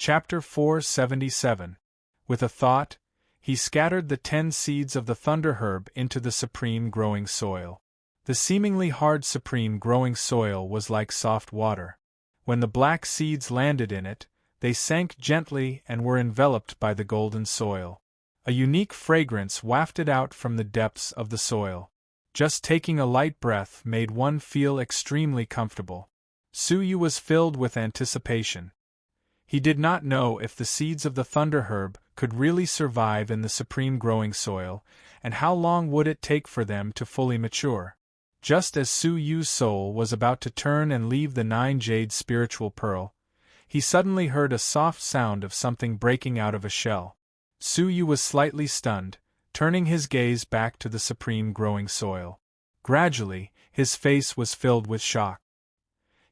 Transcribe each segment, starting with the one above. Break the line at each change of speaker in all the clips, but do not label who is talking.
Chapter 477. With a thought, he scattered the 10 seeds of the thunder herb into the supreme growing soil. The seemingly hard supreme growing soil was like soft water. When the black seeds landed in it, they sank gently and were enveloped by the golden soil. A unique fragrance wafted out from the depths of the soil. Just taking a light breath made one feel extremely comfortable. Suyu was filled with anticipation. He did not know if the seeds of the thunder herb could really survive in the supreme growing soil, and how long would it take for them to fully mature. Just as Suyu's soul was about to turn and leave the 9 jade spiritual pearl, he suddenly heard a soft sound of something breaking out of a shell. Suyu was slightly stunned, turning his gaze back to the supreme growing soil. Gradually, his face was filled with shock.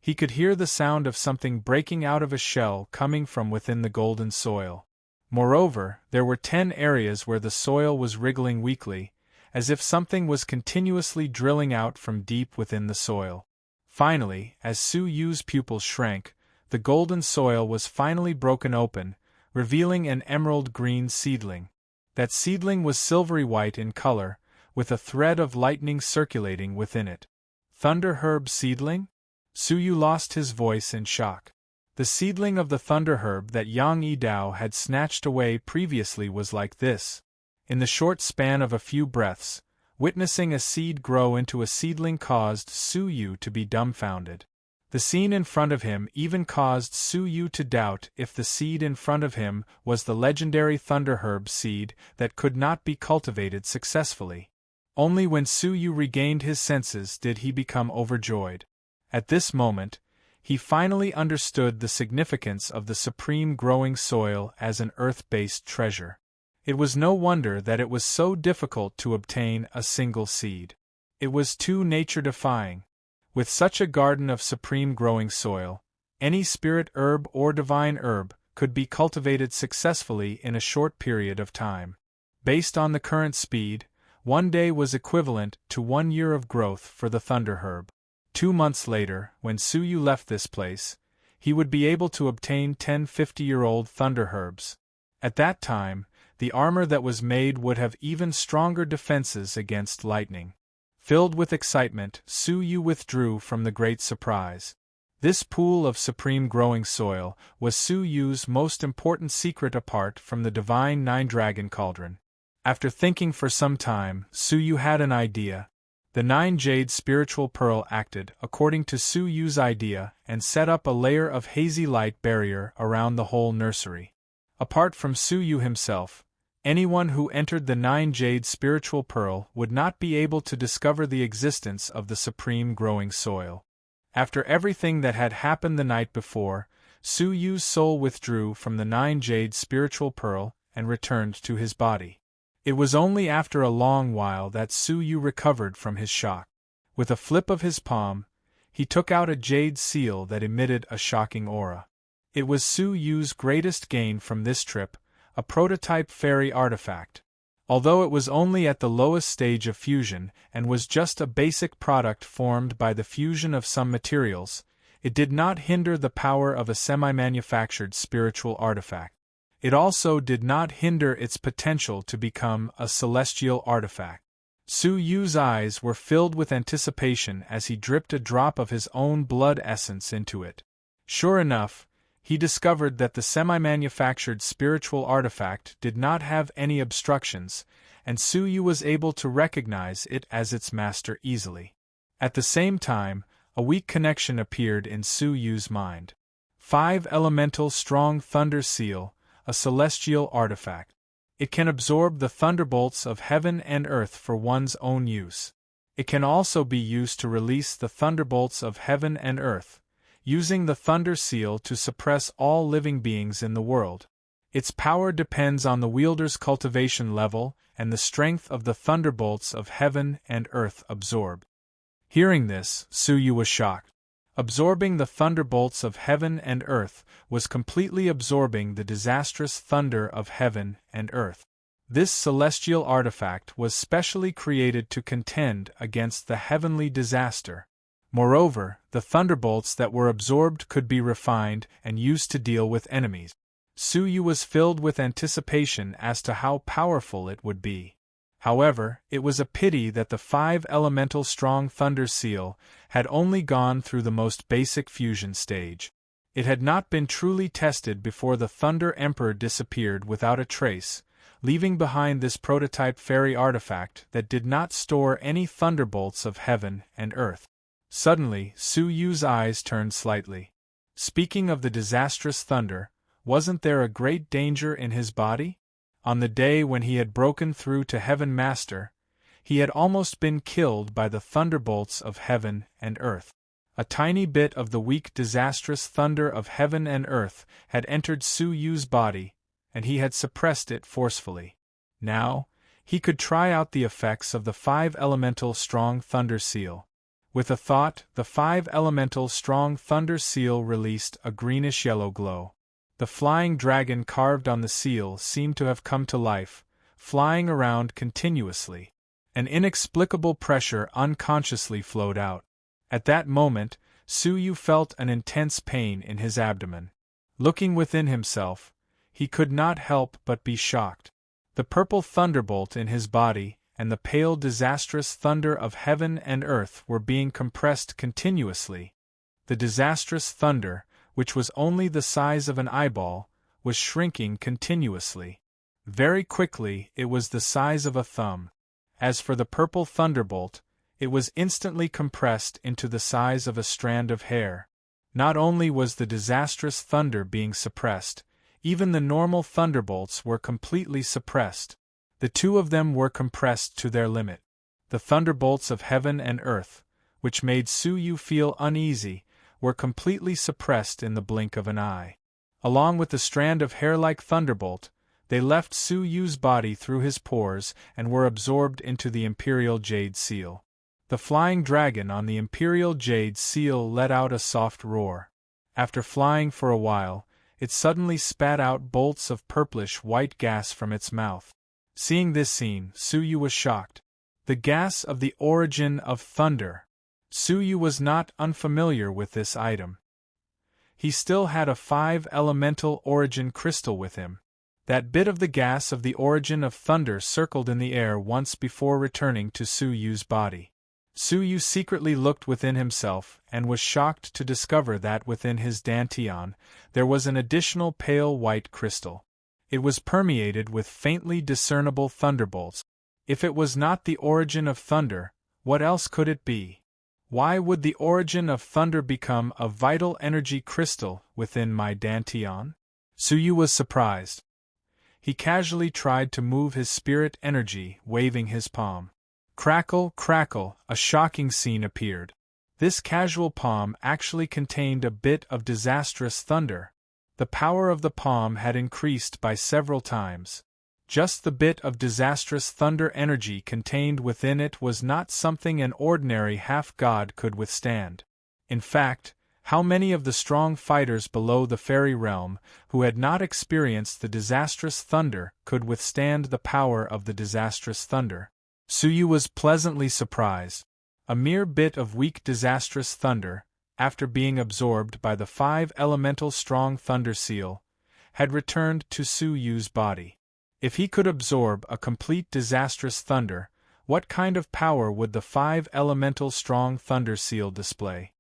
He could hear the sound of something breaking out of a shell coming from within the golden soil. Moreover, there were 10 areas where the soil was wriggling weakly, as if something was continuously drilling out from deep within the soil. Finally, as Suyu's pupils shrank, the golden soil was finally broken open, revealing an emerald-green seedling. That seedling was silvery white in color, with a thread of lightning circulating within it. Thunder herb seedling? Suyu lost his voice in shock. The seedling of the thunder herb that Yang Yidao had snatched away previously was like this. In the short span of a few breaths, witnessing a seed grow into a seedling caused Suyu to be dumbfounded. The scene in front of him even caused Suyu to doubt if the seed in front of him was the legendary thunder herb seed that could not be cultivated successfully. Only when Suyu regained his senses did he become overjoyed. At this moment, he finally understood the significance of the supreme growing soil as an earth-based treasure. It was no wonder that it was so difficult to obtain a single seed. It was too nature-defying. With such a garden of supreme growing soil, any spirit herb or divine herb could be cultivated successfully in a short period of time. Based on the current speed, 1 day was equivalent to 1 year of growth for the thunder herb. 2 months later, when Suyu left this place, he would be able to obtain 10 50-year-old thunder herbs. At that time, the armor that was made would have even stronger defenses against lightning. Filled with excitement, Suyu withdrew from the great surprise. This pool of supreme growing soil was Suyu's most important secret apart from the divine 9-dragon cauldron. After thinking for some time, Suyu had an idea. The 9 jade spiritual pearl acted according to Suyu's idea and set up a layer of hazy light barrier around the whole nursery. Apart from Suyu himself, anyone who entered the 9 jade spiritual pearl would not be able to discover the existence of the supreme growing soil. After everything that had happened the night before, Suyu's soul withdrew from the 9 jade spiritual pearl and returned to his body. It was only after a long while that Suyu recovered from his shock. With a flip of his palm, he took out a jade seal that emitted a shocking aura. It was Suyu's greatest gain from this trip, a prototype fairy artifact. Although it was only at the lowest stage of fusion and was just a basic product formed by the fusion of some materials, it did not hinder the power of a semi-manufactured spiritual artifact. It also did not hinder its potential to become a celestial artifact. Suyu's eyes were filled with anticipation as he dripped a drop of his own blood essence into it. Sure enough, he discovered that the semi-manufactured spiritual artifact did not have any obstructions, and Suyu was able to recognize it as its master easily. At the same time, a weak connection appeared in Suyu's mind. 5 elemental strong thunder seal, a celestial artifact. It can absorb the thunderbolts of heaven and earth for one's own use. It can also be used to release the thunderbolts of heaven and earth, using the thunder seal to suppress all living beings in the world. Its power depends on the wielder's cultivation level and the strength of the thunderbolts of heaven and earth absorbed. Hearing this, Suyu was shocked. Absorbing the thunderbolts of heaven and earth was completely absorbing the disastrous thunder of heaven and earth. This celestial artifact was specially created to contend against the heavenly disaster. Moreover, the thunderbolts that were absorbed could be refined and used to deal with enemies. Su Yu was filled with anticipation as to how powerful it would be. However, it was a pity that the 5-elemental strong thunder seal had only gone through the most basic fusion stage. It had not been truly tested before the Thunder Emperor disappeared without a trace, leaving behind this prototype fairy artifact that did not store any thunderbolts of heaven and earth. Suddenly, Su Yu's eyes turned slightly. Speaking of the disastrous thunder, wasn't there a great danger in his body? On the day when he had broken through to Heaven Master, he had almost been killed by the thunderbolts of heaven and earth. A tiny bit of the weak disastrous thunder of heaven and earth had entered Su Yu's body, and he had suppressed it forcefully. Now, he could try out the effects of the 5-elemental strong thunder seal. With a thought, the 5-elemental strong thunder seal released a greenish-yellow glow. The flying dragon carved on the seal seemed to have come to life, flying around continuously. An inexplicable pressure unconsciously flowed out. At that moment, Su Yu felt an intense pain in his abdomen. Looking within himself, he could not help but be shocked. The purple thunderbolt in his body and the pale disastrous thunder of heaven and earth were being compressed continuously. The disastrous thunder, which was only the size of an eyeball, was shrinking continuously. Very quickly it was the size of a thumb. As for the purple thunderbolt, it was instantly compressed into the size of a strand of hair. Not only was the disastrous thunder being suppressed, even the normal thunderbolts were completely suppressed. The two of them were compressed to their limit. The thunderbolts of heaven and earth, which made Su Yu feel uneasy, were completely suppressed in the blink of an eye. Along with the strand of hair-like thunderbolt, they left Su Yu's body through his pores and were absorbed into the Imperial Jade Seal. The flying dragon on the Imperial Jade Seal let out a soft roar. After flying for a while, it suddenly spat out bolts of purplish-white gas from its mouth. Seeing this scene, Su Yu was shocked. The gas of the origin of thunder. Su Yu was not unfamiliar with this item. He still had a 5-elemental origin crystal with him. That bit of the gas of the origin of thunder circled in the air once before returning to Su Yu's body. Su Yu secretly looked within himself and was shocked to discover that within his dantian there was an additional pale white crystal. It was permeated with faintly discernible thunderbolts. If it was not the origin of thunder, what else could it be? Why would the origin of thunder become a vital energy crystal within my dantian? Su Yu was surprised. He casually tried to move his spirit energy, waving his palm. Crackle, crackle, a shocking scene appeared. This casual palm actually contained a bit of disastrous thunder. The power of the palm had increased by several times. Just the bit of disastrous thunder energy contained within it was not something an ordinary half-god could withstand. In fact, how many of the strong fighters below the fairy realm, who had not experienced the disastrous thunder, could withstand the power of the disastrous thunder? Su Yu was pleasantly surprised. A mere bit of weak disastrous thunder, after being absorbed by the 5-elemental strong thunder seal, had returned to Su Yu's body. If he could absorb a complete disastrous thunder, what kind of power would the 5-elemental strong thunder seal display?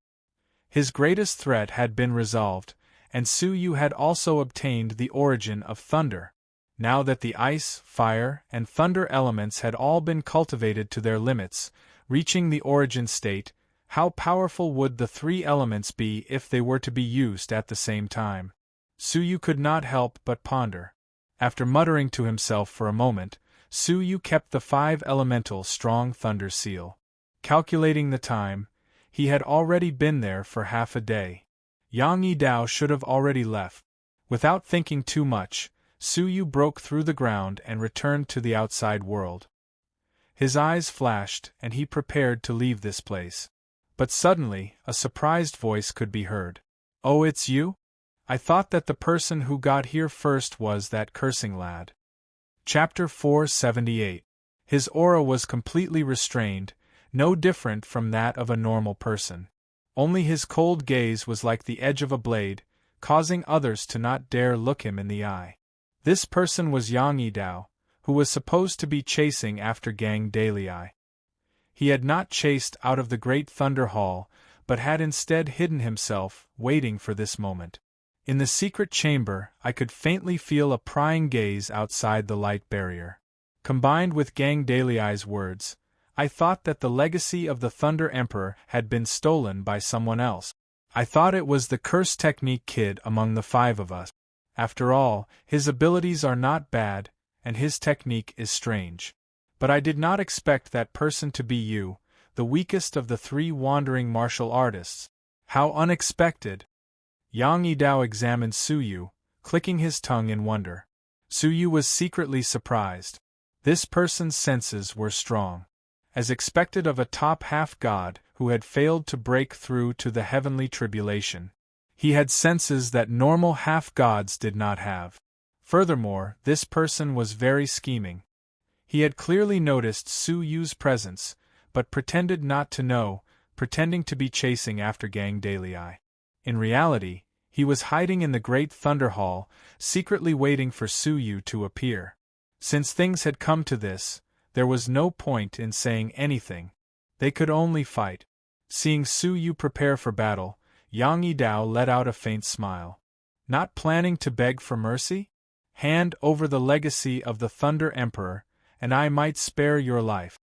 His greatest threat had been resolved, and Su Yu had also obtained the origin of thunder. Now that the ice, fire, and thunder elements had all been cultivated to their limits, reaching the origin state, how powerful would the 3 elements be if they were to be used at the same time? Su Yu could not help but ponder. After muttering to himself for a moment, Su Yu kept the 5-elemental strong thunder seal. Calculating the time, he had already been there for half a day. Yang Yidao should have already left. Without thinking too much, Su Yu broke through the ground and returned to the outside world. His eyes flashed, and he prepared to leave this place. But suddenly, a surprised voice could be heard. "Oh, it's you? I thought that the person who got here first was that cursing lad." Chapter 478. His aura was completely restrained, no different from that of a normal person. Only his cold gaze was like the edge of a blade, causing others to not dare look him in the eye. This person was Yang Yidao, who was supposed to be chasing after Gang Dalei. He had not chased out of the Great Thunder Hall, but had instead hidden himself, waiting for this moment. In the secret chamber, I could faintly feel a prying gaze outside the light barrier. Combined with Gang Dalei's words, I thought that the legacy of the Thunder Emperor had been stolen by someone else. I thought it was the Curse Technique kid among the five of us. After all, his abilities are not bad, and his technique is strange. But I did not expect that person to be you, the weakest of the three wandering martial artists. How unexpected! Yang Yidao examined Suyu, clicking his tongue in wonder. Suyu was secretly surprised. This person's senses were strong. As expected of a top half-god who had failed to break through to the heavenly tribulation. He had senses that normal half-gods did not have. Furthermore, this person was very scheming. He had clearly noticed Suyu's presence, but pretended not to know, pretending to be chasing after Gang Dalei. In reality, he was hiding in the Great Thunder Hall, secretly waiting for Suyu to appear. Since things had come to this, there was no point in saying anything. They could only fight. Seeing Suyu prepare for battle, Yang Yidao let out a faint smile. Not planning to beg for mercy? Hand over the legacy of the Thunder Emperor, and I might spare your life.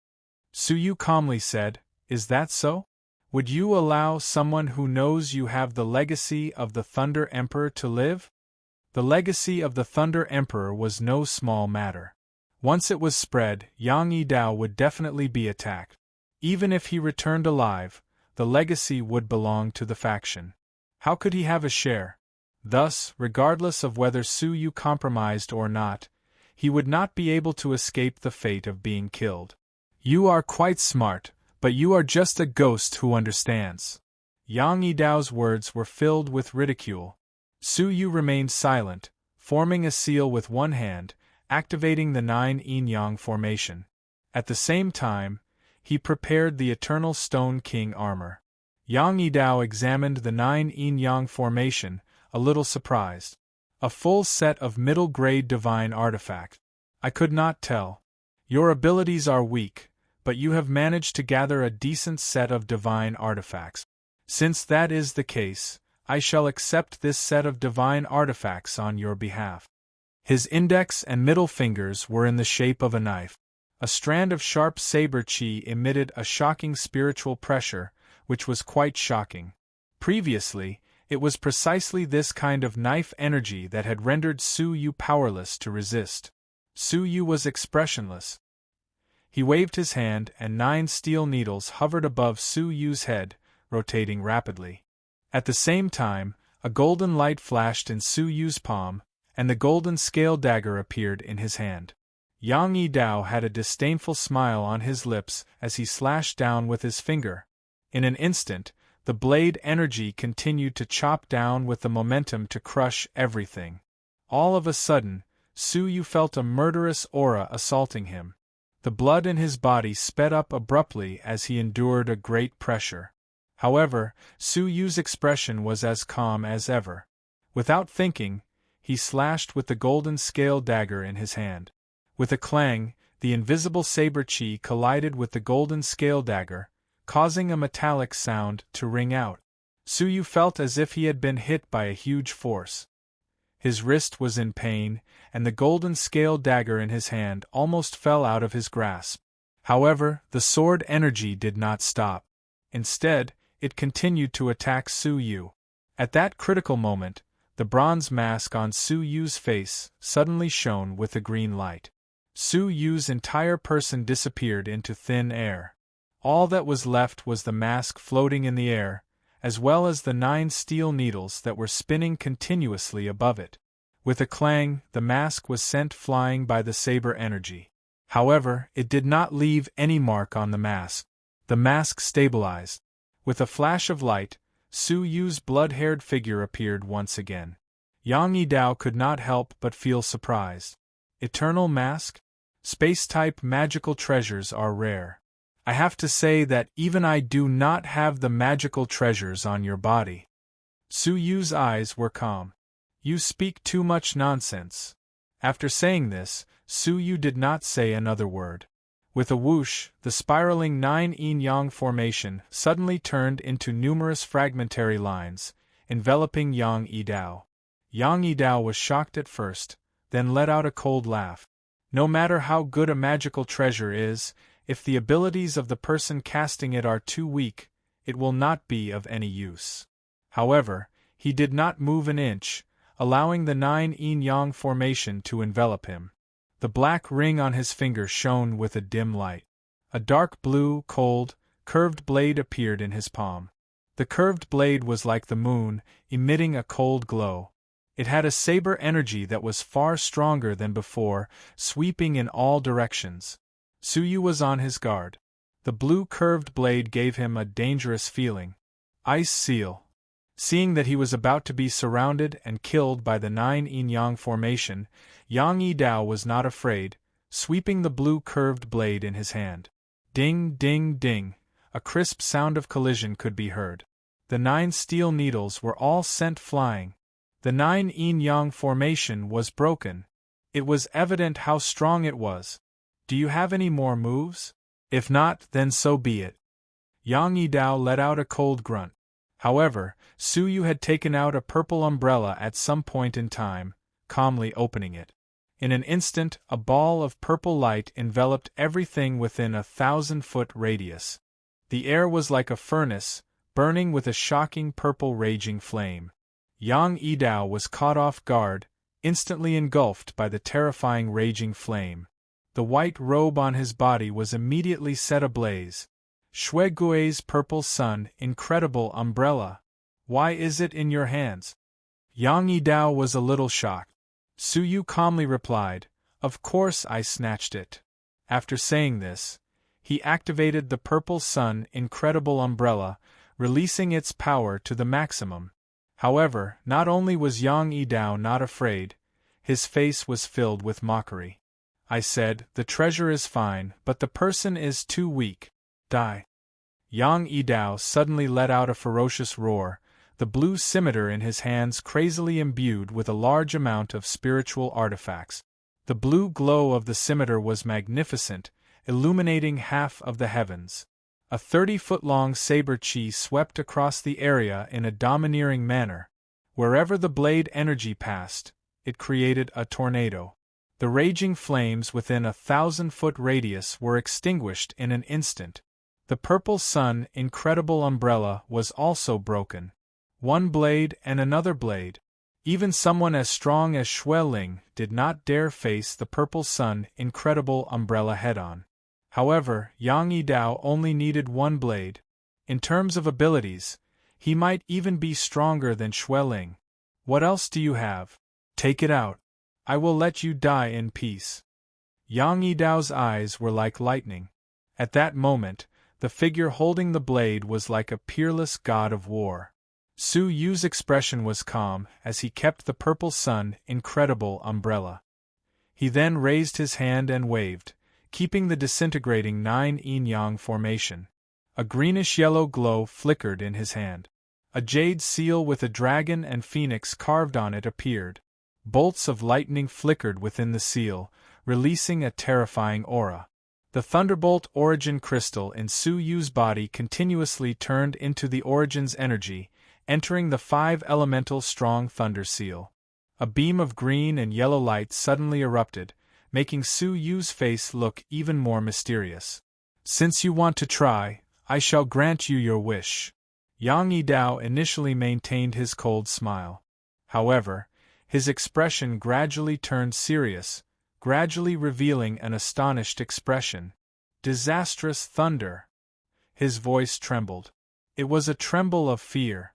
Suyu calmly said, Is that so? Would you allow someone who knows you have the legacy of the Thunder Emperor to live? The legacy of the Thunder Emperor was no small matter. Once it was spread, Yang Yidao would definitely be attacked. Even if he returned alive, the legacy would belong to the faction. How could he have a share? Thus, regardless of whether Suyu compromised or not, he would not be able to escape the fate of being killed. You are quite smart, but you are just a ghost who understands. Yang Yidao's words were filled with ridicule. Suyu remained silent, forming a seal with one hand, activating the 9 yin-yang formation. At the same time, he prepared the Eternal Stone King armor. Yang Yidao examined the 9 yin-yang formation, a little surprised. A full set of middle-grade divine artifact. I could not tell. Your abilities are weak, but you have managed to gather a decent set of divine artifacts. Since that is the case, I shall accept this set of divine artifacts on your behalf. His index and middle fingers were in the shape of a knife. A strand of sharp saber chi emitted a shocking spiritual pressure, which was quite shocking. Previously, it was precisely this kind of knife energy that had rendered Suyu powerless to resist. Suyu was expressionless. He waved his hand and 9 steel needles hovered above Suyu's head, rotating rapidly. At the same time, a golden light flashed in Suyu's palm, and the golden scale dagger appeared in his hand. Yang Yidao had a disdainful smile on his lips as he slashed down with his finger. In an instant, the blade energy continued to chop down with the momentum to crush everything. All of a sudden, Suyu felt a murderous aura assaulting him. The blood in his body sped up abruptly as he endured a great pressure. However, Suyu's expression was as calm as ever. Without thinking, he slashed with the golden scale dagger in his hand. With a clang, the invisible saber chi collided with the golden scale dagger, causing a metallic sound to ring out. Suyu felt as if he had been hit by a huge force. His wrist was in pain, and the golden scale dagger in his hand almost fell out of his grasp. However, the sword energy did not stop. Instead, it continued to attack Suyu. At that critical moment, the bronze mask on Suyu's face suddenly shone with a green light. Suyu's entire person disappeared into thin air. All that was left was the mask floating in the air, as well as the 9 steel needles that were spinning continuously above it. With a clang, the mask was sent flying by the saber energy. However, it did not leave any mark on the mask. The mask stabilized. With a flash of light, Suyu's blood-haired figure appeared once again. Yang Yidao could not help but feel surprised. Eternal mask? Space-type magical treasures are rare. I have to say that even I do not have the magical treasures on your body. Su Yu's eyes were calm. You speak too much nonsense. After saying this, Su Yu did not say another word. With a whoosh, the spiraling 9 yin-yang formation suddenly turned into numerous fragmentary lines, enveloping Yang Yidao. Yang Yidao was shocked at first, then let out a cold laugh. No matter how good a magical treasure is, if the abilities of the person casting it are too weak, it will not be of any use. However, he did not move an inch, allowing the 9 yin-yang formation to envelop him. The black ring on his finger shone with a dim light. A dark blue, cold, curved blade appeared in his palm. The curved blade was like the moon, emitting a cold glow. It had a saber energy that was far stronger than before, sweeping in all directions. Su Yu was on his guard. The blue curved blade gave him a dangerous feeling. Ice Seal. Seeing that he was about to be surrounded and killed by the 9 yin-yang formation, Yang Yidao was not afraid, sweeping the blue curved blade in his hand. Ding, ding, ding, a crisp sound of collision could be heard. The 9 steel needles were all sent flying. The 9 yin-yang formation was broken. It was evident how strong it was. Do you have any more moves? If not, then so be it. Yang Yidao let out a cold grunt. However, Su Yu had taken out a purple umbrella at some point in time, calmly opening it. In an instant, a ball of purple light enveloped everything within a 1,000-foot radius. The air was like a furnace, burning with a shocking purple raging flame. Yang Yidao was caught off guard, instantly engulfed by the terrifying raging flame. The white robe on his body was immediately set ablaze. Shui Gui's purple sun, incredible umbrella. Why is it in your hands? Yang Yidao was a little shocked. Su Yu calmly replied, Of course I snatched it. After saying this, he activated the purple sun, incredible umbrella, releasing its power to the maximum. However, not only was Yang Yidao not afraid, his face was filled with mockery. I said, the treasure is fine, but the person is too weak. Die. Yang Yidao suddenly let out a ferocious roar, the blue scimitar in his hands crazily imbued with a large amount of spiritual artifacts. The blue glow of the scimitar was magnificent, illuminating half of the heavens. A 30-foot-long saber chi swept across the area in a domineering manner. Wherever the blade energy passed, it created a tornado. The raging flames within a 1,000-foot radius were extinguished in an instant. The purple sun, incredible umbrella, was also broken. One blade and another blade. Even someone as strong as Shui Ling did not dare face the purple sun, incredible umbrella head-on. However, Yang Yidao only needed one blade. In terms of abilities, he might even be stronger than Shui Ling. What else do you have? Take it out. I will let you die in peace. Yang Yidao's eyes were like lightning. At that moment, the figure holding the blade was like a peerless god of war. Su Yu's expression was calm as he kept the purple sun, incredible umbrella. He then raised his hand and waved, keeping the disintegrating 9 yin-yang formation. A greenish-yellow glow flickered in his hand. A jade seal with a dragon and phoenix carved on it appeared. Bolts of lightning flickered within the seal, releasing a terrifying aura. The Thunderbolt Origin crystal in Su Yu's body continuously turned into the Origin's energy, entering the 5-elemental strong thunder seal. A beam of green and yellow light suddenly erupted, making Su Yu's face look even more mysterious. Since you want to try, I shall grant you your wish. Yang Yidao initially maintained his cold smile. However, his expression gradually turned serious, gradually revealing an astonished expression. Disastrous thunder. His voice trembled. It was a tremble of fear.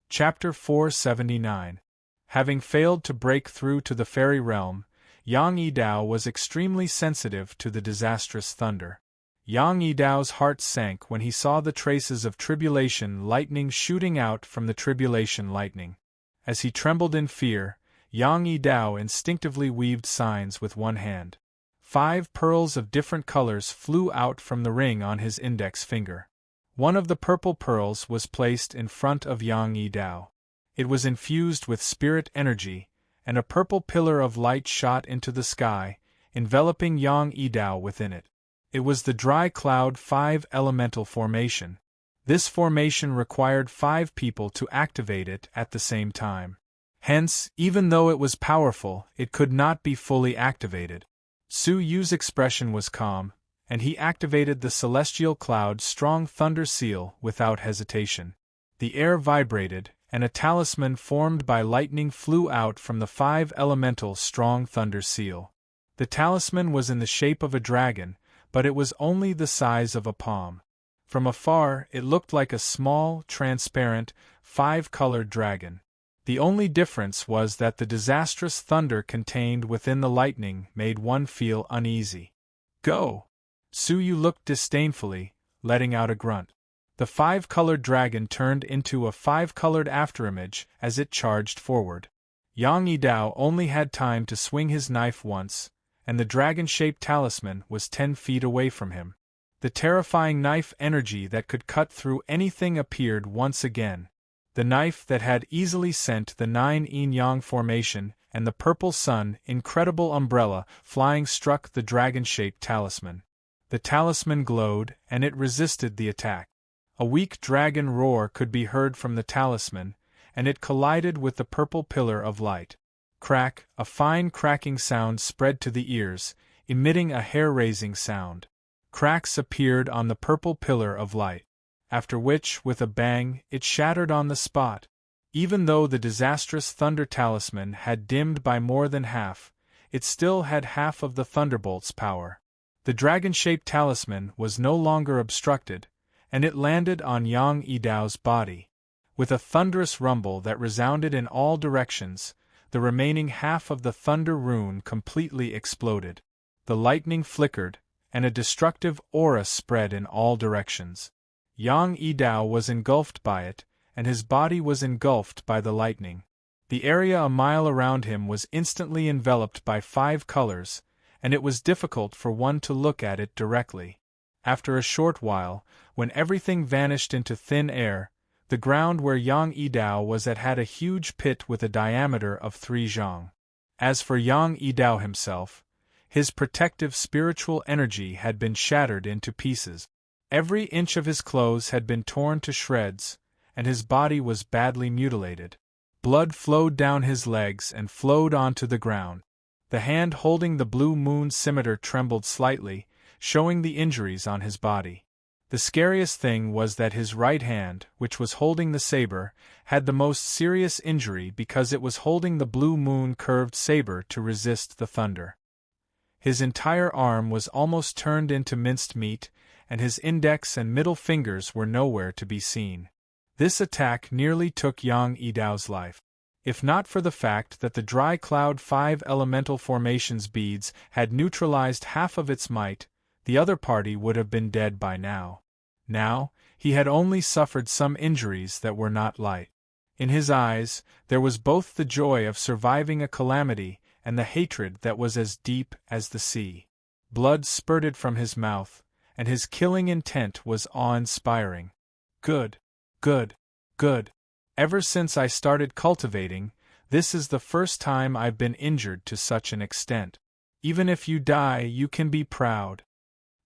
Chapter 479. Having failed to break through to the fairy realm, Yang Yidao was extremely sensitive to the disastrous thunder. Yang Yidao's heart sank when he saw the traces of tribulation lightning shooting out from the tribulation lightning. As he trembled in fear, Yang Yidao instinctively weaved signs with one hand. 5 pearls of different colors flew out from the ring on his index finger. One of the purple pearls was placed in front of Yang Yidao. It was infused with spirit energy, and a purple pillar of light shot into the sky, enveloping Yang Yidao within it. It was the dry cloud 5 elemental formation. This formation required 5 people to activate it at the same time. Hence, even though it was powerful, it could not be fully activated. Su Yu's expression was calm, and he activated the celestial cloud's strong thunder seal without hesitation. The air vibrated, and a talisman formed by lightning flew out from the 5 elemental strong thunder seal. The talisman was in the shape of a dragon, but it was only the size of a palm. From afar, it looked like a small, transparent, 5-colored dragon. The only difference was that the disastrous thunder contained within the lightning made one feel uneasy. Go! Su Yu looked disdainfully, letting out a grunt. The 5-colored dragon turned into a 5-colored afterimage as it charged forward. Yang Yidao only had time to swing his knife once, and the dragon-shaped talisman was 10 feet away from him. The terrifying knife energy that could cut through anything appeared once again. The knife that had easily sent the 9 yin-yang formation and the purple sun incredible umbrella flying struck the dragon-shaped talisman. The talisman glowed, and it resisted the attack. A weak dragon roar could be heard from the talisman, and it collided with the purple pillar of light. Crack, a fine cracking sound spread to the ears, emitting a hair-raising sound. Cracks appeared on the purple pillar of light, after which, with a bang, it shattered on the spot. Even though the disastrous thunder talisman had dimmed by more than half, it still had half of the thunderbolt's power. The dragon-shaped talisman was no longer obstructed, and it landed on Yang Yidao's body. With a thunderous rumble that resounded in all directions, the remaining half of the thunder rune completely exploded. The lightning flickered, and a destructive aura spread in all directions. Yang Yidao was engulfed by it, and his body was engulfed by the lightning. The area a mile around him was instantly enveloped by 5 colors, and it was difficult for one to look at it directly. After a short while, when everything vanished into thin air, the ground where Yang Yidao was at had a huge pit with a diameter of 3 zhang. As for Yang Yidao himself, his protective spiritual energy had been shattered into pieces. Every inch of his clothes had been torn to shreds, and his body was badly mutilated. Blood flowed down his legs and flowed onto the ground. The hand holding the blue moon scimitar trembled slightly, showing the injuries on his body. The scariest thing was that his right hand, which was holding the saber, had the most serious injury because it was holding the blue moon curved saber to resist the thunder. His entire arm was almost turned into minced meat, and his index and middle fingers were nowhere to be seen. This attack nearly took Yang Yidao's life. If not for the fact that the dry cloud 5 elemental formations beads had neutralized half of its might, the other party would have been dead by now. Now, he had only suffered some injuries that were not light. In his eyes, there was both the joy of surviving a calamity and the hatred that was as deep as the sea. Blood spurted from his mouth, and his killing intent was awe-inspiring. Good, good, good. Ever since I started cultivating, this is the first time I've been injured to such an extent. Even if you die, you can be proud.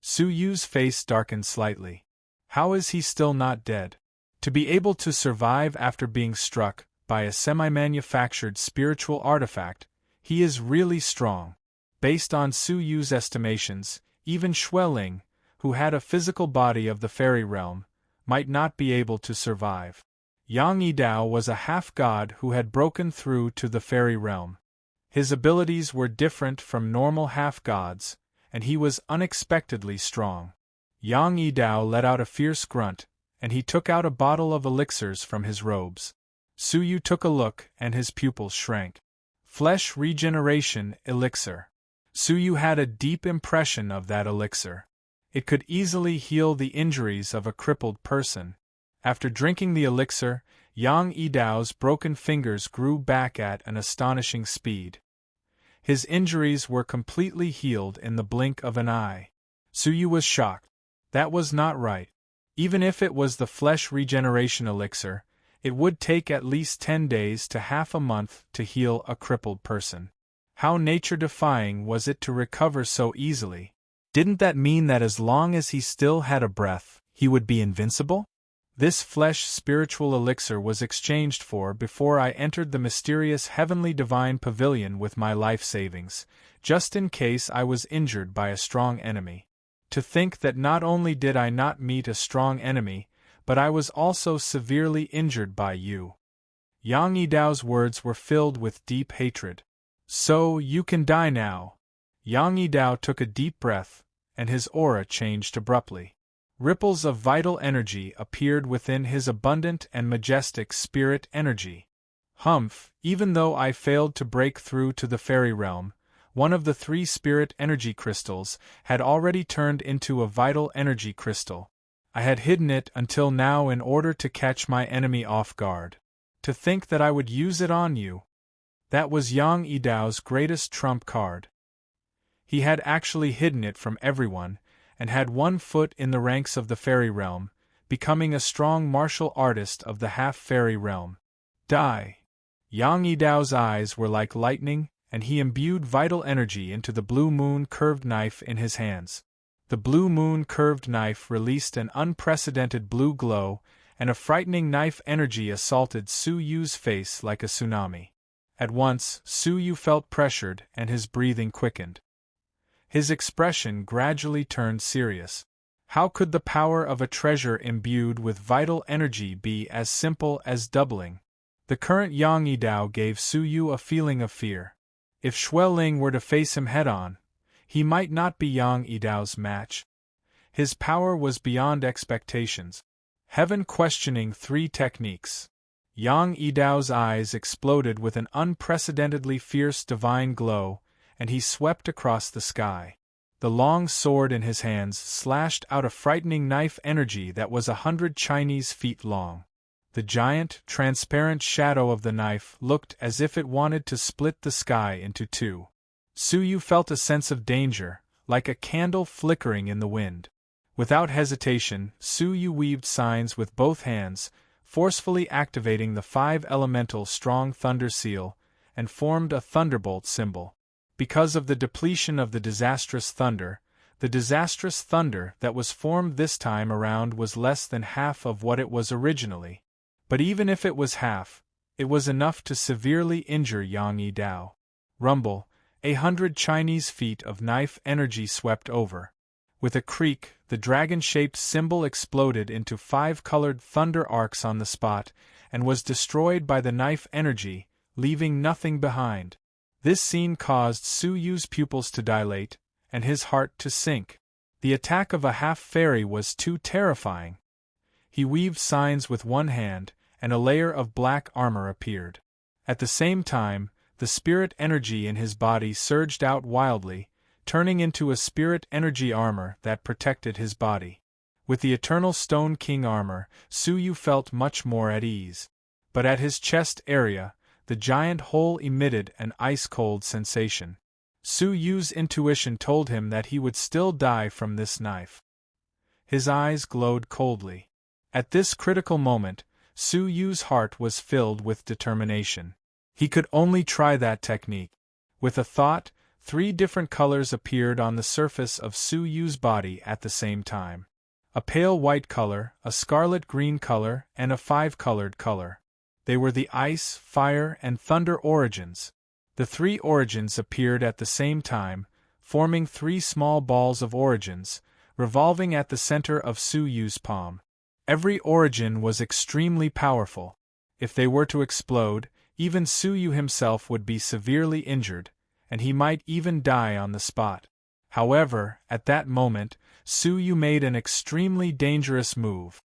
Su Yu's face darkened slightly. How is he still not dead? To be able to survive after being struck by a semi-manufactured spiritual artifact, he is really strong. Based on Su Yu's estimations, even Xueling, who had a physical body of the fairy realm, might not be able to survive. Yang Yidao was a half-god who had broken through to the fairy realm. His abilities were different from normal half-gods, and he was unexpectedly strong. Yang Yidao let out a fierce grunt, and he took out a bottle of elixirs from his robes. Su Yu took a look, and his pupils shrank. Flesh regeneration elixir. Su Yu had a deep impression of that elixir. It could easily heal the injuries of a crippled person. After drinking the elixir, Yang Yidao's broken fingers grew back at an astonishing speed. His injuries were completely healed in the blink of an eye. Su Yu was shocked. That was not right. Even if it was the flesh regeneration elixir, It would take at least 10 days to half a month to heal a crippled person. How nature-defying was it to recover so easily? Didn't that mean that as long as he still had a breath, he would be invincible? This flesh-spiritual elixir was exchanged for before I entered the mysterious heavenly divine pavilion with my life savings, just in case I was injured by a strong enemy. To think that not only did I not meet a strong enemy, but I was also severely injured by you. Yang Yidao's words were filled with deep hatred. So, you can die now. Yang Yidao took a deep breath, and his aura changed abruptly. Ripples of vital energy appeared within his abundant and majestic spirit energy. Humph, even though I failed to break through to the fairy realm, one of the 3 spirit energy crystals had already turned into a vital energy crystal. I had hidden it until now in order to catch my enemy off guard. To think that I would use it on you. That was Yang Yidao's greatest trump card. He had actually hidden it from everyone, and had 1 foot in the ranks of the fairy realm, becoming a strong martial artist of the half-fairy realm. Die! Yang Yidao's eyes were like lightning, and he imbued vital energy into the blue moon curved knife in his hands. The blue moon curved knife released an unprecedented blue glow, and a frightening knife energy assaulted Su Yu's face like a tsunami. At once, Su Yu felt pressured and his breathing quickened. His expression gradually turned serious. How could the power of a treasure imbued with vital energy be as simple as doubling? The current Yang Yidao gave Su Yu a feeling of fear. If Xueling were to face him head-on, he might not be Yang Yidao's match. His power was beyond expectations. Heaven questioning 3 techniques. Yang Yidao's eyes exploded with an unprecedentedly fierce divine glow, and he swept across the sky. The long sword in his hands slashed out a frightening knife energy that was 100 Chinese feet long. The giant, transparent shadow of the knife looked as if it wanted to split the sky into 2. Su Yu felt a sense of danger, like a candle flickering in the wind. Without hesitation, Su Yu weaved signs with both hands, forcefully activating the 5-elemental strong thunder seal, and formed a thunderbolt symbol. Because of the depletion of the disastrous thunder that was formed this time around was less than half of what it was originally. But even if it was half, it was enough to severely injure Yang Yidao. Rumble, 100 Chinese feet of knife energy swept over. With a creak, the dragon-shaped symbol exploded into 5-colored thunder arcs on the spot, and was destroyed by the knife energy, leaving nothing behind. This scene caused Su Yu's pupils to dilate, and his heart to sink. The attack of a half-fairy was too terrifying. He weaved signs with one hand, and a layer of black armor appeared. At the same time, the spirit energy in his body surged out wildly, turning into a spirit energy armor that protected his body. With the Eternal Stone King armor, Su Yu felt much more at ease. But at his chest area, the giant hole emitted an ice-cold sensation. Su Yu's intuition told him that he would still die from this knife. His eyes glowed coldly. At this critical moment, Su Yu's heart was filled with determination. He could only try that technique. With a thought, 3 different colors appeared on the surface of Su Yu's body at the same time. A pale white color, a scarlet green color, and a 5-colored color. They were the ice, fire, and thunder origins. The 3 origins appeared at the same time, forming 3 small balls of origins, revolving at the center of Su Yu's palm. Every origin was extremely powerful. If they were to explode, even Su Yu himself would be severely injured, and he might even die on the spot. However, at that moment, Su Yu made an extremely dangerous move.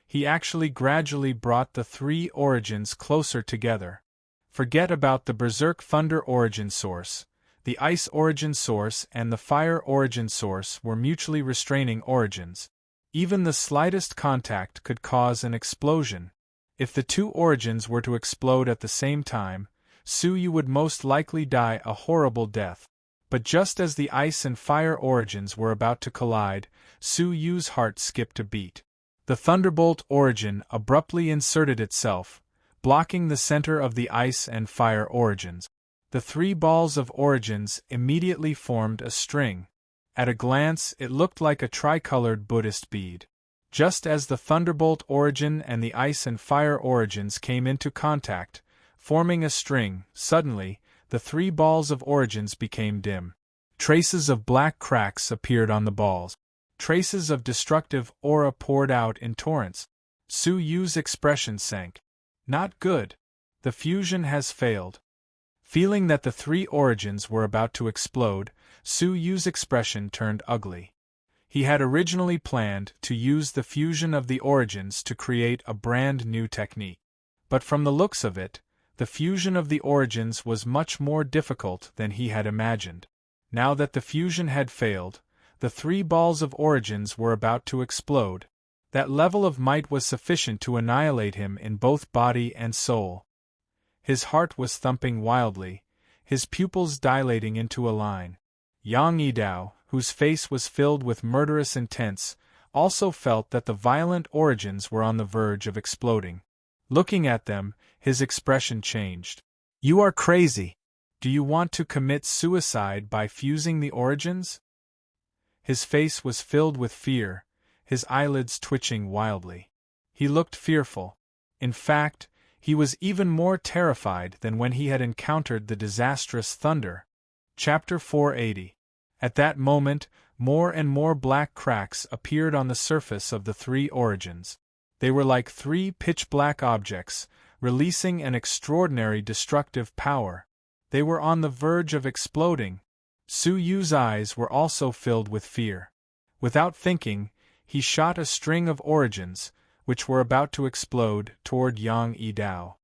He actually gradually brought the 3 origins closer together. Forget about the Berserk Thunder origin source. The Ice origin source and the Fire origin source were mutually restraining origins. Even the slightest contact could cause an explosion. If the 2 origins were to explode at the same time, Su Yu would most likely die a horrible death. But just as the Ice and Fire origins were about to collide, Su Yu's heart skipped a beat. The Thunderbolt origin abruptly inserted itself, blocking the center of the ice and fire origins. The three balls of origins immediately formed a string. At a glance, it looked like a tricolored Buddhist bead. Just as the thunderbolt origin and the ice and fire origins came into contact, forming a string, suddenly, the three balls of origins became dim. Traces of black cracks appeared on the balls. Traces of destructive aura poured out in torrents. Su Yu's expression sank. Not good. The fusion has failed. Feeling that the three origins were about to explode, Su Yu's expression turned ugly. He had originally planned to use the fusion of the origins to create a brand new technique. But from the looks of it, the fusion of the origins was much more difficult than he had imagined. Now that the fusion had failed, the three balls of origins were about to explode. That level of might was sufficient to annihilate him in both body and soul. His heart was thumping wildly, his pupils dilating into a line. Yang Yidao, whose face was filled with murderous intents, also felt that the violent origins were on the verge of exploding. Looking at them, his expression changed. "You are crazy. Do you want to commit suicide by fusing the origins?" His face was filled with fear, his eyelids twitching wildly. He looked fearful. In fact, he was even more terrified than when he had encountered the disastrous thunder. Chapter 480. At that moment, more and more black cracks appeared on the surface of the three origins. They were like three pitch-black objects, releasing an extraordinary destructive power. They were on the verge of exploding. Su Yu's eyes were also filled with fear. Without thinking, he shot a string of origins, which were about to explode, toward Yang Yidao.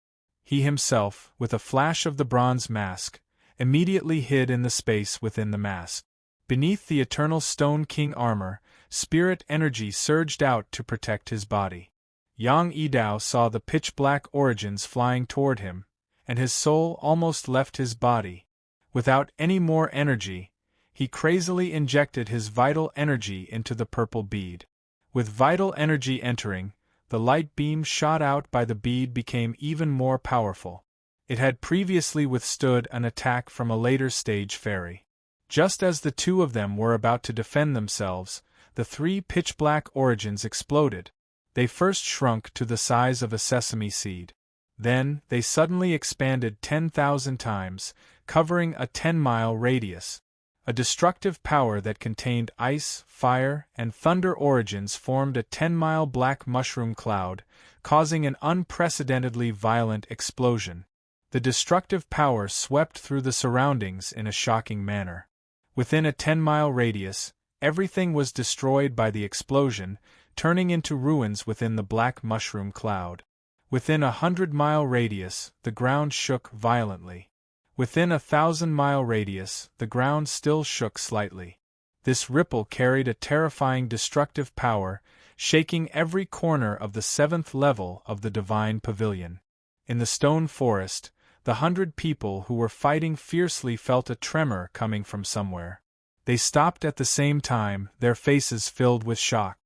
He himself, with a flash of the bronze mask, immediately hid in the space within the mask. Beneath the eternal Stone King armor, spirit energy surged out to protect his body. Yang Yidao saw the pitch-black origins flying toward him, and his soul almost left his body. Without any more energy, he crazily injected his vital energy into the purple bead. With vital energy entering, the light beam shot out by the bead became even more powerful. It had previously withstood an attack from a later stage fairy. Just as the two of them were about to defend themselves, the three pitch-black origins exploded. They first shrunk to the size of a sesame seed. Then, they suddenly expanded 10,000 times, covering a 10-mile radius. A destructive power that contained ice, fire, and thunder origins formed a 10-mile black mushroom cloud, causing an unprecedentedly violent explosion. The destructive power swept through the surroundings in a shocking manner. Within a 10-mile radius, everything was destroyed by the explosion, turning into ruins within the black mushroom cloud. Within a 100-mile radius, the ground shook violently. Within a 1,000-mile radius, the ground still shook slightly. This ripple carried a terrifying destructive power, shaking every corner of the 7th level of the Divine Pavilion. In the stone forest, the 100 people who were fighting fiercely felt a tremor coming from somewhere. They stopped at the same time, their faces filled with shock.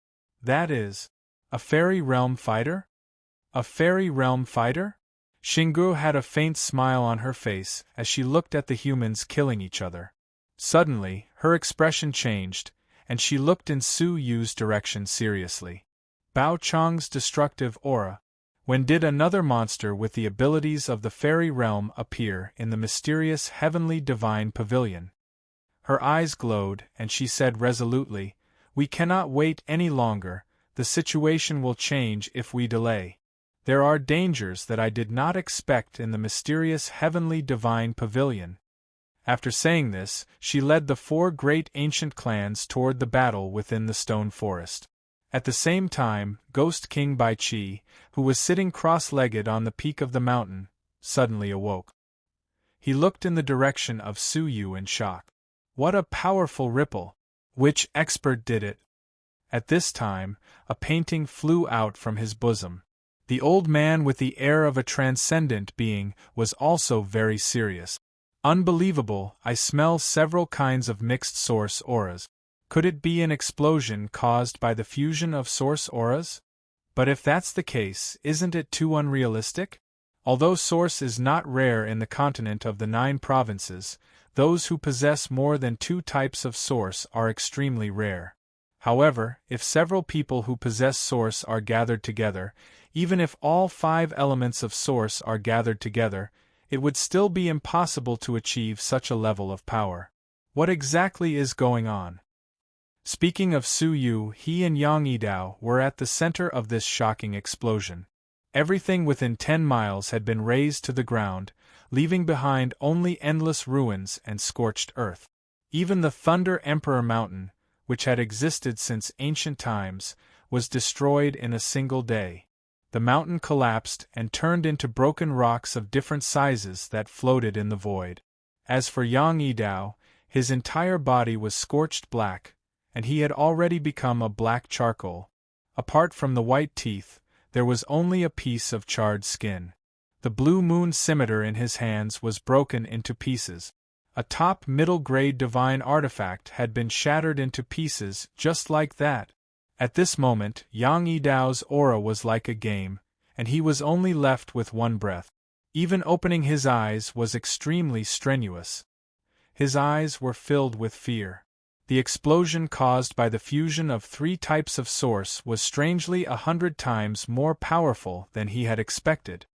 That is, a fairy realm fighter? A fairy realm fighter? Xinggu had a faint smile on her face as she looked at the humans killing each other. Suddenly, her expression changed, and she looked in Su Yu's direction seriously. Bao Chang's destructive aura. When did another monster with the abilities of the fairy realm appear in the mysterious heavenly divine pavilion? Her eyes glowed, and she said resolutely, "We cannot wait any longer, the situation will change if we delay. There are dangers that I did not expect in the mysterious heavenly divine pavilion." After saying this, she led the 4 great ancient clans toward the battle within the stone forest. At the same time, Ghost King Bai Qi, who was sitting cross-legged on the peak of the mountain, suddenly awoke. He looked in the direction of Su Yu in shock. What a powerful ripple! Which expert did it? At this time, a painting flew out from his bosom. The old man with the air of a transcendent being was also very serious. Unbelievable, I smell several kinds of mixed source auras. Could it be an explosion caused by the fusion of source auras? But if that's the case, isn't it too unrealistic? Although source is not rare in the continent of the 9 provinces, those who possess more than 2 types of source are extremely rare. However, if several people who possess source are gathered together, even if all 5 elements of source are gathered together, it would still be impossible to achieve such a level of power. What exactly is going on? Speaking of Su Yu, he and Yang Yidao were at the center of this shocking explosion. Everything within 10 miles had been razed to the ground, leaving behind only endless ruins and scorched earth. Even the Thunder Emperor Mountain, which had existed since ancient times, was destroyed in a single day. The mountain collapsed and turned into broken rocks of different sizes that floated in the void. As for Yang Yidao, his entire body was scorched black, and he had already become a black charcoal. Apart from the white teeth, there was only a piece of charred skin. The blue moon scimitar in his hands was broken into pieces. A top middle-grade divine artifact had been shattered into pieces just like that. At this moment, Yang Yidao's aura was like a game, and he was only left with one breath. Even opening his eyes was extremely strenuous. His eyes were filled with fear. The explosion caused by the fusion of 3 types of source was strangely 100 times more powerful than he had expected.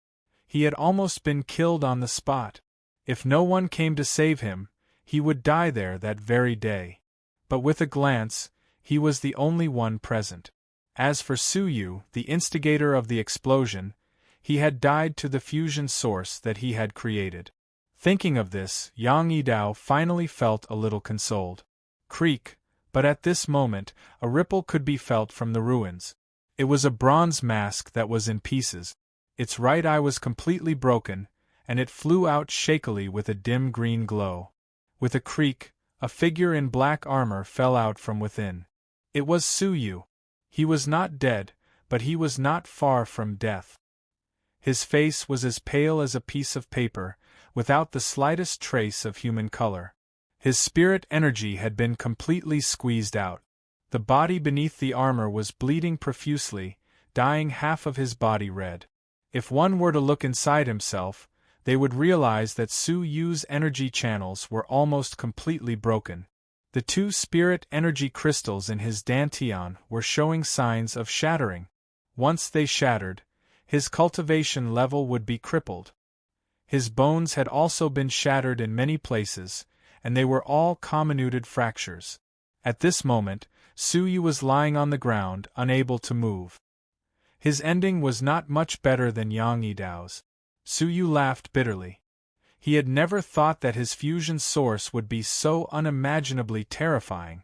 He had almost been killed on the spot. If no one came to save him, he would die there that very day. But with a glance, he was the only one present. As for Su Yu, the instigator of the explosion, he had died to the fusion source that he had created. Thinking of this, Yang Yidao finally felt a little consoled. Creak, but at this moment, a ripple could be felt from the ruins. It was a bronze mask that was in pieces. Its right eye was completely broken, and it flew out shakily with a dim green glow. With a creak, a figure in black armor fell out from within. It was Su Yu. He was not dead, but he was not far from death. His face was as pale as a piece of paper, without the slightest trace of human color. His spirit energy had been completely squeezed out. The body beneath the armor was bleeding profusely, dyeing half of his body red. If one were to look inside himself, they would realize that Su Yu's energy channels were almost completely broken. The 2 spirit energy crystals in his dantian were showing signs of shattering. Once they shattered, his cultivation level would be crippled. His bones had also been shattered in many places, and they were all comminuted fractures. At this moment, Su Yu was lying on the ground, unable to move. His ending was not much better than Yang Yidao's. Su Yu laughed bitterly. He had never thought that his fusion source would be so unimaginably terrifying.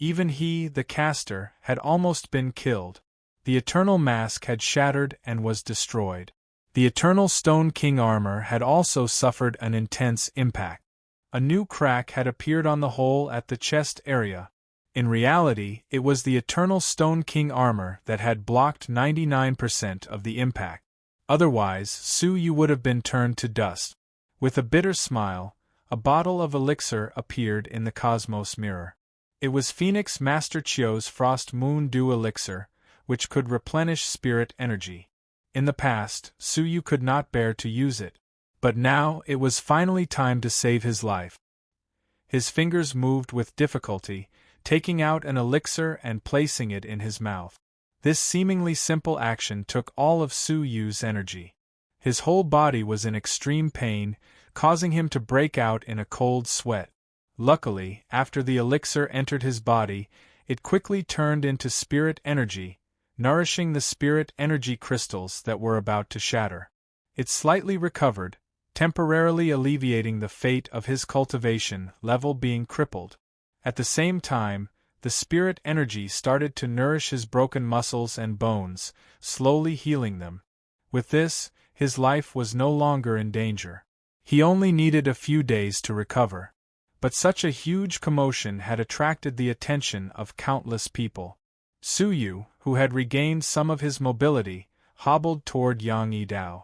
Even he, the caster, had almost been killed. The Eternal Mask had shattered and was destroyed. The Eternal Stone King armor had also suffered an intense impact. A new crack had appeared on the hole at the chest area. In reality, it was the Eternal Stone King armor that had blocked 99% of the impact. Otherwise, Su Yu would have been turned to dust. With a bitter smile, a bottle of elixir appeared in the cosmos mirror. It was Phoenix Master Chio's Frost Moon Dew elixir, which could replenish spirit energy. In the past, Su Yu could not bear to use it. But now it was finally time to save his life. His fingers moved with difficulty, taking out an elixir and placing it in his mouth. This seemingly simple action took all of Su Yu's energy. His whole body was in extreme pain, causing him to break out in a cold sweat. Luckily, after the elixir entered his body, it quickly turned into spirit energy, nourishing the spirit energy crystals that were about to shatter. It slightly recovered, temporarily alleviating the fate of his cultivation level being crippled. At the same time, the spirit energy started to nourish his broken muscles and bones, slowly healing them. With this, his life was no longer in danger. He only needed a few days to recover. But such a huge commotion had attracted the attention of countless people. Su Yu, who had regained some of his mobility, hobbled toward Yang Yidao.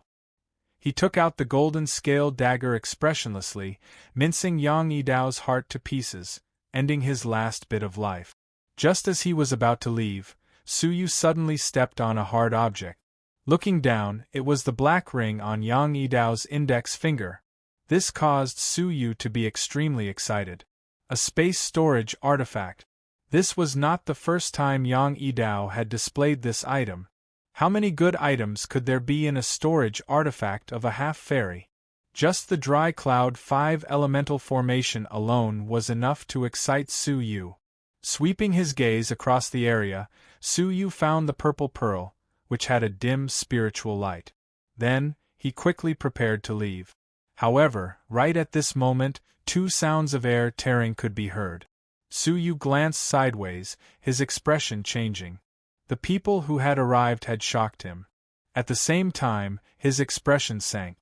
He took out the golden scale dagger expressionlessly, mincing Yang Yidao's heart to pieces, ending his last bit of life. Just as he was about to leave, Su Yu suddenly stepped on a hard object. Looking down, it was the black ring on Yang Yidao's index finger. This caused Su Yu to be extremely excited. A space storage artifact. This was not the first time Yang Yidao had displayed this item. How many good items could there be in a storage artifact of a half-fairy? Just the dry cloud 5 elemental formation alone was enough to excite Su Yu. Sweeping his gaze across the area, Su Yu found the purple pearl, which had a dim spiritual light. Then, he quickly prepared to leave. However, right at this moment, 2 sounds of air tearing could be heard. Su Yu glanced sideways, his expression changing. The people who had arrived had shocked him. At the same time, his expression sank.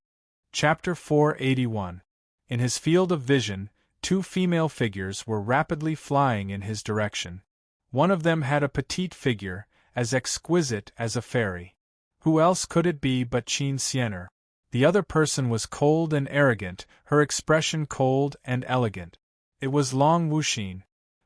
Chapter 481. In his field of vision, 2 female figures were rapidly flying in his direction. One of them had a petite figure, as exquisite as a fairy. Who else could it be but Qin Xian'er? The other person was cold and arrogant, her expression cold and elegant. It was Long Wuxin.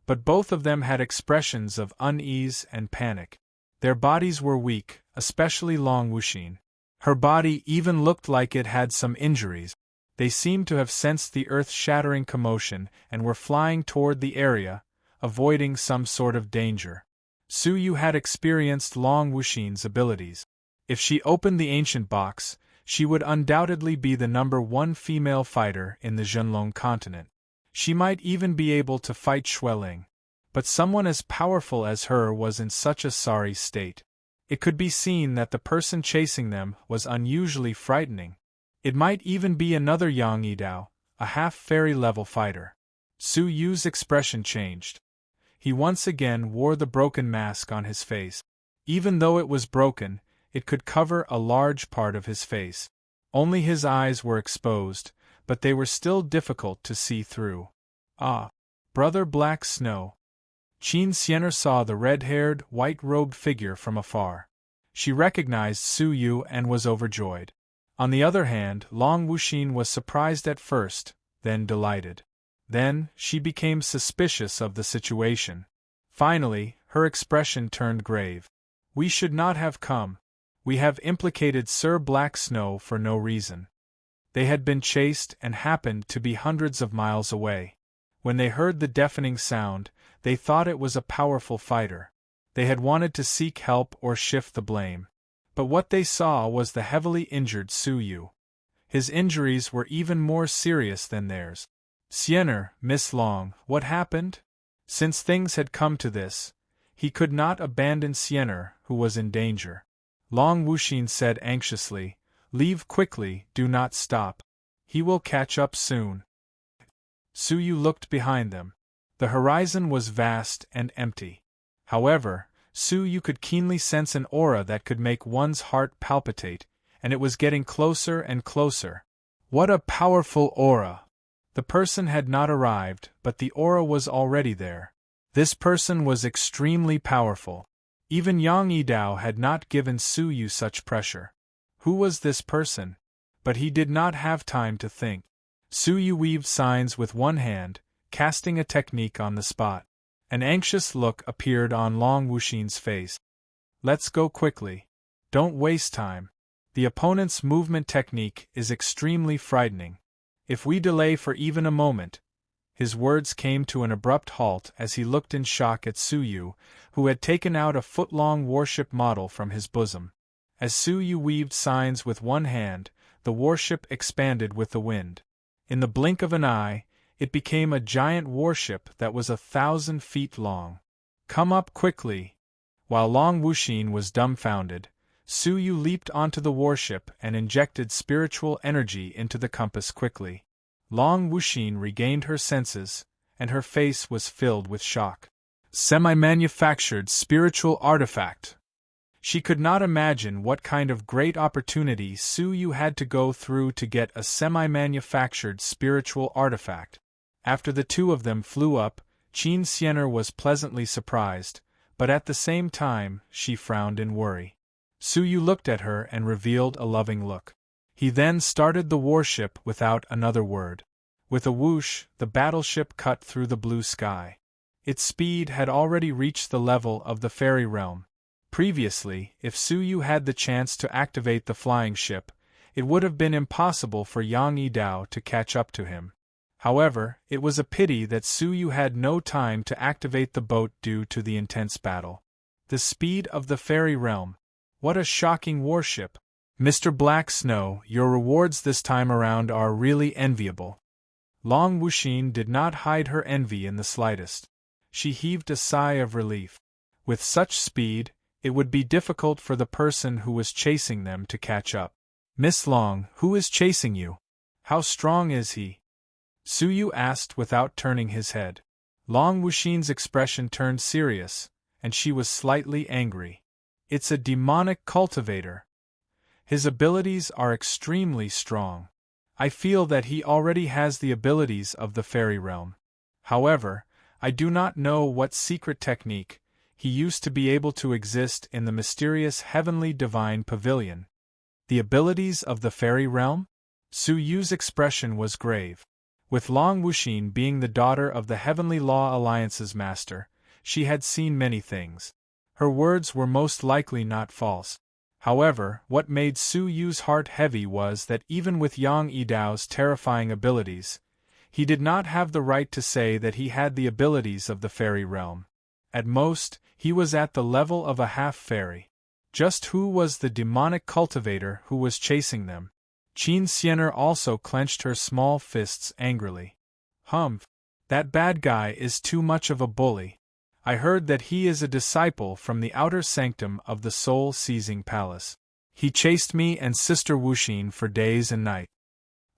But both of them had expressions of unease and panic. Their bodies were weak, especially Long Wuxin. Her body even looked like it had some injuries. They seemed to have sensed the earth-shattering commotion and were flying toward the area, avoiding some sort of danger. Su Yu had experienced Long Wuxin's abilities. If she opened the ancient box, she would undoubtedly be the #1 female fighter in the Zhenlong continent. She might even be able to fight Xueling. But someone as powerful as her was in such a sorry state. It could be seen that the person chasing them was unusually frightening. It might even be another Yang Yidao, a half-fairy level fighter. Su Yu's expression changed. He once again wore the broken mask on his face. Even though it was broken, it could cover a large part of his face. Only his eyes were exposed, but they were still difficult to see through. Ah! Brother Black Snow. Qin Xian'er saw the red-haired, white-robed figure from afar. She recognized Su Yu and was overjoyed. On the other hand, Long Wuxin was surprised at first, then delighted. Then, she became suspicious of the situation. Finally, her expression turned grave. We should not have come. We have implicated Sir Black Snow for no reason. They had been chased and happened to be hundreds of miles away. When they heard the deafening sound, they thought it was a powerful fighter. They had wanted to seek help or shift the blame. But what they saw was the heavily injured Su Yu. His injuries were even more serious than theirs. Xian'er, Miss Long, what happened? Since things had come to this, he could not abandon Xian'er, who was in danger. Long Wuxin said anxiously, Leave quickly, do not stop. He will catch up soon. Su Yu looked behind them. The horizon was vast and empty. However, Su Yu could keenly sense an aura that could make one's heart palpitate, and it was getting closer and closer. What a powerful aura! The person had not arrived, but the aura was already there. This person was extremely powerful. Even Yang Yidao had not given Su Yu such pressure. Who was this person? But he did not have time to think. Su Yu weaved signs with one hand, casting a technique on the spot. An anxious look appeared on Long Wuxin's face. Let's go quickly. Don't waste time. The opponent's movement technique is extremely frightening. If we delay for even a moment. His words came to an abrupt halt as he looked in shock at Su Yu, who had taken out a foot-long warship model from his bosom. As Su Yu weaved signs with one hand, the warship expanded with the wind. In the blink of an eye, it became a giant warship that was 1,000 feet long. Come up quickly. While Long Wuxin was dumbfounded, Su Yu leaped onto the warship and injected spiritual energy into the compass quickly. Long Wuxin regained her senses, and her face was filled with shock. Semi-manufactured spiritual artifact. She could not imagine what kind of great opportunity Su Yu had to go through to get a semi-manufactured spiritual artifact. After the two of them flew up, Qin Xian'er was pleasantly surprised, but at the same time, she frowned in worry. Su Yu looked at her and revealed a loving look. He then started the warship without another word. With a whoosh, the battleship cut through the blue sky. Its speed had already reached the level of the fairy realm. Previously, if Suyu had the chance to activate the flying ship, it would have been impossible for Yang Yidao to catch up to him. However, it was a pity that Suyu had no time to activate the boat due to the intense battle. The speed of the fairy realm. What a shocking warship! Mr. Black Snow, your rewards this time around are really enviable. Long Wuxin did not hide her envy in the slightest. She heaved a sigh of relief. With such speed, it would be difficult for the person who was chasing them to catch up. Miss Long, who is chasing you? How strong is he? Suyu asked without turning his head. Long Wuxin's expression turned serious, and she was slightly angry. It's a demonic cultivator. His abilities are extremely strong. I feel that he already has the abilities of the fairy realm. However, I do not know what secret technique he used to be able to exist in the mysterious heavenly divine pavilion. The abilities of the fairy realm? Suyu's expression was grave. With Long Wuxin being the daughter of the Heavenly Law Alliance's master, she had seen many things. Her words were most likely not false. However, what made Suyu's heart heavy was that even with Yang Yidao's terrifying abilities, he did not have the right to say that he had the abilities of the fairy realm. At most, he was at the level of a half-fairy. Just who was the demonic cultivator who was chasing them? Qin Xianer also clenched her small fists angrily. Humph! That bad guy is too much of a bully. I heard that he is a disciple from the outer sanctum of the soul-seizing palace. He chased me and Sister Wuxin for days and nights.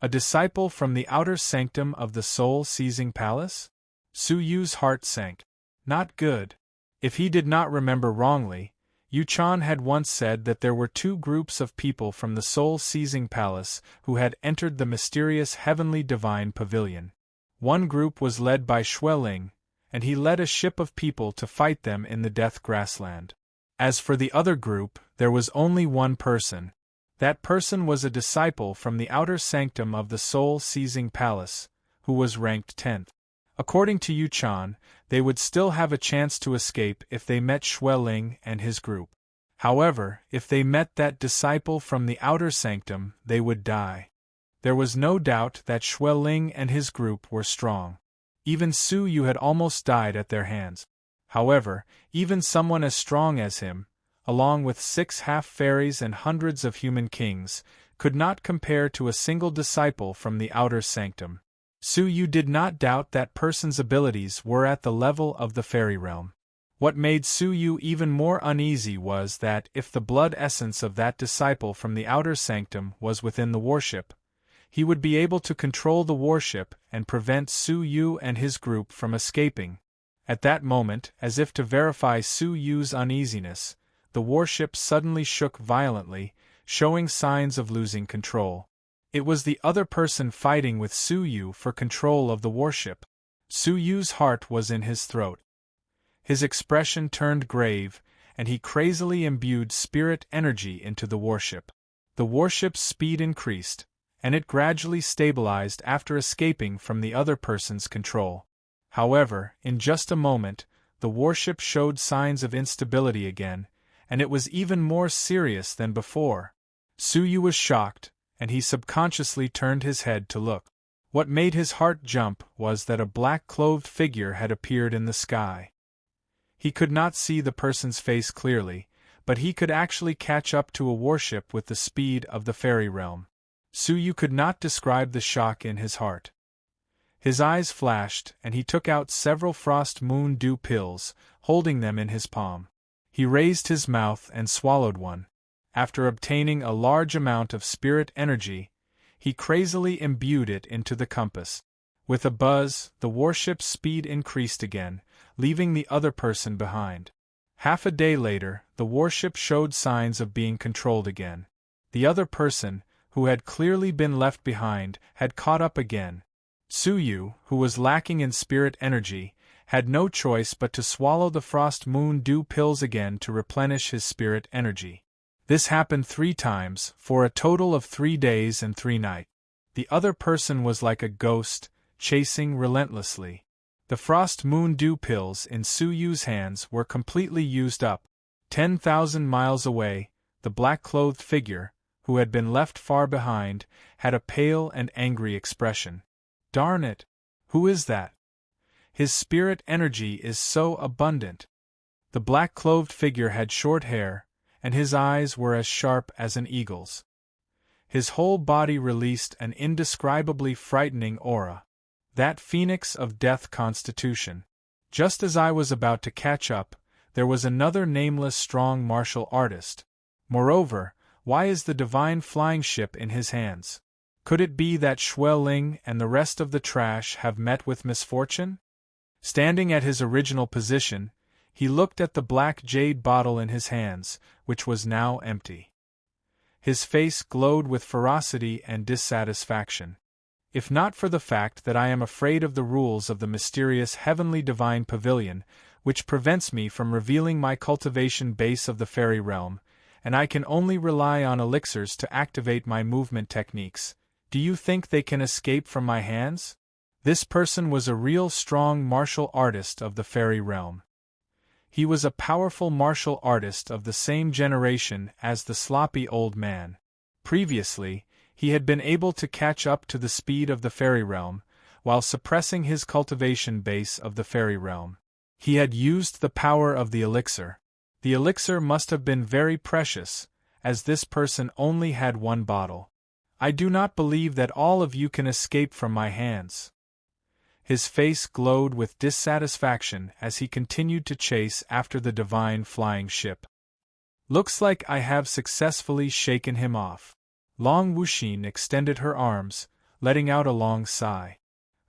A disciple from the outer sanctum of the soul-seizing palace? Suyu's heart sank. Not good. If he did not remember wrongly, Yu Chan had once said that there were two groups of people from the soul-seizing palace who had entered the mysterious heavenly divine pavilion. One group was led by Xueling, and he led a ship of people to fight them in the death grassland. As for the other group, there was only one person. That person was a disciple from the outer sanctum of the soul-seizing palace, who was ranked 10th. According to Yu Chan, they would still have a chance to escape if they met Xueling and his group. However, if they met that disciple from the outer sanctum, they would die. There was no doubt that Xueling and his group were strong. Even Suyu had almost died at their hands. However, even someone as strong as him, along with 6 half-fairies and hundreds of human kings, could not compare to a single disciple from the outer sanctum. Suyu did not doubt that person's abilities were at the level of the fairy realm. What made Suyu even more uneasy was that if the blood essence of that disciple from the outer sanctum was within the warship, he would be able to control the warship and prevent Suyu and his group from escaping. At that moment, as if to verify Suyu's uneasiness, the warship suddenly shook violently, showing signs of losing control. It was the other person fighting with Suyu for control of the warship. Suyu's heart was in his throat. His expression turned grave, and he crazily imbued spirit energy into the warship. The warship's speed increased, and it gradually stabilized after escaping from the other person's control. However, in just a moment, the warship showed signs of instability again, and it was even more serious than before. Suyu was shocked, and he subconsciously turned his head to look. What made his heart jump was that a black-clothed figure had appeared in the sky. He could not see the person's face clearly, but he could actually catch up to a warship with the speed of the fairy realm. Suyu could not describe the shock in his heart. His eyes flashed, and he took out several frost moon dew pills, holding them in his palm. He raised his mouth and swallowed one. After obtaining a large amount of spirit energy, he crazily imbued it into the compass. With a buzz, the warship's speed increased again, leaving the other person behind. Half a day later, the warship showed signs of being controlled again. The other person, who had clearly been left behind, had caught up again. Suyu, who was lacking in spirit energy, had no choice but to swallow the frost moon dew pills again to replenish his spirit energy. This happened 3 times, for a total of 3 days and 3 nights. The other person was like a ghost, chasing relentlessly. The frost moon dew pills in Suyu's hands were completely used up. 10,000 miles away, the black-clothed figure, who had been left far behind, had a pale and angry expression. Darn it! Who is that? His spirit energy is so abundant. The black-clothed figure had short hair, and his eyes were as sharp as an eagle's. His whole body released an indescribably frightening aura. That phoenix of death constitution. Just as I was about to catch up, there was another nameless strong martial artist. Moreover, why is the divine flying ship in his hands? Could it be that Xue Ling and the rest of the trash have met with misfortune? Standing at his original position, he looked at the black jade bottle in his hands, which was now empty. His face glowed with ferocity and dissatisfaction. If not for the fact that I am afraid of the rules of the mysterious heavenly divine pavilion, which prevents me from revealing my cultivation base of the fairy realm, and I can only rely on elixirs to activate my movement techniques, do you think they can escape from my hands? This person was a real strong martial artist of the fairy realm. He was a powerful martial artist of the same generation as the sloppy old man. Previously, he had been able to catch up to the speed of the fairy realm, while suppressing his cultivation base of the fairy realm. He had used the power of the elixir. The elixir must have been very precious, as this person only had one bottle. I do not believe that all of you can escape from my hands. His face glowed with dissatisfaction as he continued to chase after the divine flying ship. Looks like I have successfully shaken him off. Long Wuxin extended her arms, letting out a long sigh.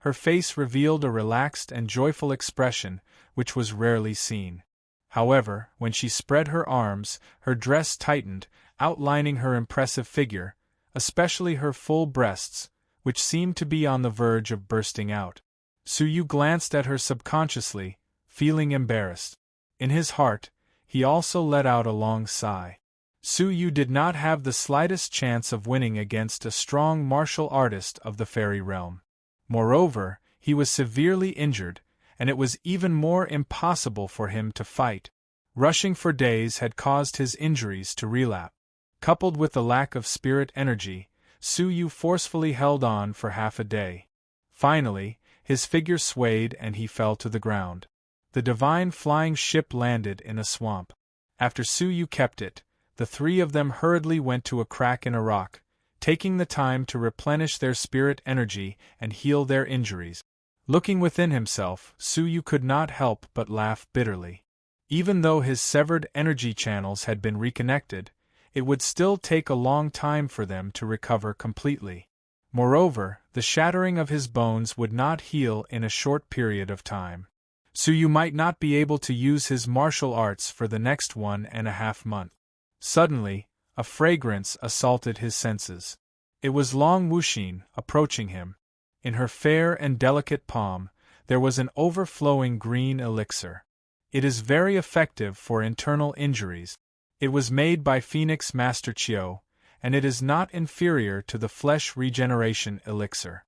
Her face revealed a relaxed and joyful expression, which was rarely seen. However, when she spread her arms, her dress tightened, outlining her impressive figure, especially her full breasts, which seemed to be on the verge of bursting out. Su Yu glanced at her subconsciously, feeling embarrassed. In his heart, he also let out a long sigh. Su Yu did not have the slightest chance of winning against a strong martial artist of the fairy realm. Moreover, he was severely injured, and it was even more impossible for him to fight. Rushing for days had caused his injuries to relapse. Coupled with the lack of spirit energy, Su Yu forcefully held on for half a day. Finally, his figure swayed and he fell to the ground. The divine flying ship landed in a swamp. After Su Yu kept it, the three of them hurriedly went to a crack in a rock, taking the time to replenish their spirit energy and heal their injuries. Looking within himself, Su Yu could not help but laugh bitterly. Even though his severed energy channels had been reconnected, it would still take a long time for them to recover completely. Moreover, the shattering of his bones would not heal in a short period of time. Su Yu might not be able to use his martial arts for the next 1.5 months. Suddenly, a fragrance assaulted his senses. It was Long Wuxin approaching him. In her fair and delicate palm, there was an overflowing green elixir. It is very effective for internal injuries. It was made by Phoenix Master Qiu, and it is not inferior to the flesh regeneration elixir.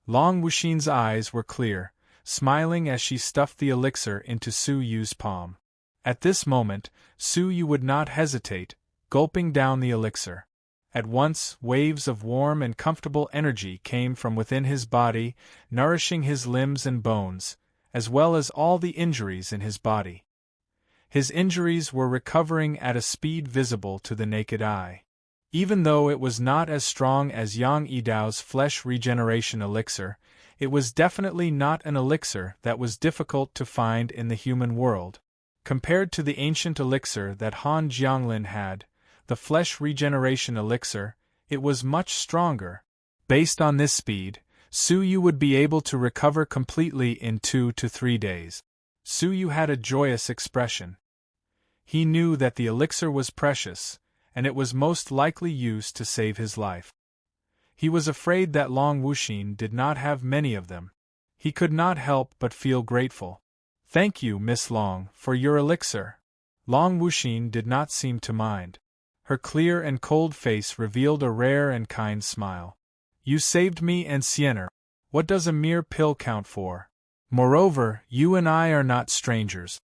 Long Wuxin's eyes were clear, smiling as she stuffed the elixir into Su Yu's palm. At this moment, Su Yu would not hesitate, gulping down the elixir. At once, waves of warm and comfortable energy came from within his body, nourishing his limbs and bones, as well as all the injuries in his body. His injuries were recovering at a speed visible to the naked eye. Even though it was not as strong as Yang Yidao's flesh regeneration elixir, it was definitely not an elixir that was difficult to find in the human world. Compared to the ancient elixir that Han Jianglin had, the flesh regeneration elixir, it was much stronger. Based on this speed, Su Yu would be able to recover completely in 2 to 3 days. Su Yu had a joyous expression. He knew that the elixir was precious, and it was most likely used to save his life. He was afraid that Long Wuxin did not have many of them. He could not help but feel grateful. "Thank you, Miss Long, for your elixir." Long Wuxin did not seem to mind. Her clear and cold face revealed a rare and kind smile. "You saved me and Sienna. What does a mere pill count for? Moreover, you and I are not strangers."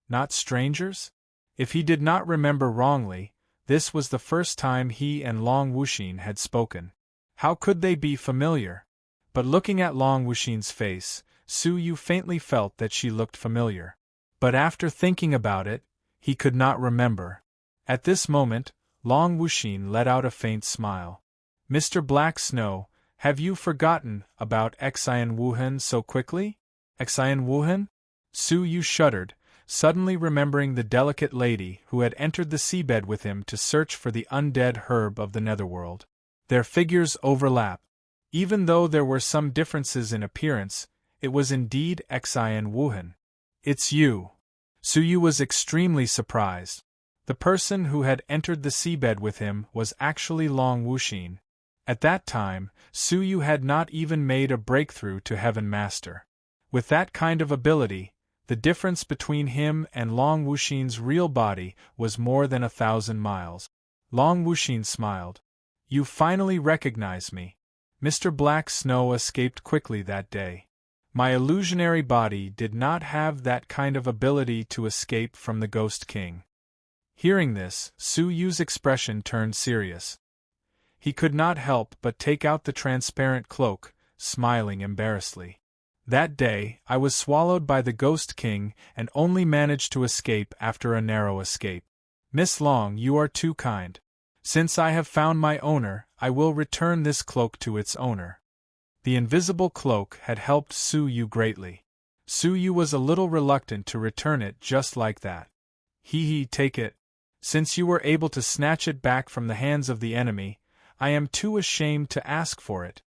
"Not strangers?" If he did not remember wrongly, this was the first time he and Long Wuxin had spoken. How could they be familiar? But looking at Long Wuxin's face, Su Yu faintly felt that she looked familiar. But after thinking about it, he could not remember. At this moment, Long Wuxin let out a faint smile. Mr. Black Snow, have you forgotten about Xian Wuhan so quickly? Xian Wuhan? Su Yu shuddered, suddenly remembering the delicate lady who had entered the seabed with him to search for the undead herb of the netherworld. Their figures overlap. Even though there were some differences in appearance, it was indeed Xian Wuhan. It's you. Su Yu was extremely surprised. The person who had entered the seabed with him was actually Long Wuxin. At that time, Su Yu had not even made a breakthrough to Heaven Master. With that kind of ability, the difference between him and Long Wuxin's real body was more than 1,000 miles. Long Wuxin smiled. You finally recognize me. Mr. Black Snow escaped quickly that day. My illusionary body did not have that kind of ability to escape from the Ghost King. Hearing this, Su Yu's expression turned serious. He could not help but take out the transparent cloak, smiling embarrassedly. That day, I was swallowed by the Ghost King and only managed to escape after a narrow escape. Miss Long, you are too kind. Since I have found my owner, I will return this cloak to its owner. The invisible cloak had helped Su Yu greatly. Su Yu was a little reluctant to return it just like that. Take it. Since you were able to snatch it back from the hands of the enemy, I am too ashamed to ask for it.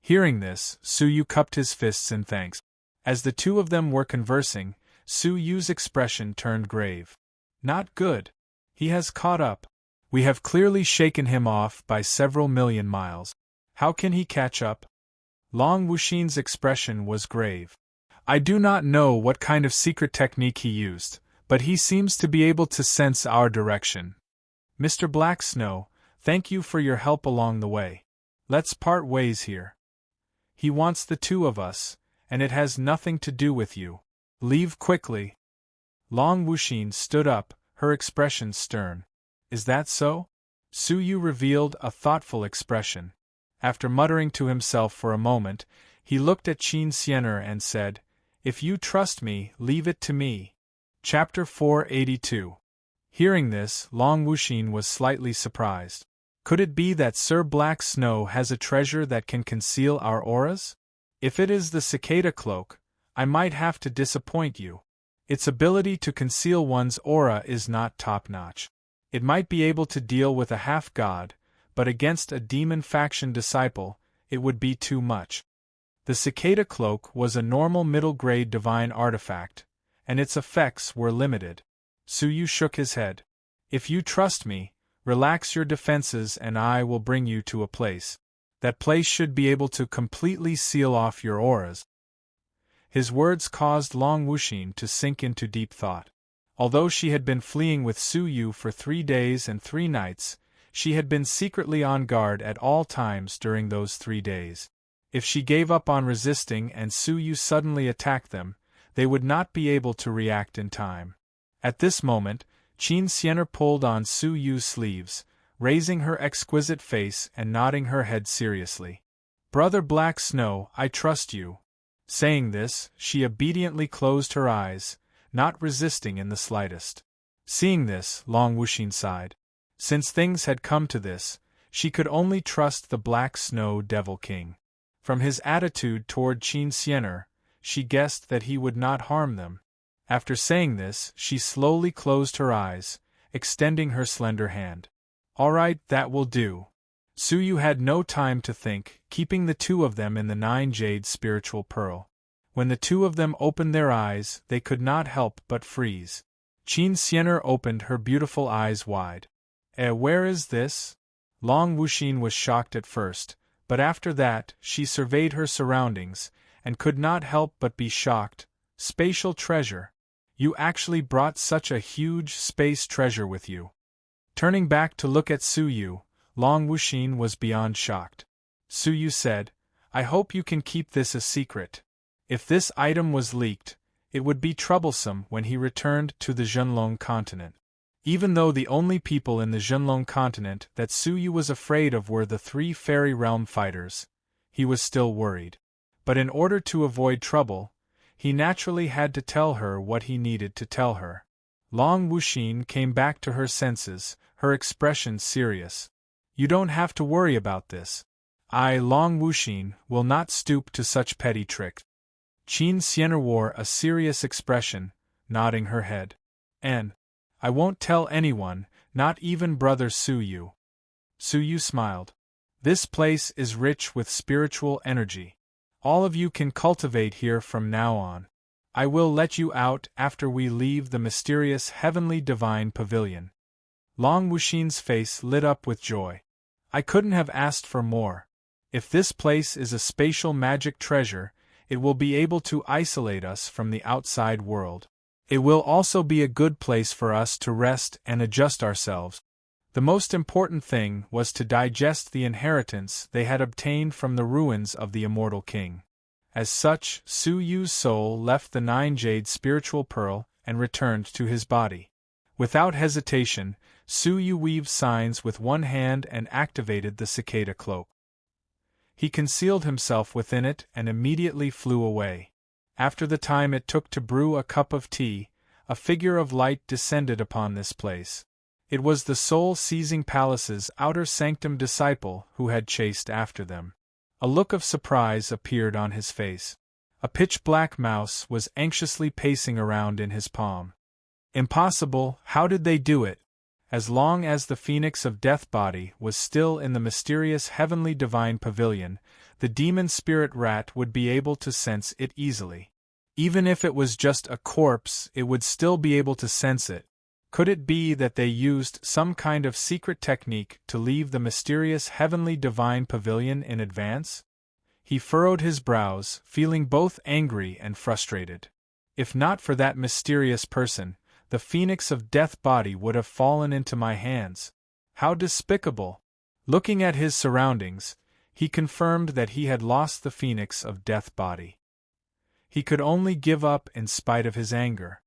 Hearing this, Su Yu cupped his fists in thanks. As the two of them were conversing, Su Yu's expression turned grave. Not good. He has caught up. We have clearly shaken him off by several million miles. How can he catch up? Long Wuxin's expression was grave. I do not know what kind of secret technique he used, but he seems to be able to sense our direction. Mr. Black Snow, thank you for your help along the way. Let's part ways here. He wants the two of us, and it has nothing to do with you. Leave quickly. Long Wuxin stood up, her expression stern. Is that so? Su Yu revealed a thoughtful expression. After muttering to himself for a moment, he looked at Qin Xianer and said, If you trust me, leave it to me. Chapter 482. Hearing this, Long Wuxin was slightly surprised. Could it be that Sir Black Snow has a treasure that can conceal our auras? If it is the cicada cloak, I might have to disappoint you. Its ability to conceal one's aura is not top-notch. It might be able to deal with a half-god, but against a demon faction disciple, it would be too much. The cicada cloak was a normal middle-grade divine artifact, and its effects were limited. Su Yu shook his head. If you trust me, relax your defenses and I will bring you to a place. That place should be able to completely seal off your auras. His words caused Long Wuxin to sink into deep thought. Although she had been fleeing with Su Yu for 3 days and 3 nights, she had been secretly on guard at all times during those 3 days. If she gave up on resisting and Su Yu suddenly attacked them, they would not be able to react in time. At this moment, Qin Xianer pulled on Su Yu's sleeves, raising her exquisite face and nodding her head seriously. Brother Black Snow, I trust you. Saying this, she obediently closed her eyes, not resisting in the slightest. Seeing this, Long Wuxin sighed. Since things had come to this, she could only trust the Black Snow Devil King. From his attitude toward Qin Xianer, she guessed that he would not harm them. After saying this, she slowly closed her eyes, extending her slender hand. All right, that will do. Su Yu had no time to think, keeping the two of them in the 9 jade spiritual pearl. When the two of them opened their eyes, they could not help but freeze. Qin Xianer opened her beautiful eyes wide. Where is this? Long Wuxin was shocked at first, but after that, she surveyed her surroundings, and could not help but be shocked. Spatial treasure. You actually brought such a huge space treasure with you. Turning back to look at Su Yu, Long Wuxin was beyond shocked. Su Yu said, I hope you can keep this a secret. If this item was leaked, it would be troublesome when he returned to the Zhenlong continent. Even though the only people in the Zhenlong continent that Suyu was afraid of were the 3 fairy realm fighters, he was still worried. But in order to avoid trouble, he naturally had to tell her what he needed to tell her. Long Wuxin came back to her senses, her expression serious. You don't have to worry about this. I, Long Wuxin, will not stoop to such petty tricks. Qin Xian'er wore a serious expression, nodding her head. And I won't tell anyone, not even brother Suyu. Suyu smiled. This place is rich with spiritual energy. All of you can cultivate here from now on. I will let you out after we leave the mysterious heavenly divine pavilion. Long Wuxin's face lit up with joy. I couldn't have asked for more. If this place is a spatial magic treasure, it will be able to isolate us from the outside world. It will also be a good place for us to rest and adjust ourselves. The most important thing was to digest the inheritance they had obtained from the ruins of the immortal king. As such, Suyu's soul left the 9-jade spiritual pearl and returned to his body. Without hesitation, Suyu weaved signs with one hand and activated the cicada cloak. He concealed himself within it and immediately flew away. After the time it took to brew a cup of tea, a figure of light descended upon this place. It was the soul-seizing palace's outer sanctum disciple who had chased after them. A look of surprise appeared on his face. A pitch-black mouse was anxiously pacing around in his palm. Impossible, how did they do it? As long as the phoenix of death body was still in the mysterious heavenly divine pavilion, the demon spirit rat would be able to sense it easily. Even if it was just a corpse, it would still be able to sense it. Could it be that they used some kind of secret technique to leave the mysterious heavenly divine pavilion in advance? He furrowed his brows, feeling both angry and frustrated. If not for that mysterious person, the phoenix of death body would have fallen into my hands. How despicable! Looking at his surroundings, he confirmed that he had lost the phoenix of death body. He could only give up in spite of his anger.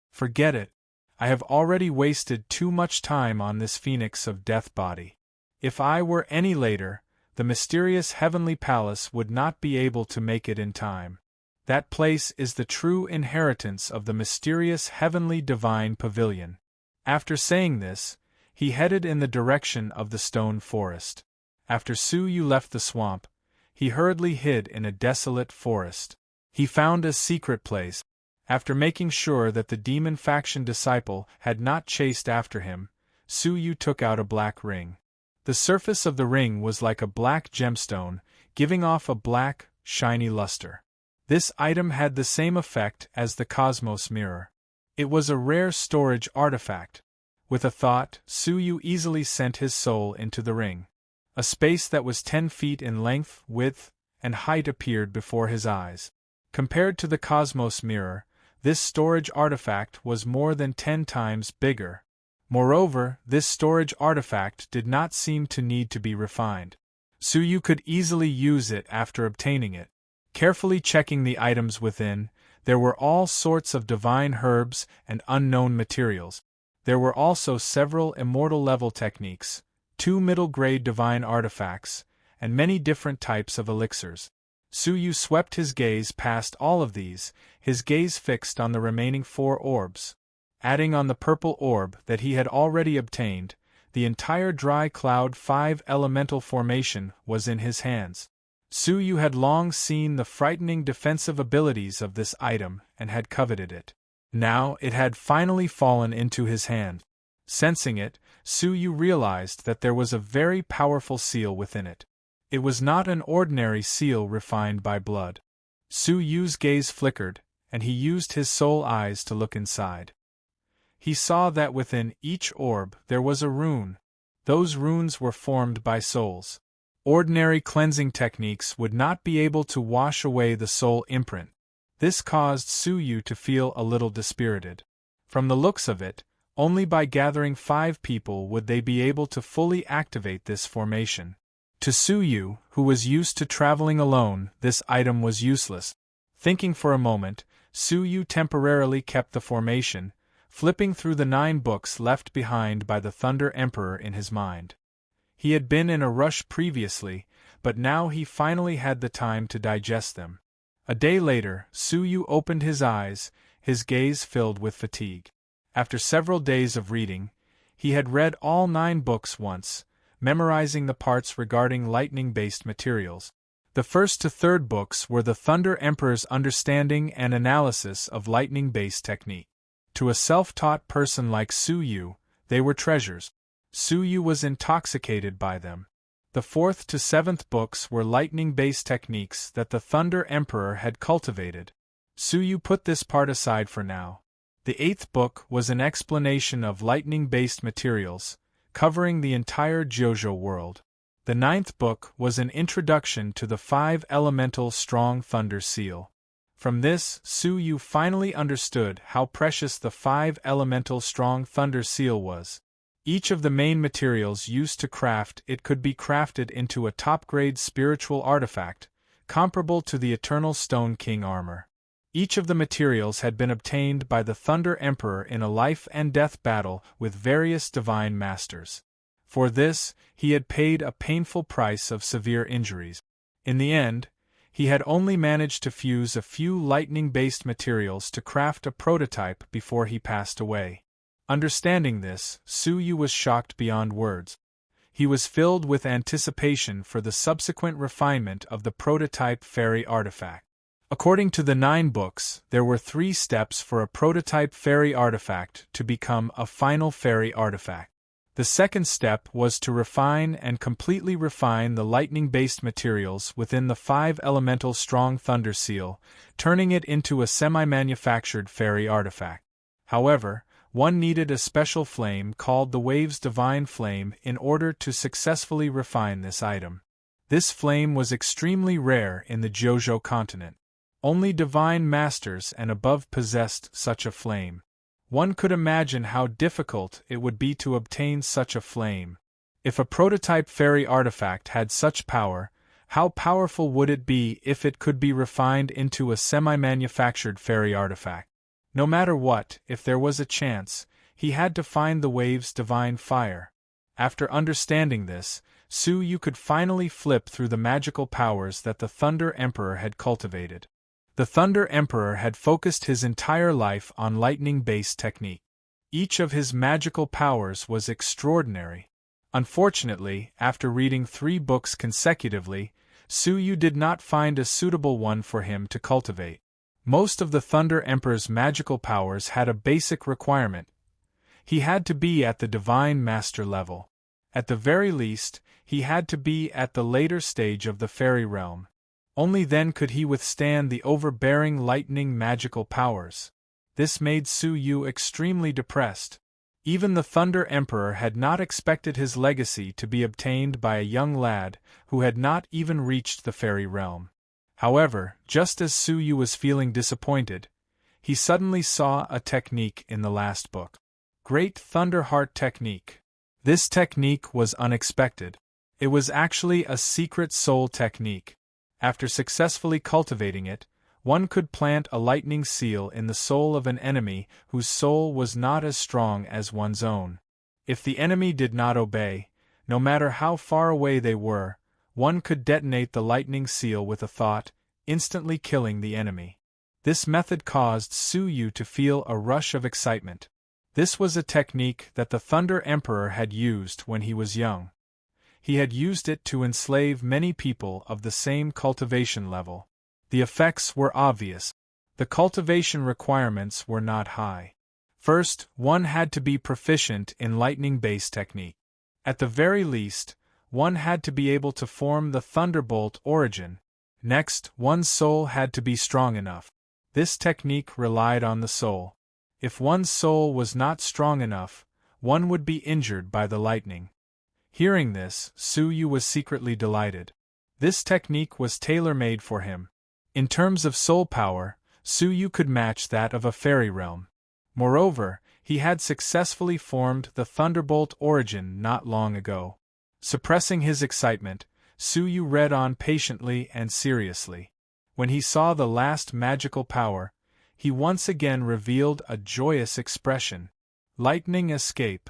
Forget it. I have already wasted too much time on this phoenix of death body. If I were any later, the mysterious heavenly palace would not be able to make it in time. That place is the true inheritance of the mysterious heavenly divine pavilion. After saying this, he headed in the direction of the stone forest. After Suyu left the swamp, he hurriedly hid in a desolate forest. He found a secret place. After making sure that the demon faction disciple had not chased after him, Suyu took out a black ring. The surface of the ring was like a black gemstone, giving off a black, shiny luster. This item had the same effect as the cosmos mirror. It was a rare storage artifact. With a thought, Suyu easily sent his soul into the ring. A space that was 10 feet in length, width, and height appeared before his eyes. Compared to the cosmos mirror, this storage artifact was more than 10 times bigger. Moreover, this storage artifact did not seem to need to be refined. Suyu could easily use it after obtaining it. Carefully checking the items within, there were all sorts of divine herbs and unknown materials. There were also several immortal-level techniques, 2 middle-grade divine artifacts, and many different types of elixirs. Suyu swept his gaze past all of these, his gaze fixed on the remaining 4 orbs. Adding on the purple orb that he had already obtained, the entire dry cloud 5 elemental formation was in his hands. Suyu had long seen the frightening defensive abilities of this item and had coveted it. Now it had finally fallen into his hand. Sensing it, Suyu realized that there was a very powerful seal within it. It was not an ordinary seal refined by blood. Suyu's gaze flickered, and he used his soul eyes to look inside. He saw that within each orb there was a rune. Those runes were formed by souls. Ordinary cleansing techniques would not be able to wash away the soul imprint. This caused Suyu to feel a little dispirited. From the looks of it, only by gathering 5 people would they be able to fully activate this formation. To Suyu, who was used to traveling alone, this item was useless. Thinking for a moment, Suyu temporarily kept the formation, flipping through the 9 books left behind by the Thunder Emperor in his mind. He had been in a rush previously, but now he finally had the time to digest them. A day later, Su Yu opened his eyes, his gaze filled with fatigue. After several days of reading, he had read all 9 books once, memorizing the parts regarding lightning-based materials. The first to third books were the Thunder Emperor's understanding and analysis of lightning-based technique. To a self-taught person like Su Yu, they were treasures. Su Yu was intoxicated by them. The 4th to 7th books were lightning-based techniques that the Thunder Emperor had cultivated. Su Yu put this part aside for now. The 8th book was an explanation of lightning-based materials, covering the entire JoJo world. The 9th book was an introduction to the 5-elemental strong thunder seal. From this, Su Yu finally understood how precious the 5-elemental strong thunder seal was. Each of the main materials used to craft it could be crafted into a top-grade spiritual artifact, comparable to the Eternal Stone King armor. Each of the materials had been obtained by the Thunder Emperor in a life-and-death battle with various divine masters. For this, he had paid a painful price of severe injuries. In the end, he had only managed to fuse a few lightning-based materials to craft a prototype before he passed away. Understanding this, Su Yu was shocked beyond words. He was filled with anticipation for the subsequent refinement of the prototype fairy artifact. According to the 9 books, there were 3 steps for a prototype fairy artifact to become a final fairy artifact. The second step was to refine and completely refine the lightning-based materials within the 5-elemental strong thunder seal, turning it into a semi-manufactured fairy artifact. However, one needed a special flame called the Wave's Divine Flame in order to successfully refine this item. This flame was extremely rare in the JoJo continent. Only divine masters and above possessed such a flame. One could imagine how difficult it would be to obtain such a flame. If a prototype fairy artifact had such power, how powerful would it be if it could be refined into a semi-manufactured fairy artifact? No matter what, if there was a chance, he had to find the Wave's divine fire. After understanding this, Su Yu could finally flip through the magical powers that the Thunder Emperor had cultivated. The Thunder Emperor had focused his entire life on lightning-based technique. Each of his magical powers was extraordinary. Unfortunately, after reading 3 books consecutively, Su Yu did not find a suitable one for him to cultivate. Most of the Thunder Emperor's magical powers had a basic requirement. He had to be at the Divine Master level. At the very least, he had to be at the later stage of the fairy realm. Only then could he withstand the overbearing lightning magical powers. This made Su Yu extremely depressed. Even the Thunder Emperor had not expected his legacy to be obtained by a young lad who had not even reached the fairy realm. However, just as Su Yu was feeling disappointed, he suddenly saw a technique in the last book. Great Thunder Heart Technique. This technique was unexpected. It was actually a secret soul technique. After successfully cultivating it, one could plant a lightning seal in the soul of an enemy whose soul was not as strong as one's own. If the enemy did not obey, no matter how far away they were, one could detonate the lightning seal with a thought, instantly killing the enemy. This method caused Su Yu to feel a rush of excitement. This was a technique that the Thunder Emperor had used when he was young. He had used it to enslave many people of the same cultivation level. The effects were obvious. The cultivation requirements were not high. First, one had to be proficient in lightning-based technique. At the very least, one had to be able to form the Thunderbolt origin. Next, one's soul had to be strong enough. This technique relied on the soul. If one's soul was not strong enough, one would be injured by the lightning. Hearing this, Su Yu was secretly delighted. This technique was tailor-made for him. In terms of soul power, Su Yu could match that of a fairy realm. Moreover, he had successfully formed the Thunderbolt origin not long ago. Suppressing his excitement, Su Yu read on patiently and seriously. When he saw the last magical power, he once again revealed a joyous expression. Lightning escape.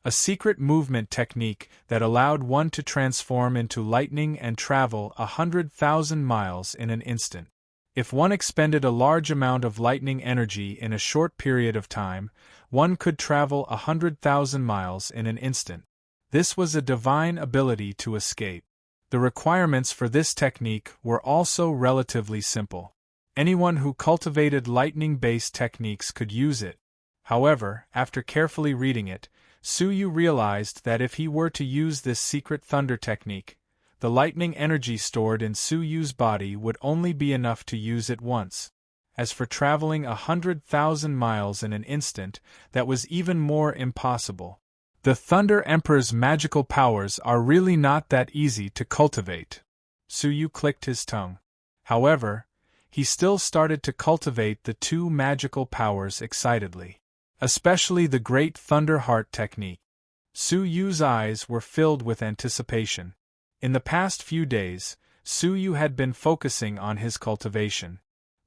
A secret movement technique that allowed one to transform into lightning and travel 100,000 miles in an instant. If one expended a large amount of lightning energy in a short period of time, one could travel 100,000 miles in an instant. This was a divine ability to escape. The requirements for this technique were also relatively simple. Anyone who cultivated lightning-based techniques could use it. However, after carefully reading it, Suyu realized that if he were to use this secret thunder technique, the lightning energy stored in Suyu's body would only be enough to use it once. As for traveling 100,000 miles in an instant, that was even more impossible. The Thunder Emperor's magical powers are really not that easy to cultivate. Suyu clicked his tongue. However, he still started to cultivate the two magical powers excitedly. Especially the Great Thunder Heart technique. Suyu's eyes were filled with anticipation. In the past few days, Suyu had been focusing on his cultivation.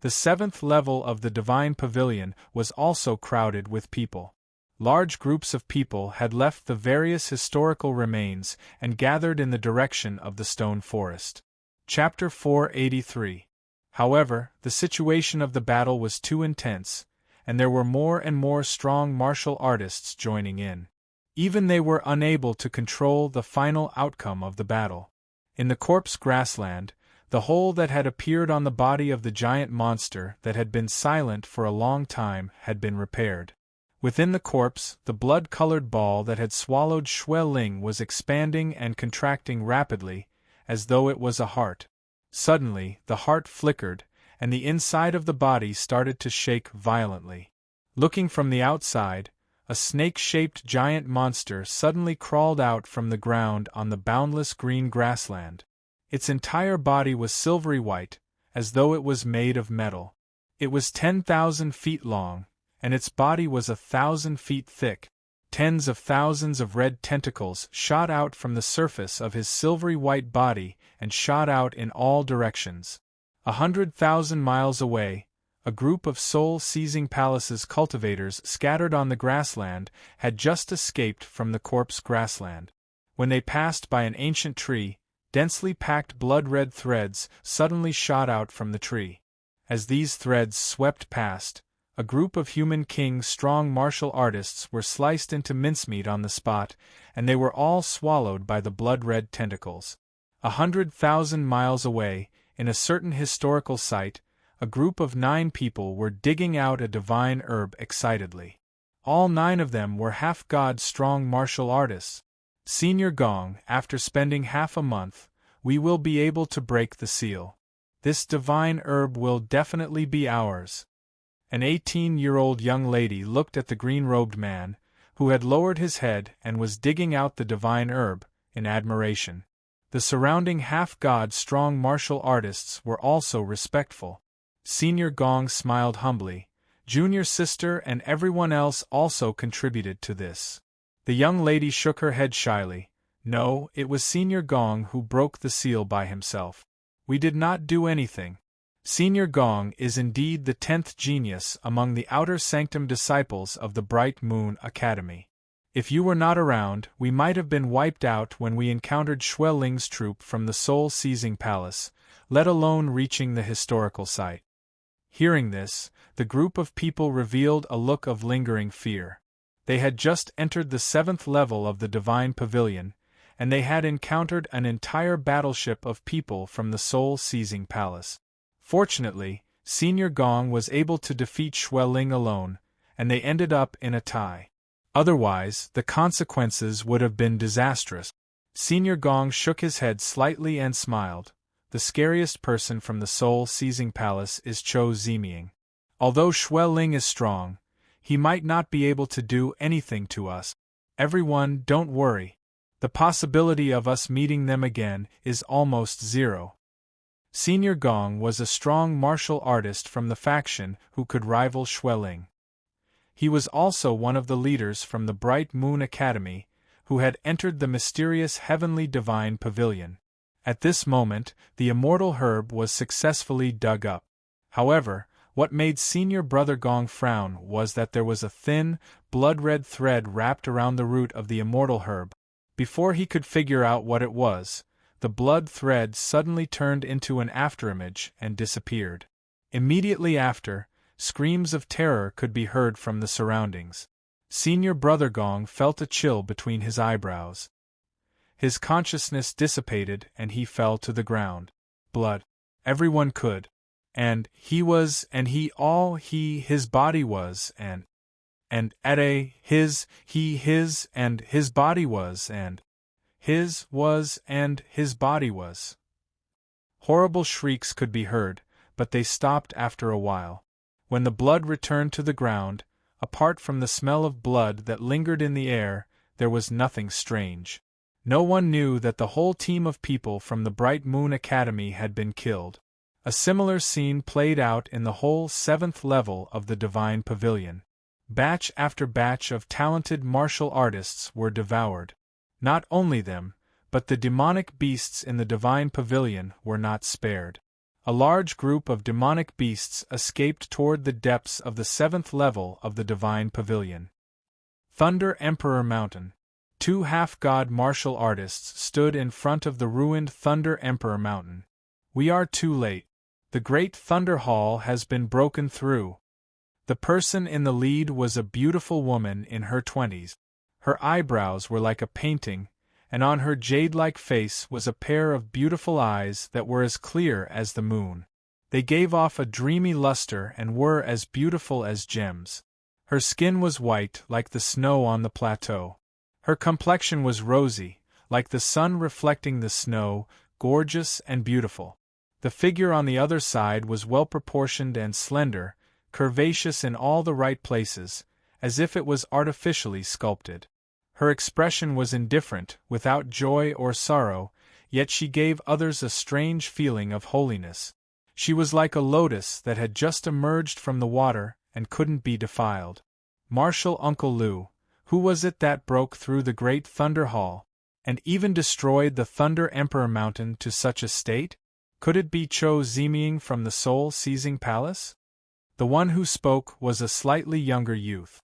The 7th level of the Divine Pavilion was also crowded with people. Large groups of people had left the various historical remains and gathered in the direction of the stone forest. Chapter 483. However, the situation of the battle was too intense, and there were more and more strong martial artists joining in. Even they were unable to control the final outcome of the battle. In the corpse grassland, the hole that had appeared on the body of the giant monster that had been silent for a long time had been repaired. Within the corpse, the blood-colored ball that had swallowed Xue Ling was expanding and contracting rapidly, as though it was a heart. Suddenly, the heart flickered, and the inside of the body started to shake violently. Looking from the outside, a snake-shaped giant monster suddenly crawled out from the ground on the boundless green grassland. Its entire body was silvery white, as though it was made of metal. It was 10,000 feet long, and its body was 1,000 feet thick. Tens of thousands of red tentacles shot out from the surface of his silvery white body and shot out in all directions. 100,000 miles away, a group of soul-seizing palaces cultivators scattered on the grassland had just escaped from the corpse grassland. When they passed by an ancient tree, densely packed blood-red threads suddenly shot out from the tree. As these threads swept past, a group of human king's strong martial artists were sliced into mincemeat on the spot, and they were all swallowed by the blood-red tentacles. 100,000 miles away, in a certain historical site, a group of 9 people were digging out a divine herb excitedly. All 9 of them were half-god strong martial artists. Senior Gong, after spending half a month, we will be able to break the seal. This divine herb will definitely be ours. An 18-year-old young lady looked at the green-robed man, who had lowered his head and was digging out the divine herb, in admiration. The surrounding half-god strong martial artists were also respectful. Senior Gong smiled humbly. Junior sister and everyone else also contributed to this. The young lady shook her head shyly. No, it was Senior Gong who broke the seal by himself. We did not do anything. Senior Gong is indeed the 10th genius among the Outer Sanctum disciples of the Bright Moon Academy. If you were not around, we might have been wiped out when we encountered Xue Ling's troop from the Soul-Seizing Palace, let alone reaching the historical site. Hearing this, the group of people revealed a look of lingering fear. They had just entered the 7th level of the Divine Pavilion, and they had encountered an entire battleship of people from the Soul-Seizing Palace. Fortunately, Senior Gong was able to defeat Xue Ling alone, and they ended up in a tie. Otherwise, the consequences would have been disastrous. Senior Gong shook his head slightly and smiled. The scariest person from the Soul-Seizing Palace is Cho Ziming. Although Xue Ling is strong, he might not be able to do anything to us. Everyone, don't worry. The possibility of us meeting them again is almost zero. Senior Gong was a strong martial artist from the faction who could rival Xue Ling. He was also one of the leaders from the Bright Moon Academy, who had entered the mysterious Heavenly Divine Pavilion. At this moment, the immortal herb was successfully dug up. However, What made Senior Brother Gong frown was that there was a thin, blood-red thread wrapped around the root of the immortal herb. Before he could figure out what it was, the blood thread suddenly turned into an afterimage and disappeared. Immediately after, screams of terror could be heard from the surroundings. Senior Brother Gong felt a chill between his eyebrows. His consciousness dissipated and he fell to the ground. Blood. Everyone could. And he was, and he all he, his body was, and his, he, his, and his body was, and his was, and his body was. Horrible shrieks could be heard, but they stopped after a while. When the blood returned to the ground, apart from the smell of blood that lingered in the air, there was nothing strange. No one knew that the whole team of people from the Bright Moon Academy had been killed. A similar scene played out in the whole 7th level of the Divine Pavilion. Batch after batch of talented martial artists were devoured. Not only them, but the demonic beasts in the Divine Pavilion were not spared. A large group of demonic beasts escaped toward the depths of the 7th level of the Divine Pavilion. Thunder Emperor Mountain. 2 half-god martial artists stood in front of the ruined Thunder Emperor Mountain. We are too late. The Great Thunder Hall has been broken through. The person in the lead was a beautiful woman in her 20s. Her eyebrows were like a painting, and on her jade-like face was a pair of beautiful eyes that were as clear as the moon. They gave off a dreamy luster and were as beautiful as gems. Her skin was white like the snow on the plateau. Her complexion was rosy, like the sun reflecting the snow, gorgeous and beautiful. The figure on the other side was well-proportioned and slender, curvaceous in all the right places, as if it was artificially sculpted. Her expression was indifferent, without joy or sorrow, yet she gave others a strange feeling of holiness. She was like a lotus that had just emerged from the water and couldn't be defiled. Martial Uncle Liu, who was it that broke through the Great Thunder Hall, and even destroyed the Thunder Emperor Mountain to such a state? Could it be Chou Ziming from the Soul-Seizing Palace? The one who spoke was a slightly younger youth.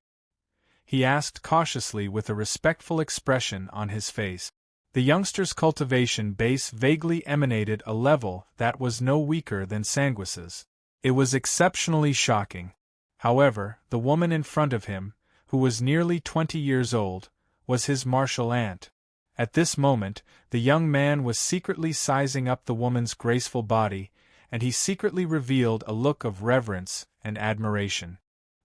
He asked cautiously with a respectful expression on his face. The youngster's cultivation base vaguely emanated a level that was no weaker than Sanguis's. It was exceptionally shocking. However, the woman in front of him, who was nearly 20 years old, was his martial aunt. At this moment, the young man was secretly sizing up the woman's graceful body, and he secretly revealed a look of reverence and admiration.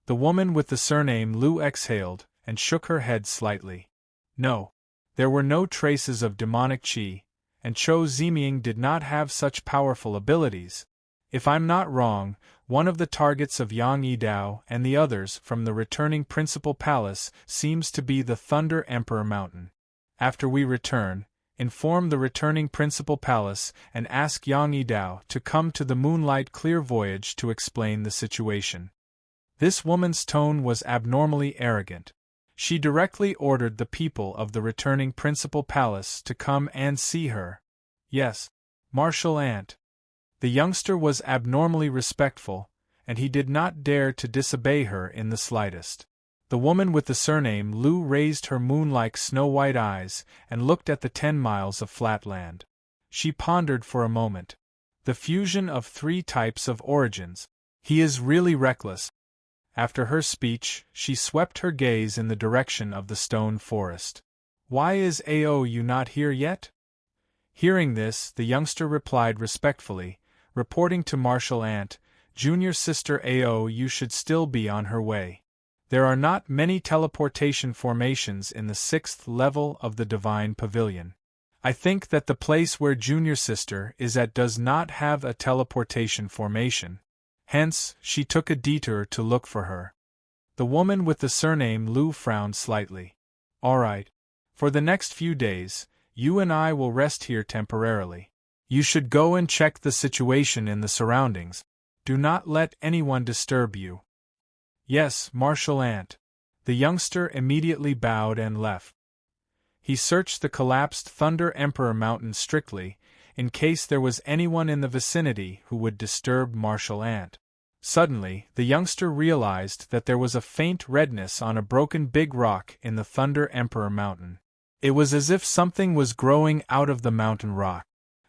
The woman with the surname Liu exhaled and shook her head slightly. No. There were no traces of demonic qi, and Chou Ziming did not have such powerful abilities. If I'm not wrong, one of the targets of Yang Yidao and the others from the returning Principal Palace seems to be the Thunder Emperor Mountain. After we return, inform the returning Principal Palace and ask Yang Yidao to come to the Moonlight Clear Voyage to explain the situation. This woman's tone was abnormally arrogant. She directly ordered the people of the returning Principal Palace to come and see her. Yes, martial aunt. The youngster was abnormally respectful, and he did not dare to disobey her in the slightest. The woman with the surname Liu raised her moon-like snow-white eyes and looked at the 10 miles of flat land. She pondered for a moment. The fusion of 3 types of origins. He is really reckless. After her speech, she swept her gaze in the direction of the stone forest. Why is Aou not here yet? Hearing this, the youngster replied respectfully, reporting to martial aunt, Junior sister Aou should still be on her way. There are not many teleportation formations in the 6th level of the Divine Pavilion. I think that the place where junior sister is at does not have a teleportation formation. Hence, she took a detour to look for her. The woman with the surname Liu frowned slightly. All right. For the next few days, you and I will rest here temporarily. You should go and check the situation in the surroundings. Do not let anyone disturb you. Yes, martial aunt. The youngster immediately bowed and left. He searched the collapsed Thunder Emperor Mountain strictly, in case there was anyone in the vicinity who would disturb martial aunt. Suddenly, the youngster realized that there was a faint redness on a broken big rock in the Thunder Emperor mountain. It was as if something was growing out of the mountain rock.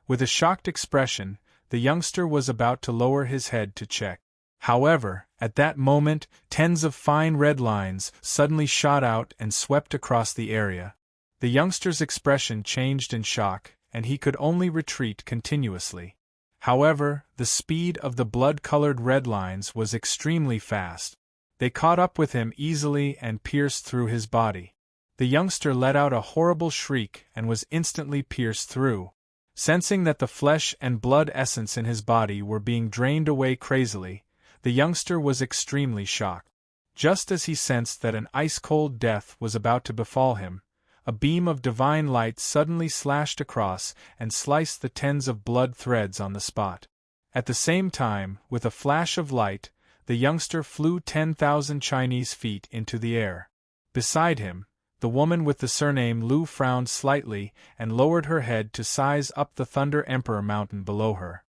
With a shocked expression, the youngster was about to lower his head to check. However, at that moment, tens of fine red lines suddenly shot out and swept across the area. The youngster's expression changed in shock, and he could only retreat continuously. However, the speed of the blood-colored red lines was extremely fast. They caught up with him easily and pierced through his body. The youngster let out a horrible shriek and was instantly pierced through. Sensing that the flesh and blood essence in his body were being drained away crazily, the youngster was extremely shocked. Just as he sensed that an ice-cold death was about to befall him, a beam of divine light suddenly slashed across and sliced the tens of blood threads on the spot. At the same time, with a flash of light, the youngster flew 10,000 Chinese feet into the air. Beside him, the woman with the surname Lu frowned slightly and lowered her head to size up the Thunder Emperor mountain below her.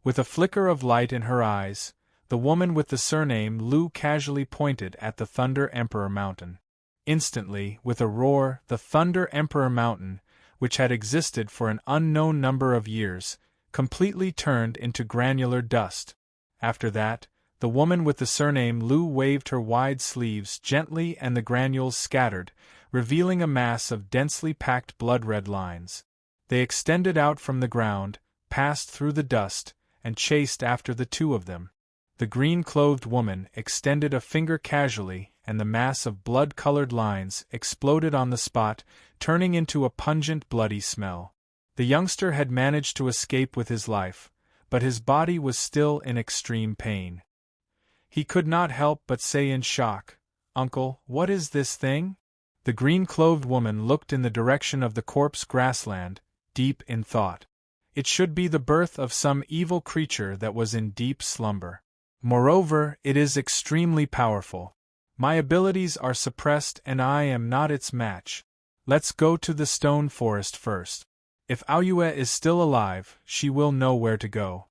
With a flicker of light in her eyes, the woman with the surname Lu casually pointed at the Thunder Emperor mountain. Instantly, with a roar, the Thunder Emperor mountain, which had existed for an unknown number of years, completely turned into granular dust. After that, the woman with the surname Lu waved her wide sleeves gently and the granules scattered, revealing a mass of densely packed blood-red lines. They extended out from the ground, passed through the dust, and chased after the two of them. The green-clothed woman extended a finger casually, and the mass of blood-colored lines exploded on the spot, turning into a pungent bloody smell. The youngster had managed to escape with his life, but his body was still in extreme pain. He could not help but say in shock, "Uncle, what is this thing?" The green-clothed woman looked in the direction of the corpse grassland, deep in thought. It should be the birth of some evil creature that was in deep slumber. Moreover, it is extremely powerful. My abilities are suppressed and I am not its match. Let's go to the stone forest first. If Aoyue is still alive, she will know where to go.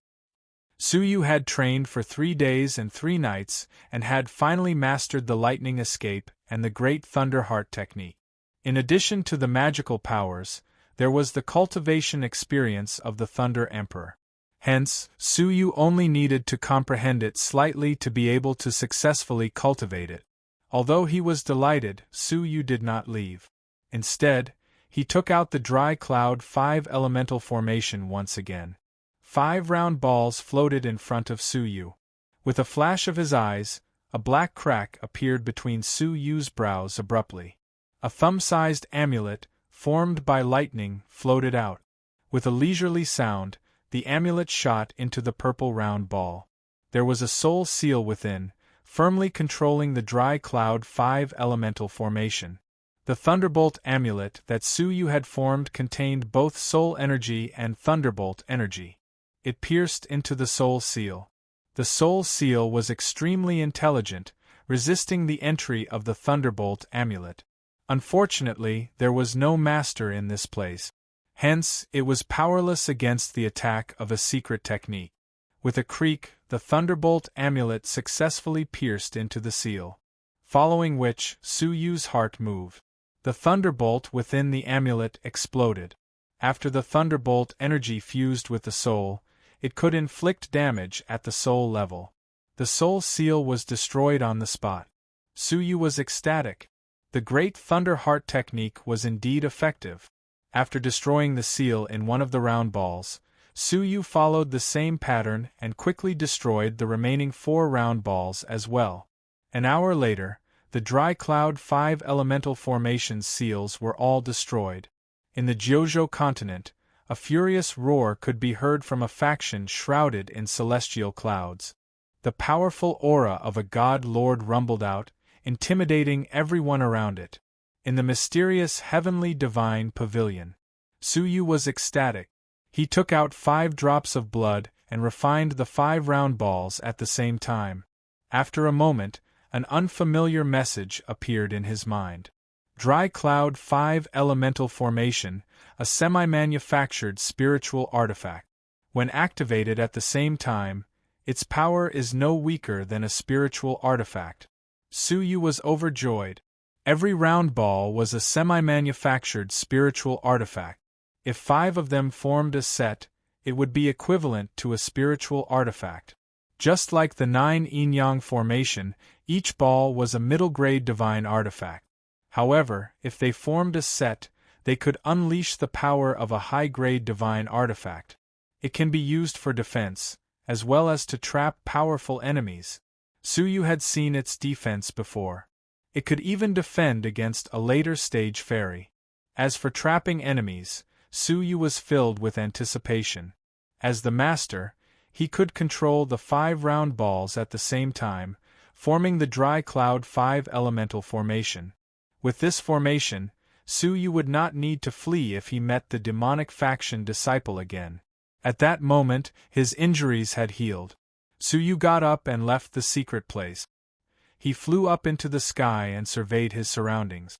Suyu had trained for 3 days and 3 nights and had finally mastered the lightning escape and the great thunder heart technique. In addition to the magical powers, there was the cultivation experience of the Thunder Emperor. Hence, Suyu only needed to comprehend it slightly to be able to successfully cultivate it. Although he was delighted, Suyu did not leave. Instead, he took out the dry cloud 5 elemental formation once again. 5 round balls floated in front of Suyu. With a flash of his eyes, a black crack appeared between Suyu's brows abruptly. A thumb-sized amulet, formed by lightning, floated out. With a leisurely sound, the amulet shot into the purple round ball. There was a soul seal within, firmly controlling the dry cloud 5 elemental formation. The Thunderbolt amulet that Suyu had formed contained both soul energy and thunderbolt energy. It pierced into the soul seal. The soul seal was extremely intelligent, resisting the entry of the Thunderbolt amulet. Unfortunately, there was no master in this place. Hence, it was powerless against the attack of a secret technique. With a creak, the Thunderbolt amulet successfully pierced into the seal. Following which, Suyu's heart moved. The thunderbolt within the amulet exploded. After the thunderbolt energy fused with the soul, it could inflict damage at the soul level. The soul seal was destroyed on the spot. Suyu was ecstatic. The great Thunder Heart technique was indeed effective. After destroying the seal in one of the round balls, Suyu followed the same pattern and quickly destroyed the remaining 4 round balls as well. An hour later, the dry cloud 5 elemental formation seals were all destroyed. In the Jiuzhou continent, a furious roar could be heard from a faction shrouded in celestial clouds. The powerful aura of a god lord rumbled out, intimidating everyone around it. In the mysterious heavenly divine pavilion, Suyu was ecstatic. He took out 5 drops of blood and refined the 5 round balls at the same time. After a moment, an unfamiliar message appeared in his mind. Dry Cloud 5 Elemental Formation, a semi-manufactured spiritual artifact. When activated at the same time, Its power is no weaker than a spiritual artifact. Suyu was overjoyed. Every round ball was a semi-manufactured spiritual artifact. If 5 of them formed a set, it would be equivalent to a spiritual artifact. Just like the 9 yin-yang formation, each ball was a middle-grade divine artifact. However, if they formed a set, they could unleash the power of a high-grade divine artifact. It can be used for defense, as well as to trap powerful enemies. Suyu had seen its defense before. It could even defend against a later-stage fairy. As for trapping enemies, Suyu was filled with anticipation. As the master, he could control the 5 round balls at the same time, forming the dry cloud 5 elemental formation. With this formation, Suyu would not need to flee if he met the demonic faction disciple again. At that moment, his injuries had healed. Suyu got up and left the secret place. He flew up into the sky and surveyed his surroundings.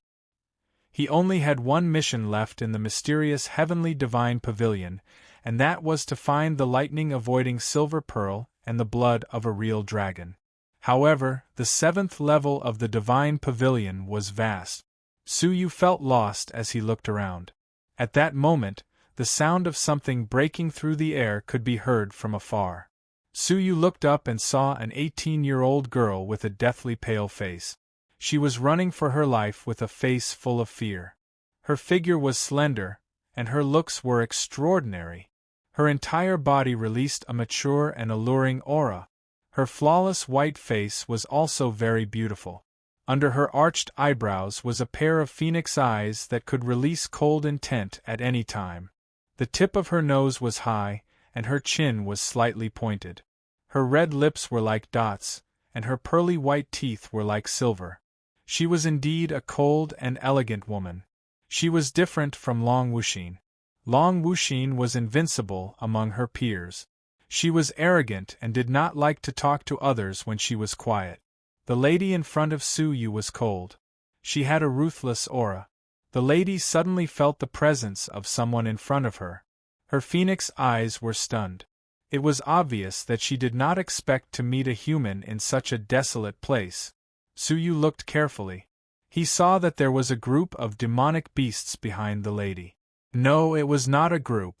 He only had one mission left in the mysterious heavenly divine pavilion, and that was to find the lightning-avoiding silver pearl and the blood of a real dragon. However, the 7th level of the divine pavilion was vast. Suyu felt lost as he looked around. At that moment, the sound of something breaking through the air could be heard from afar. Suyu looked up and saw an 18-year-old girl with a deathly pale face. She was running for her life with a face full of fear. Her figure was slender, and her looks were extraordinary. Her entire body released a mature and alluring aura. Her flawless white face was also very beautiful. Under her arched eyebrows was a pair of phoenix eyes that could release cold intent at any time. The tip of her nose was high, and her chin was slightly pointed. Her red lips were like dots, and her pearly white teeth were like silver. She was indeed a cold and elegant woman. She was different from Long Wuxin. Long Wuxin was invincible among her peers. She was arrogant and did not like to talk to others when she was quiet. The lady in front of Suyu was cold. She had a ruthless aura. The lady suddenly felt the presence of someone in front of her. Her phoenix eyes were stunned. It was obvious that she did not expect to meet a human in such a desolate place. Suyu looked carefully. He saw that there was a group of demonic beasts behind the lady. No, it was not a group.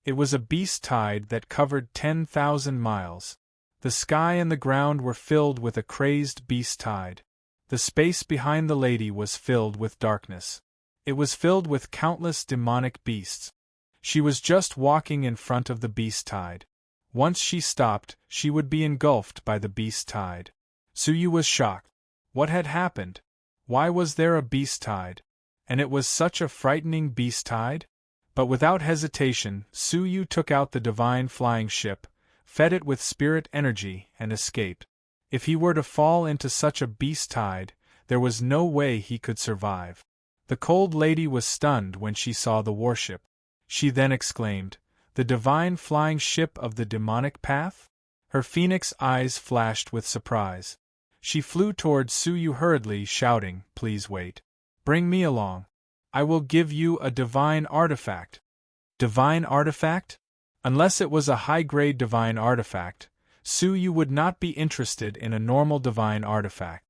It was a beast tide that covered 10,000 miles. The sky and the ground were filled with a crazed beast tide. The space behind the lady was filled with darkness. It was filled with countless demonic beasts. She was just walking in front of the beast tide. Once she stopped, she would be engulfed by the beast tide. Suyu was shocked. What had happened? Why was there a beast tide? And it was such a frightening beast tide? But without hesitation, Suyu took out the divine flying ship, fed it with spirit energy, and escaped. If he were to fall into such a beast tide, there was no way he could survive. The cold lady was stunned when she saw the warship. She then exclaimed, "The divine flying ship of the demonic path?" Her phoenix eyes flashed with surprise. She flew towards Suyu hurriedly, shouting, "Please wait. Bring me along. I will give you a divine artifact." Divine artifact? Unless it was a high-grade divine artifact, Suyu would not be interested in a normal divine artifact.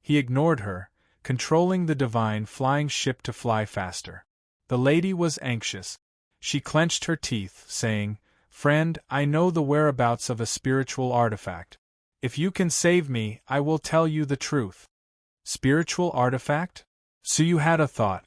He ignored her, controlling the divine flying ship to fly faster. The lady was anxious. She clenched her teeth, saying, "Friend, I know the whereabouts of a spiritual artifact. If you can save me, I will tell you the truth." Spiritual artifact? Suyu had a thought.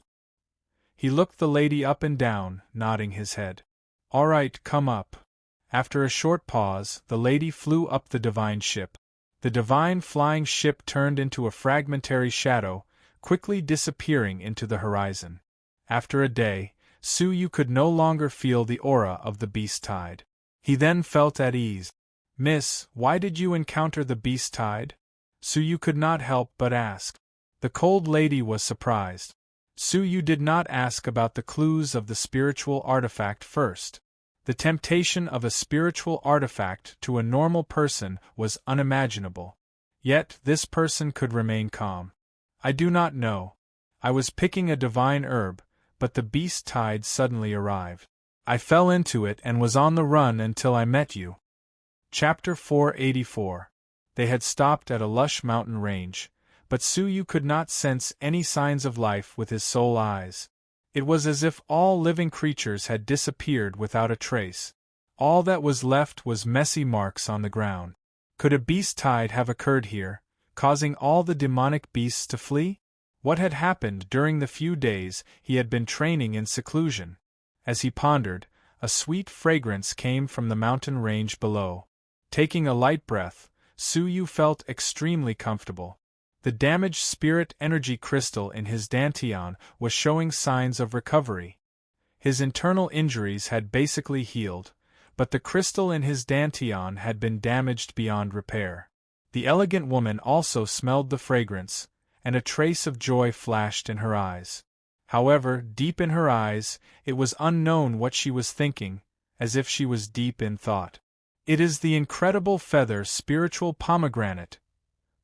He looked the lady up and down, nodding his head. "All right, come up." After a short pause, the lady flew up the divine ship. The divine flying ship turned into a fragmentary shadow, quickly disappearing into the horizon. After a day, Suyu could no longer feel the aura of the beast tide. He then felt at ease. "Miss, why did you encounter the beast tide?" Suyu could not help but ask. The cold lady was surprised. Suyu did not ask about the clues of the spiritual artifact first. The temptation of a spiritual artifact to a normal person was unimaginable. Yet this person could remain calm. "I do not know. I was picking a divine herb, but the beast tide suddenly arrived. I fell into it and was on the run until I met you." Chapter 484. They had stopped at a lush mountain range, but Suyu could not sense any signs of life with his soul eyes. It was as if all living creatures had disappeared without a trace. All that was left was messy marks on the ground. Could a beast tide have occurred here, causing all the demonic beasts to flee? What had happened during the few days he had been training in seclusion? As he pondered, a sweet fragrance came from the mountain range below. Taking a light breath, Suyu felt extremely comfortable. The damaged spirit energy crystal in his dantian was showing signs of recovery. His internal injuries had basically healed, but the crystal in his dantian had been damaged beyond repair. The elegant woman also smelled the fragrance, and a trace of joy flashed in her eyes. However, deep in her eyes, it was unknown what she was thinking, as if she was deep in thought. "It is the incredible feather spiritual pomegranate,"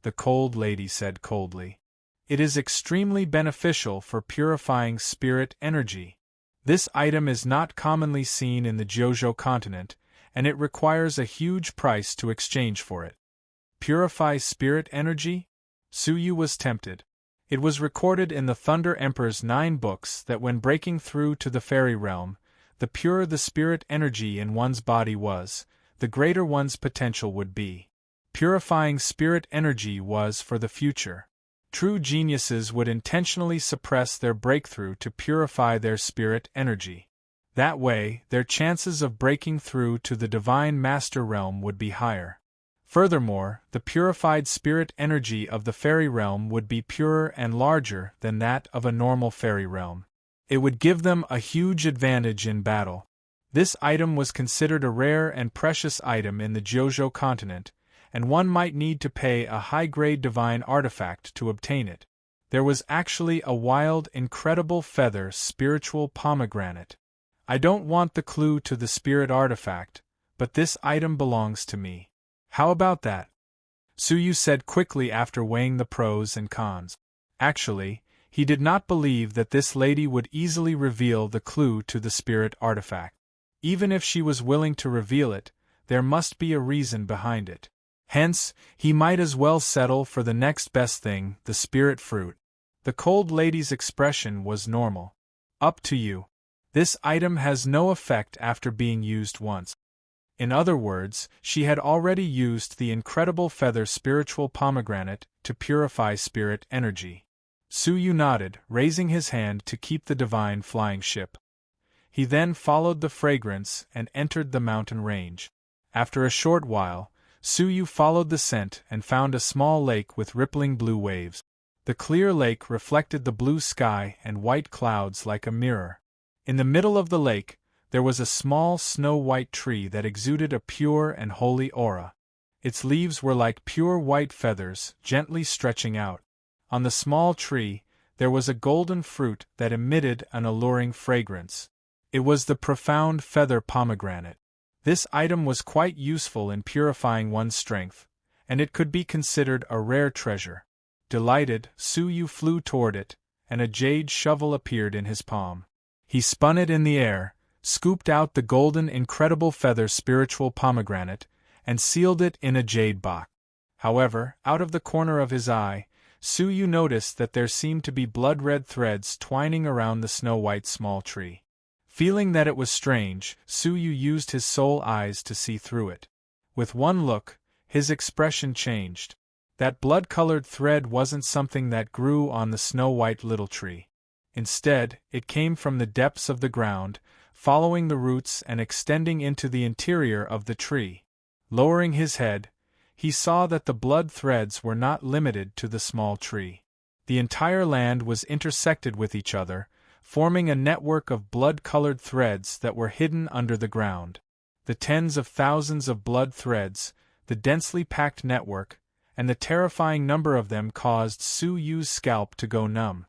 the cold lady said coldly. "It is extremely beneficial for purifying spirit energy. This item is not commonly seen in the Jojo continent, and it requires a huge price to exchange for it." Purify spirit energy? Suyu was tempted. It was recorded in the Thunder Emperor's 9 books that when breaking through to the fairy realm, the purer the spirit energy in one's body was, the greater one's potential would be. Purifying spirit energy was for the future. True geniuses would intentionally suppress their breakthrough to purify their spirit energy. That way, their chances of breaking through to the divine master realm would be higher. Furthermore, the purified spirit energy of the fairy realm would be purer and larger than that of a normal fairy realm. It would give them a huge advantage in battle. This item was considered a rare and precious item in the Jojo continent, and one might need to pay a high-grade divine artifact to obtain it. There was actually a wild, incredible feather spiritual pomegranate. I don't want the clue to the spirit artifact, but this item belongs to me. How about that? Suyu said quickly after weighing the pros and cons. Actually, he did not believe that this lady would easily reveal the clue to the spirit artifact. Even if she was willing to reveal it, there must be a reason behind it. Hence, he might as well settle for the next best thing, the spirit fruit. The cold lady's expression was normal. Up to you. This item has no effect after being used once. In other words, she had already used the incredible feather spiritual pomegranate to purify spirit energy. Suyu nodded, raising his hand to keep the divine flying ship. He then followed the fragrance and entered the mountain range. After a short while, Suyu followed the scent and found a small lake with rippling blue waves. The clear lake reflected the blue sky and white clouds like a mirror. In the middle of the lake, there was a small snow-white tree that exuded a pure and holy aura. Its leaves were like pure white feathers, gently stretching out. On the small tree, there was a golden fruit that emitted an alluring fragrance. It was the profound feather pomegranate. This item was quite useful in purifying one's strength, and it could be considered a rare treasure. Delighted, Suyu flew toward it, and a jade shovel appeared in his palm. He spun it in the air, scooped out the golden incredible feather spiritual pomegranate, and sealed it in a jade box. However, out of the corner of his eye, Suyu noticed that there seemed to be blood-red threads twining around the snow-white small tree. Feeling that it was strange, Suyu used his soul eyes to see through it. With one look, his expression changed. That blood-colored thread wasn't something that grew on the snow-white little tree. Instead, it came from the depths of the ground, following the roots and extending into the interior of the tree. Lowering his head, he saw that the blood threads were not limited to the small tree. The entire land was intersected with each other, forming a network of blood-colored threads that were hidden under the ground. The tens of thousands of blood threads, the densely packed network, and the terrifying number of them caused Suyu's scalp to go numb.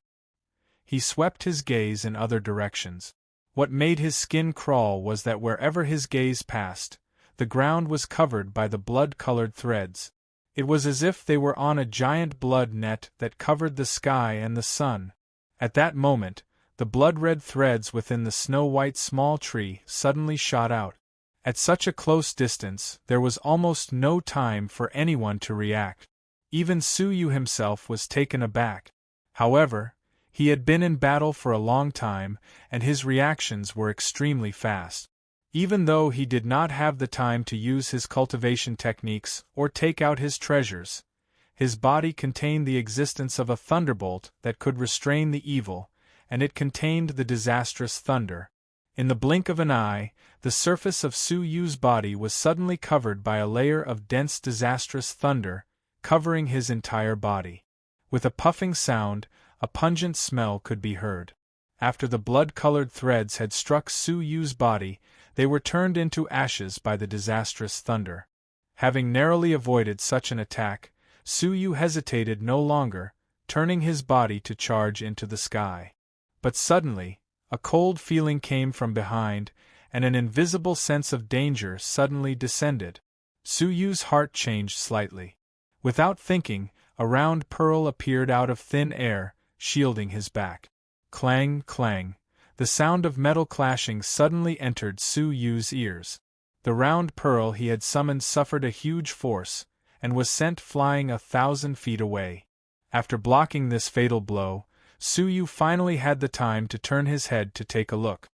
He swept his gaze in other directions. What made his skin crawl was that wherever his gaze passed, the ground was covered by the blood-colored threads. It was as if they were on a giant blood net that covered the sky and the sun. At that moment, the blood-red threads within the snow-white small tree suddenly shot out. At such a close distance, there was almost no time for anyone to react. Even Suyu himself was taken aback. However, he had been in battle for a long time, and his reactions were extremely fast. Even though he did not have the time to use his cultivation techniques or take out his treasures, his body contained the existence of a thunderbolt that could restrain the evil, and it contained the disastrous thunder. In the blink of an eye, the surface of Suyu's body was suddenly covered by a layer of dense disastrous thunder, covering his entire body. With a puffing sound, a pungent smell could be heard. After the blood-colored threads had struck Suyu's body, they were turned into ashes by the disastrous thunder. Having narrowly avoided such an attack, Suyu hesitated no longer, turning his body to charge into the sky. But suddenly, a cold feeling came from behind, and an invisible sense of danger suddenly descended. Suyu's heart changed slightly. Without thinking, a round pearl appeared out of thin air, shielding his back. Clang, clang. The sound of metal clashing suddenly entered Suyu's ears. The round pearl he had summoned suffered a huge force, and was sent flying 1,000 feet away. After blocking this fatal blow, Suyu finally had the time to turn his head to take a look.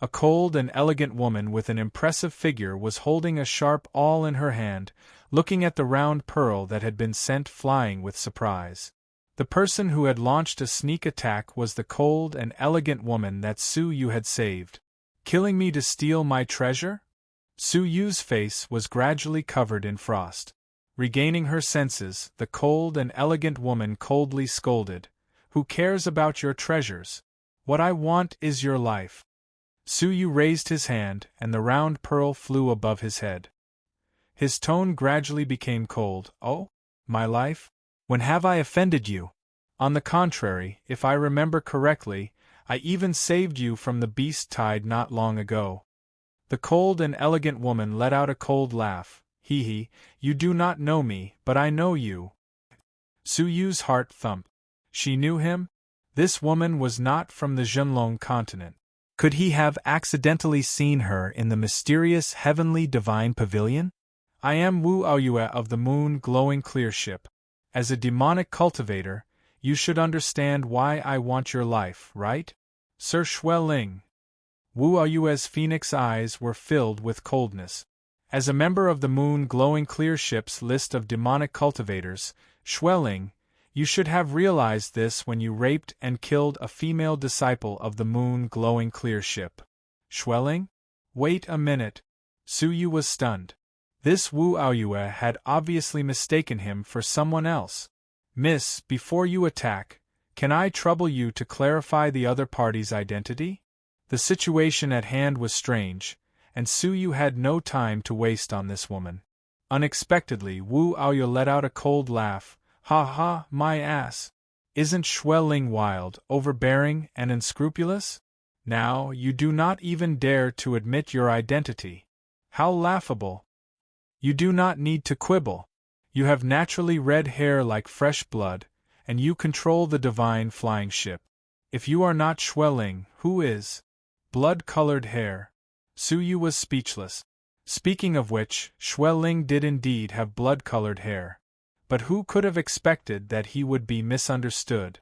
A cold and elegant woman with an impressive figure was holding a sharp awl in her hand, looking at the round pearl that had been sent flying with surprise. The person who had launched a sneak attack was the cold and elegant woman that Suyu had saved. Killing me to steal my treasure? Suyu's face was gradually covered in frost. Regaining her senses, the cold and elegant woman coldly scolded, "Who cares about your treasures? What I want is your life." Suyu raised his hand, and the round pearl flew above his head. His tone gradually became cold. "Oh? My life? When have I offended you? On the contrary, if I remember correctly, I even saved you from the beast tide not long ago." The cold and elegant woman let out a cold laugh. "Hee, you do not know me, but I know you." Suyu's heart thumped. She knew him? This woman was not from the Zhenlong continent. Could he have accidentally seen her in the mysterious heavenly divine pavilion? "I am Wu Aoyue of the moon glowing clear ship. As a demonic cultivator, you should understand why I want your life, right? Sir Xueling." Wu Aoyue's phoenix eyes were filled with coldness. As a member of the moon glowing clear ship's list of demonic cultivators, Xueling, you should have realized this when you raped and killed a female disciple of the moon glowing clear ship. Xueling? Wait a minute. Suyu was stunned. This Wu Aoyue had obviously mistaken him for someone else. "Miss, before you attack, can I trouble you to clarify the other party's identity?" The situation at hand was strange, and Suyu had no time to waste on this woman. Unexpectedly, Wu Aoyue let out a cold laugh. "Ha ha, my ass! Isn't Xueling wild, overbearing, and unscrupulous? Now, you do not even dare to admit your identity. How laughable! You do not need to quibble. You have naturally red hair like fresh blood, and you control the divine flying ship. If you are not Xueling, who is? Blood-colored hair." Suyu was speechless. Speaking of which, Xueling did indeed have blood-colored hair. But who could have expected that he would be misunderstood?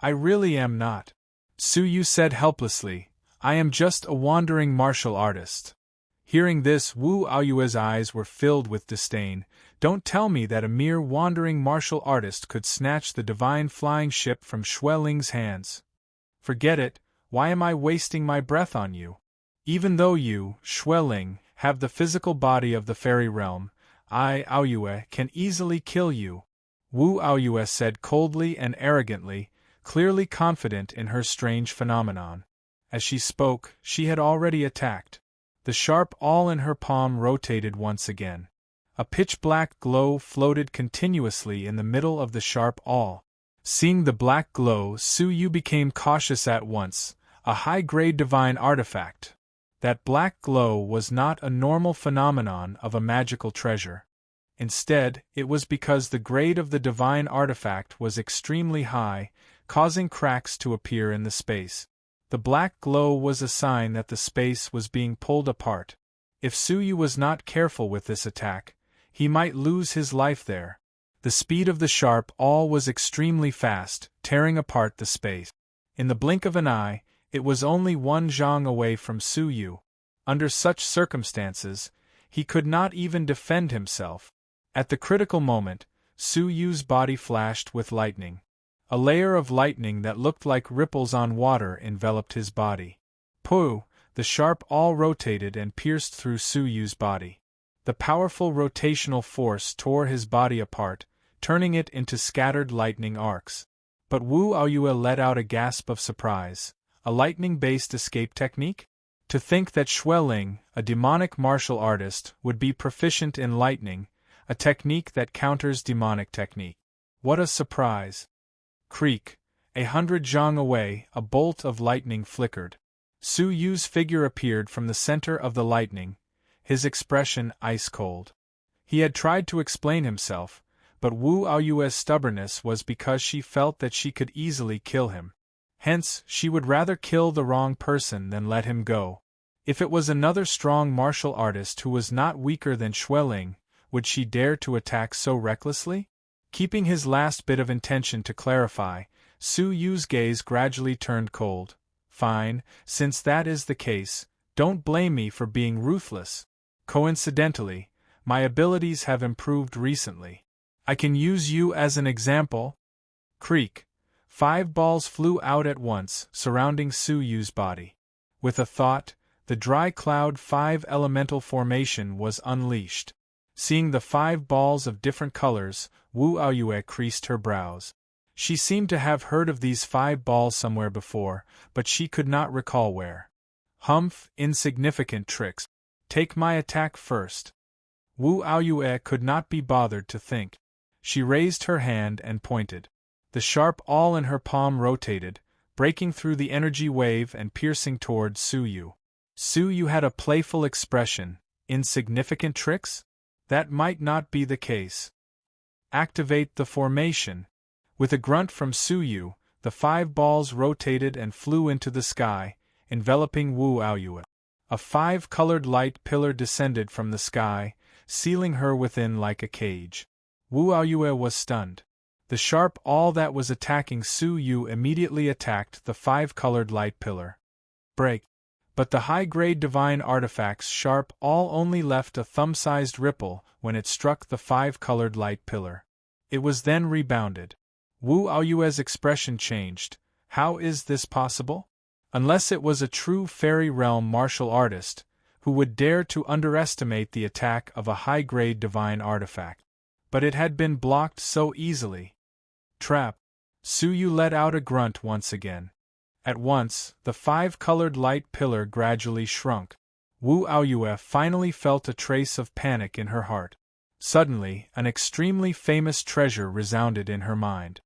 "I really am not," Suyu said helplessly. "I am just a wandering martial artist." Hearing this, Wu Aoyue's eyes were filled with disdain. "Don't tell me that a mere wandering martial artist could snatch the divine flying ship from Xueling's hands. Forget it. Why am I wasting my breath on you? Even though you, Xueling, have the physical body of the fairy realm, I, Aoyue, can easily kill you," Wu Aoyue said coldly and arrogantly, clearly confident in her strange phenomenon. As she spoke, she had already attacked. The sharp awl in her palm rotated once again. A pitch-black glow floated continuously in the middle of the sharp awl. Seeing the black glow, Suyu became cautious at once. A high-grade divine artifact. That black glow was not a normal phenomenon of a magical treasure. Instead, it was because the grade of the divine artifact was extremely high, causing cracks to appear in the space. The black glow was a sign that the space was being pulled apart. If Suyu was not careful with this attack, he might lose his life there. The speed of the sharp awl was extremely fast, tearing apart the space. In the blink of an eye, it was only 1 zhang away from Suyu. Under such circumstances, he could not even defend himself. At the critical moment, Suyu's body flashed with lightning. A layer of lightning that looked like ripples on water enveloped his body. Pooh! The sharp awl rotated and pierced through Suyu's body. The powerful rotational force tore his body apart, turning it into scattered lightning arcs. But Wu Aoyue let out a gasp of surprise. A lightning-based escape technique? To think that Xueling, a demonic martial artist, would be proficient in lightning, a technique that counters demonic technique. What a surprise! Creak! 100 zhang away, a bolt of lightning flickered. Suyu's figure appeared from the center of the lightning, his expression ice-cold. He had tried to explain himself, but Wu Aoyue's stubbornness was because she felt that she could easily kill him. Hence, she would rather kill the wrong person than let him go. If it was another strong martial artist who was not weaker than Xueling, would she dare to attack so recklessly? Keeping his last bit of intention to clarify, Suyu's gaze gradually turned cold. Fine, since that is the case, don't blame me for being ruthless. Coincidentally, my abilities have improved recently. I can use you as an example. Creak. 5 balls flew out at once, surrounding Suyu's body. With a thought, the dry cloud 5 elemental formation was unleashed. Seeing the 5 balls of different colors, Wu Aoyue creased her brows. She seemed to have heard of these 5 balls somewhere before, but she could not recall where. Humph, insignificant tricks. Take my attack first. Wu Aoyue could not be bothered to think. She raised her hand and pointed. The sharp awl in her palm rotated, breaking through the energy wave and piercing toward Suyu. Suyu had a playful expression. Insignificant tricks? That might not be the case. Activate the formation. With a grunt from Suyu, the 5 balls rotated and flew into the sky, enveloping Wu Aoyue. A 5-colored light pillar descended from the sky, sealing her within like a cage. Wu Aoyue was stunned. The sharp awl that was attacking Suyu immediately attacked the 5-colored light pillar. Break! But the high-grade divine artifact's sharp awl only left a thumb-sized ripple when it struck the 5-colored light pillar. It was then rebounded. Wu Aoyue's expression changed. How is this possible? Unless it was a true fairy realm martial artist, who would dare to underestimate the attack of a high-grade divine artifact. But it had been blocked so easily. Trap! Suyu let out a grunt once again. At once, the 5-colored light pillar gradually shrunk. Wu Aoyue finally felt a trace of panic in her heart. Suddenly, an extremely famous treasure resounded in her mind.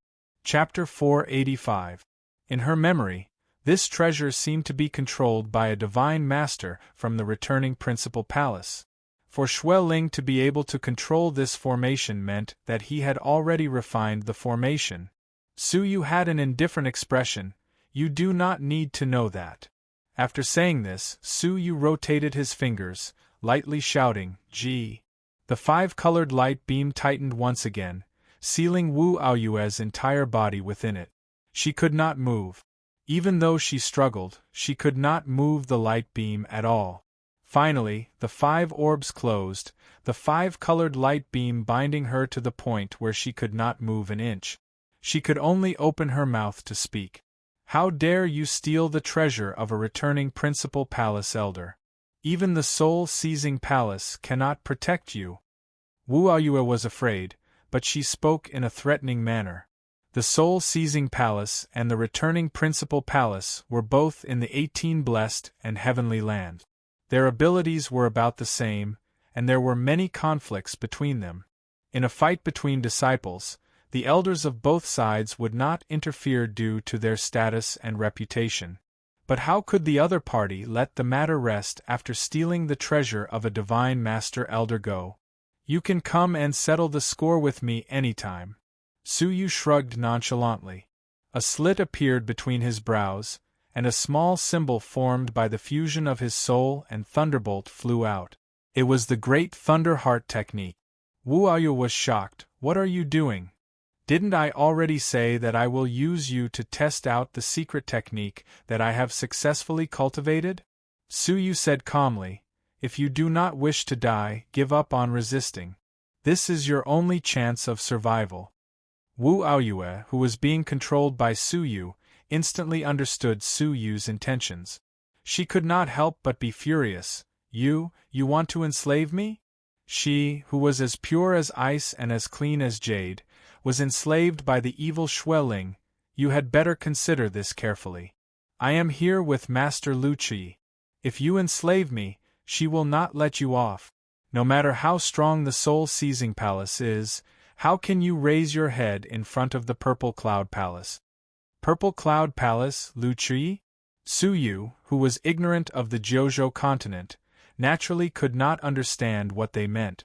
Chapter 485. In her memory, this treasure seemed to be controlled by a divine master from the returning principal palace. For Xueling to be able to control this formation meant that he had already refined the formation. Suyu had an indifferent expression. You do not need to know that. After saying this, Suyu rotated his fingers, lightly shouting, Gee. The 5-colored light beam tightened once again, sealing Wu Aoyue's entire body within it. She could not move. Even though she struggled, she could not move the light beam at all. Finally, the 5 orbs closed, the 5-colored light beam binding her to the point where she could not move an inch. She could only open her mouth to speak. How dare you steal the treasure of a returning principal palace elder? Even the soul-seizing palace cannot protect you. Wu Aoyue was afraid, but she spoke in a threatening manner. The soul-seizing palace and the returning principal palace were both in the 18 blessed and heavenly land. Their abilities were about the same, and there were many conflicts between them. In a fight between disciples, the elders of both sides would not interfere due to their status and reputation. But how could the other party let the matter rest after stealing the treasure of a divine master elder go? You can come and settle the score with me anytime. Suyu shrugged nonchalantly. A slit appeared between his brows, and a small symbol formed by the fusion of his soul and thunderbolt flew out. It was the Great Thunder Heart technique. Wu Aoyue was shocked. What are you doing? Didn't I already say that I will use you to test out the secret technique that I have successfully cultivated? Su Yu said calmly, if you do not wish to die, give up on resisting. This is your only chance of survival. Wu Aoyue, who was being controlled by Su Yu, instantly understood Su Yu's intentions. She could not help but be furious. You want to enslave me? She, who was as pure as ice and as clean as jade, was enslaved by the evil Xueling. You had better consider this carefully. I am here with Master Lu Qi. If you enslave me, she will not let you off. No matter how strong the soul-seizing palace is, how can you raise your head in front of the Purple Cloud Palace? Purple Cloud Palace, Lu Qi? Su Yu, who was ignorant of the Jiuzhou continent, naturally could not understand what they meant.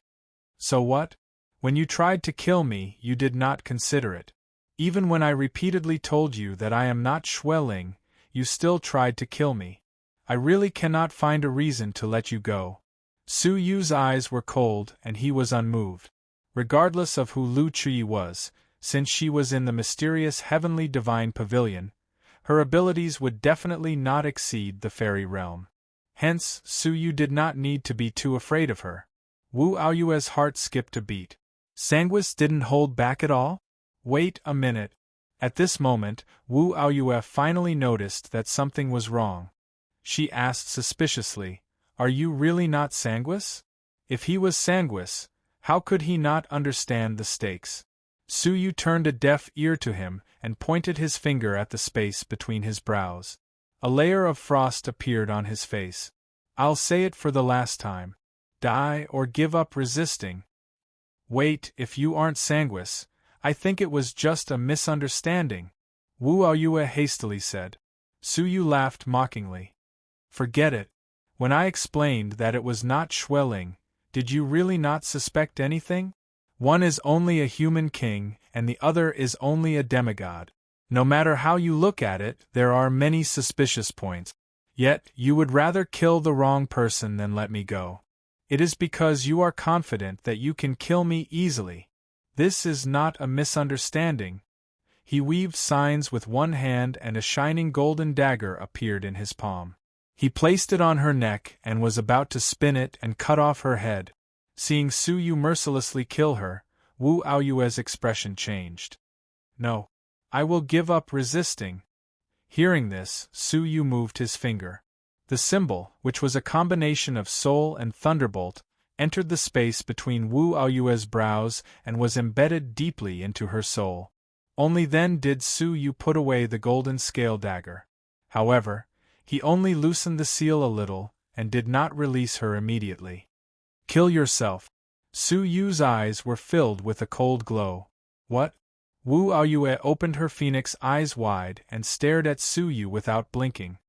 So what? When you tried to kill me, you did not consider it. Even when I repeatedly told you that I am not Xueling, you still tried to kill me. I really cannot find a reason to let you go. Su Yu's eyes were cold and he was unmoved. Regardless of who Lu Qi was, since she was in the mysterious heavenly divine pavilion, her abilities would definitely not exceed the fairy realm. Hence, Su Yu did not need to be too afraid of her. Wu Aoyue's heart skipped a beat. Sanguis didn't hold back at all? Wait a minute. At this moment, Wu Aoyue finally noticed that something was wrong. She asked suspiciously, are you really not Sanguis? If he was Sanguis, how could he not understand the stakes? Su Yu turned a deaf ear to him and pointed his finger at the space between his brows. A layer of frost appeared on his face. I'll say it for the last time. Die or give up resisting. Wait, if you aren't Sanguis, I think it was just a misunderstanding, Wu Aoyue hastily said. Su Yu laughed mockingly. Forget it. When I explained that it was not Xueling, did you really not suspect anything? One is only a human king, and the other is only a demigod. No matter how you look at it, there are many suspicious points. Yet, you would rather kill the wrong person than let me go. It is because you are confident that you can kill me easily. This is not a misunderstanding. He weaved signs with one hand and a shining golden dagger appeared in his palm. He placed it on her neck and was about to spin it and cut off her head. Seeing Su Yu mercilessly kill her, Wu Aoyue's expression changed. No. I will give up resisting. Hearing this, Su Yu moved his finger. The symbol, which was a combination of soul and thunderbolt, entered the space between Wu Aoyue's brows and was embedded deeply into her soul. Only then did Su Yu put away the golden scale dagger. However, he only loosened the seal a little and did not release her immediately. Kill yourself. Su Yu's eyes were filled with a cold glow. What? Wu Aoyue opened her phoenix eyes wide and stared at Su Yu without blinking.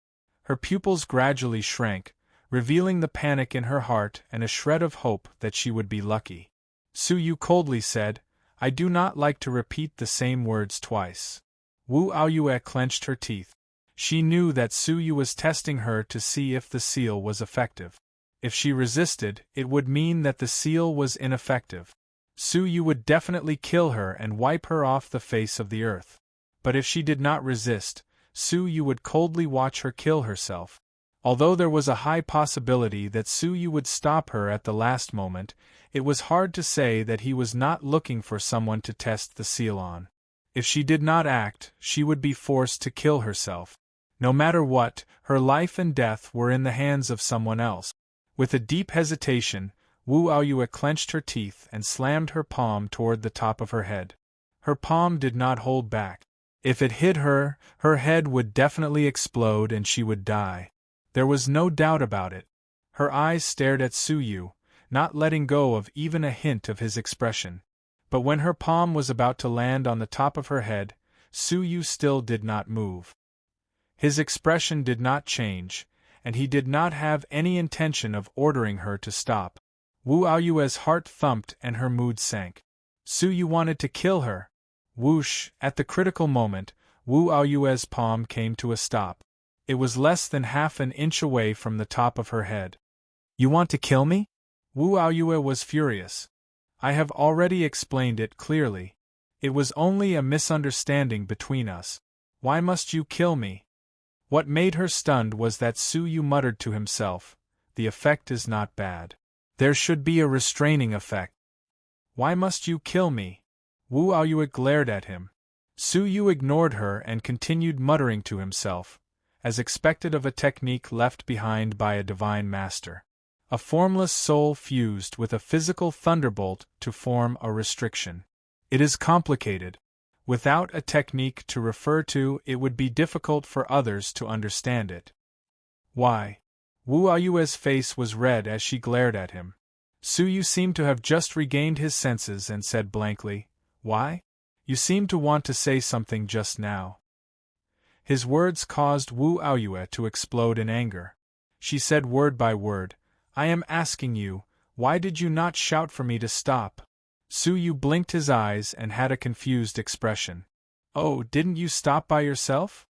Her pupils gradually shrank, revealing the panic in her heart and a shred of hope that she would be lucky. Su Yu coldly said, I do not like to repeat the same words twice. Wu Aoyue clenched her teeth. She knew that Su Yu was testing her to see if the seal was effective. If she resisted, it would mean that the seal was ineffective. Su Yu would definitely kill her and wipe her off the face of the earth. But if she did not resist, Su Yu would coldly watch her kill herself. Although there was a high possibility that Su Yu would stop her at the last moment, it was hard to say that he was not looking for someone to test the seal on. If she did not act, she would be forced to kill herself. No matter what, her life and death were in the hands of someone else. With a deep hesitation, Wu Aoyue clenched her teeth and slammed her palm toward the top of her head. Her palm did not hold back. If it hit her, her head would definitely explode and she would die. There was no doubt about it. Her eyes stared at Su Yu, not letting go of even a hint of his expression. But when her palm was about to land on the top of her head, Su Yu still did not move. His expression did not change, and he did not have any intention of ordering her to stop. Wu Aoyue's heart thumped and her mood sank. Su Yu wanted to kill her. Whoosh! At the critical moment, Wu Aoyue's palm came to a stop. It was less than half an inch away from the top of her head. You want to kill me? Wu Aoyue was furious. I have already explained it clearly. It was only a misunderstanding between us. Why must you kill me? What made her stunned was that Su Yu muttered to himself, the effect is not bad. There should be a restraining effect. Why must you kill me? Wu Aoyue glared at him. Su Yu ignored her and continued muttering to himself, as expected of a technique left behind by a divine master. A formless soul fused with a physical thunderbolt to form a restriction. It is complicated. Without a technique to refer to, it would be difficult for others to understand it. Why? Wu Aoyue's face was red as she glared at him. Su Yu seemed to have just regained his senses and said blankly, Why? You seemed to want to say something just now. His words caused Wu Aoyue to explode in anger. She said word by word, I am asking you, why did you not shout for me to stop? Su Yu blinked his eyes and had a confused expression. Oh, didn't you stop by yourself?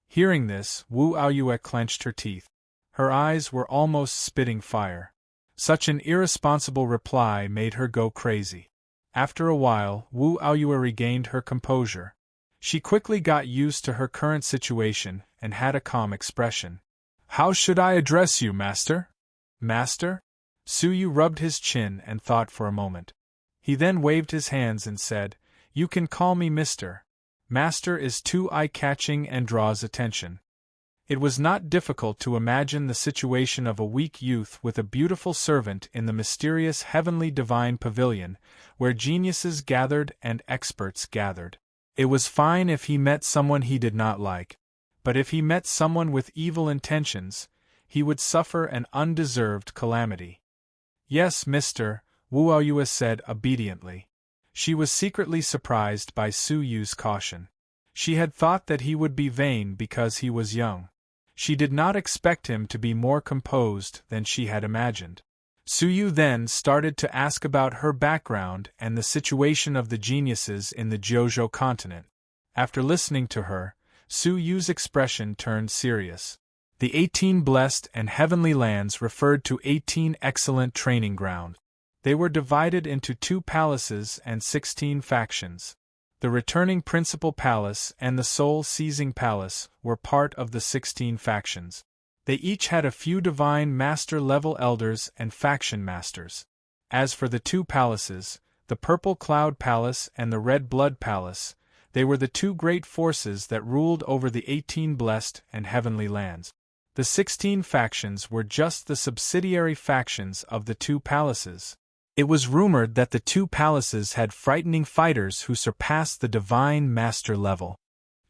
Hearing this, Wu Aoyue clenched her teeth. Her eyes were almost spitting fire. Such an irresponsible reply made her go crazy. After a while, Wu Aoyue regained her composure. She quickly got used to her current situation and had a calm expression. How should I address you, master? Master? Su Yu rubbed his chin and thought for a moment. He then waved his hands and said, You can call me Mr. Master is too eye-catching and draws attention. It was not difficult to imagine the situation of a weak youth with a beautiful servant in the mysterious heavenly divine pavilion, where geniuses gathered and experts gathered. It was fine if he met someone he did not like, but if he met someone with evil intentions, he would suffer an undeserved calamity. Yes, Mr. Wu Aoyue said obediently. She was secretly surprised by Su Yu's caution. She had thought that he would be vain because he was young. She did not expect him to be more composed than she had imagined. Su Yu then started to ask about her background and the situation of the geniuses in the Jiuzhou continent. After listening to her, Su Yu's expression turned serious. The 18 blessed and heavenly lands referred to 18 excellent training grounds. They were divided into 2 palaces and 16 factions. The returning principal palace and the soul-seizing palace were part of the 16 factions. They each had a few divine master-level elders and faction masters. As for the 2 palaces, the Purple Cloud Palace and the Red Blood Palace, they were the 2 great forces that ruled over the 18 blessed and heavenly lands. The 16 factions were just the subsidiary factions of the 2 palaces. It was rumored that the 2 palaces had frightening fighters who surpassed the divine master level.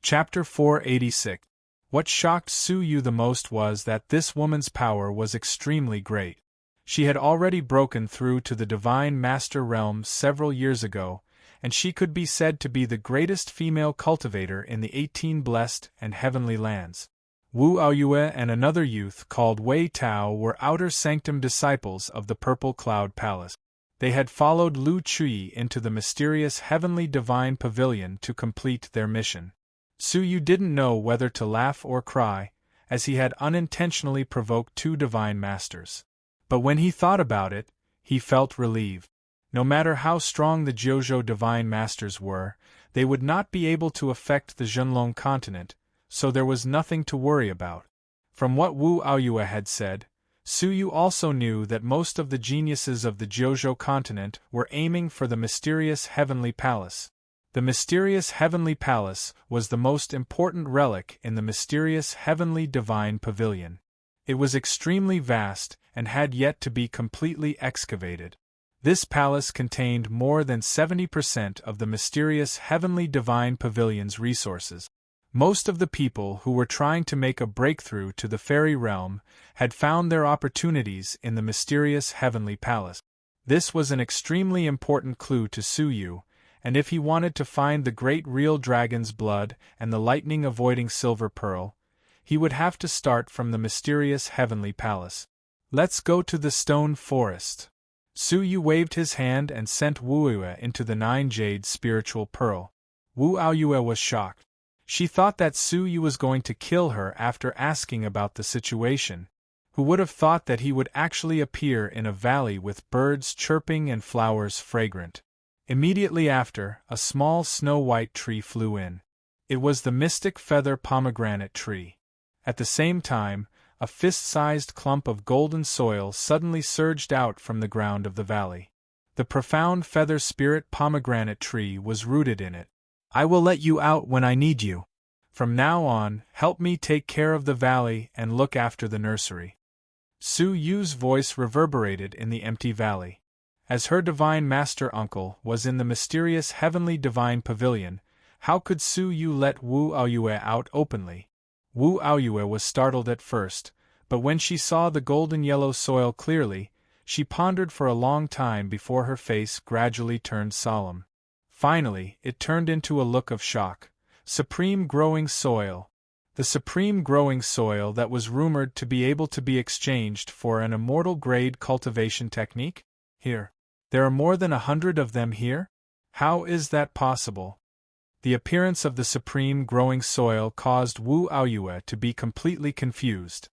Chapter 486. What shocked Su Yu the most was that this woman's power was extremely great. She had already broken through to the divine master realm several years ago, and she could be said to be the greatest female cultivator in the 18 blessed and heavenly lands. Wu Aoyue and another youth called Wei Tao were outer sanctum disciples of the Purple Cloud Palace. They had followed Lu Chui into the mysterious heavenly divine pavilion to complete their mission. Su Yu didn't know whether to laugh or cry, as he had unintentionally provoked 2 divine masters. But when he thought about it, he felt relieved. No matter how strong the Jiuzhou divine masters were, they would not be able to affect the Zhenlong continent, so there was nothing to worry about. From what Wu Aoyue had said, Su Yu also knew that most of the geniuses of the Jiuzhou continent were aiming for the mysterious heavenly palace. The mysterious heavenly palace was the most important relic in the mysterious heavenly divine pavilion. It was extremely vast and had yet to be completely excavated. This palace contained more than 70% of the mysterious heavenly divine pavilion's resources. Most of the people who were trying to make a breakthrough to the fairy realm had found their opportunities in the mysterious heavenly palace. This was an extremely important clue to Su Yu, and if he wanted to find the great real dragon's blood and the lightning-avoiding silver pearl, he would have to start from the mysterious heavenly palace. Let's go to the stone forest. Su Yu waved his hand and sent Wu Aoyue into the 9-jade spiritual pearl. Wu Aoyue was shocked. She thought that Su Yu was going to kill her after asking about the situation. Who would have thought that he would actually appear in a valley with birds chirping and flowers fragrant? Immediately after, a small snow-white tree flew in. It was the mystic feather pomegranate tree. At the same time, a fist-sized clump of golden soil suddenly surged out from the ground of the valley. The profound feather spirit pomegranate tree was rooted in it. I will let you out when I need you. From now on, help me take care of the valley and look after the nursery. Su Yu's voice reverberated in the empty valley. As her divine master uncle was in the mysterious heavenly divine pavilion, how could Su Yu let Wu Aoyue out openly? Wu Aoyue was startled at first, but when she saw the golden yellow soil clearly, she pondered for a long time before her face gradually turned solemn. Finally, it turned into a look of shock. Supreme growing soil. The supreme growing soil that was rumored to be able to be exchanged for an immortal grade cultivation technique? Here. There are more than 100 of them here? How is that possible? The appearance of the supreme growing soil caused Wu Aoyue to be completely confused.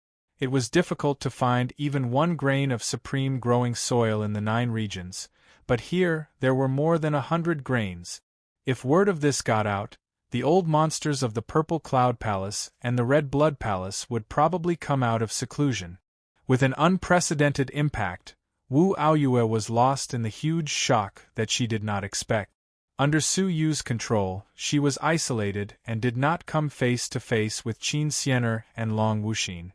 It was difficult to find even 1 grain of supreme growing soil in the 9 regions, but here there were more than 100 grains. If word of this got out, the old monsters of the Purple Cloud Palace and the Red Blood Palace would probably come out of seclusion. With an unprecedented impact, Wu Aoyue was lost in the huge shock that she did not expect. Under Su Yu's control, she was isolated and did not come face to face with Qin Xian'er and Long Wuxin.